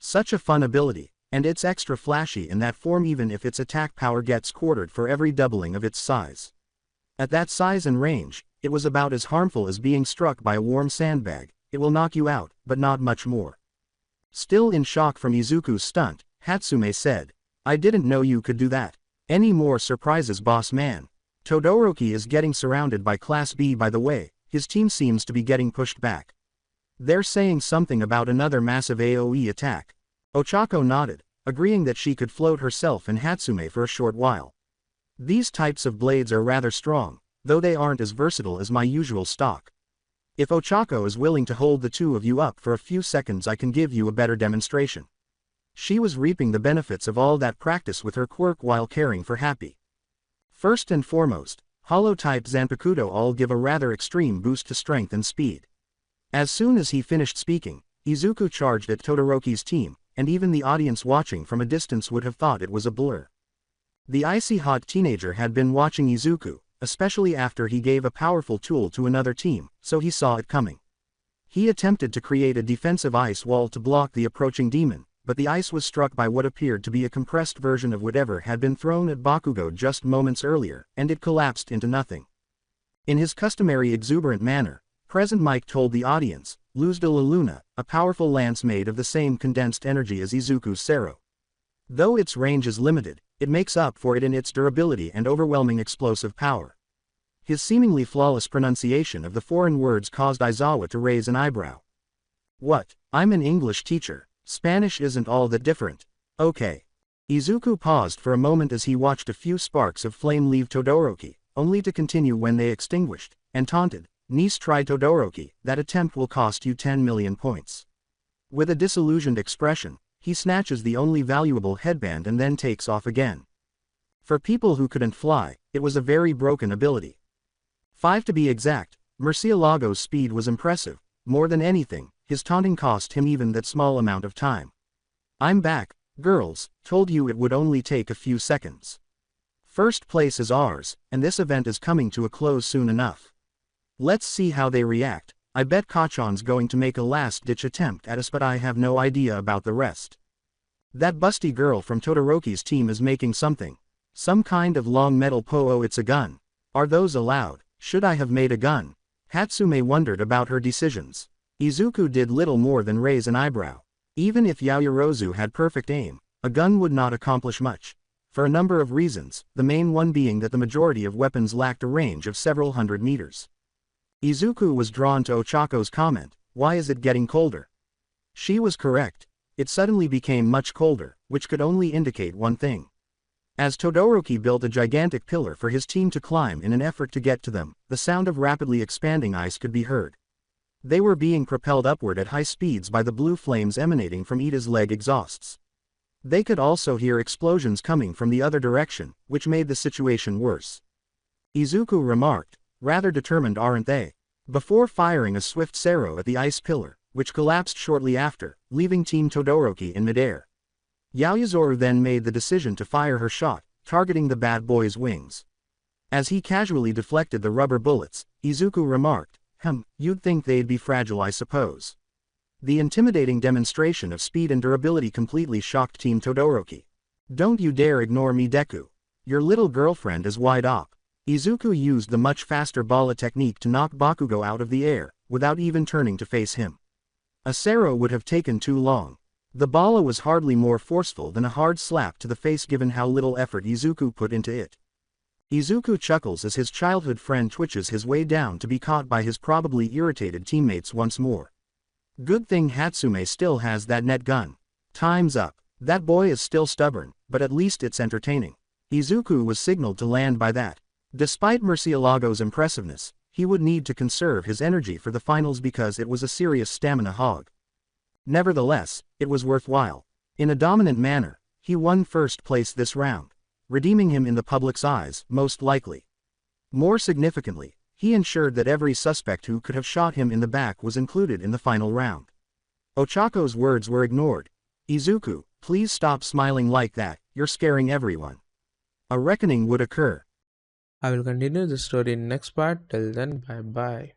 S2: Such a fun ability, and it's extra flashy in that form even if its attack power gets quartered for every doubling of its size. At that size and range, it was about as harmful as being struck by a warm sandbag. It will knock you out, but not much more. Still in shock from Izuku's stunt, Hatsume said, "I didn't know you could do that. Any more surprises, boss man?" Todoroki is getting surrounded by Class B. By the way, his team seems to be getting pushed back. They're saying something about another massive AoE attack. Ochako nodded, agreeing that she could float herself and Hatsume for a short while. These types of blades are rather strong, though they aren't as versatile as my usual stock. If Ochako is willing to hold the two of you up for a few seconds, I can give you a better demonstration. She was reaping the benefits of all that practice with her quirk while caring for Happy. First and foremost, Hollow-type Zanpakuto all give a rather extreme boost to strength and speed. As soon as he finished speaking, Izuku charged at Todoroki's team, and even the audience watching from a distance would have thought it was a blur. The icy-hot teenager had been watching Izuku, especially after he gave a powerful tool to another team, so he saw it coming. He attempted to create a defensive ice wall to block the approaching demon, but the ice was struck by what appeared to be a compressed version of whatever had been thrown at Bakugo just moments earlier, and it collapsed into nothing. In his customary exuberant manner, Present Mike told the audience, "Luz de la Luna, a powerful lance made of the same condensed energy as Izuku's Sero. Though its range is limited, it makes up for it in its durability and overwhelming explosive power." His seemingly flawless pronunciation of the foreign words caused Aizawa to raise an eyebrow. "What? I'm an English teacher. Spanish isn't all that different. Okay." Izuku paused for a moment as he watched a few sparks of flame leave Todoroki, only to continue when they extinguished, and taunted, "Nice try, Todoroki, that attempt will cost you 10 million points." With a disillusioned expression, he snatches the only valuable headband and then takes off again. For people who couldn't fly, it was a very broken ability. 5 to be exact. Murcielago's speed was impressive. More than anything, his taunting cost him even that small amount of time. "I'm back, girls, told you it would only take a few seconds. First place is ours, and this event is coming to a close soon enough. Let's see how they react. I bet Kachan's going to make a last-ditch attempt at us, but I have no idea about the rest. That busty girl from Todoroki's team is making something. Some kind of long metal po-oh. It's a gun. Are those allowed? Should I have made a gun?" Hatsume wondered about her decisions. Izuku did little more than raise an eyebrow. Even if Yaoyorozu had perfect aim, a gun would not accomplish much. For a number of reasons, the main one being that the majority of weapons lacked a range of several hundred meters. Izuku was drawn to Ochako's comment, "Why is it getting colder?" She was correct. It suddenly became much colder, which could only indicate one thing. As Todoroki built a gigantic pillar for his team to climb in an effort to get to them, the sound of rapidly expanding ice could be heard. They were being propelled upward at high speeds by the blue flames emanating from Ida's leg exhausts. They could also hear explosions coming from the other direction, which made the situation worse. Izuku remarked, "Rather determined, aren't they?" before firing a swift Sero at the ice pillar, which collapsed shortly after, leaving Team Todoroki in midair. Yaoyorozu then made the decision to fire her shot, targeting the bad boy's wings. As he casually deflected the rubber bullets, Izuku remarked, "You'd think they'd be fragile, I suppose." The intimidating demonstration of speed and durability completely shocked Team Todoroki. "Don't you dare ignore me, Deku. Your little girlfriend is wide op." Izuku used the much faster Bala technique to knock Bakugo out of the air, without even turning to face him. A Sero would have taken too long. The Bala was hardly more forceful than a hard slap to the face given how little effort Izuku put into it. Izuku chuckles as his childhood friend twitches his way down to be caught by his probably irritated teammates once more. Good thing Hatsume still has that net gun. Time's up. That boy is still stubborn, but at least it's entertaining. Izuku was signaled to land by that. Despite Murcielago's impressiveness, he would need to conserve his energy for the finals because it was a serious stamina hog. Nevertheless, it was worthwhile. In a dominant manner, he won first place this round, redeeming him in the public's eyes, most likely. More significantly, he ensured that every suspect who could have shot him in the back was included in the final round. Ochako's words were ignored. "Izuku, please stop smiling like that, you're scaring everyone." A reckoning would occur.
S1: I will continue the story in next part. Till then, bye bye.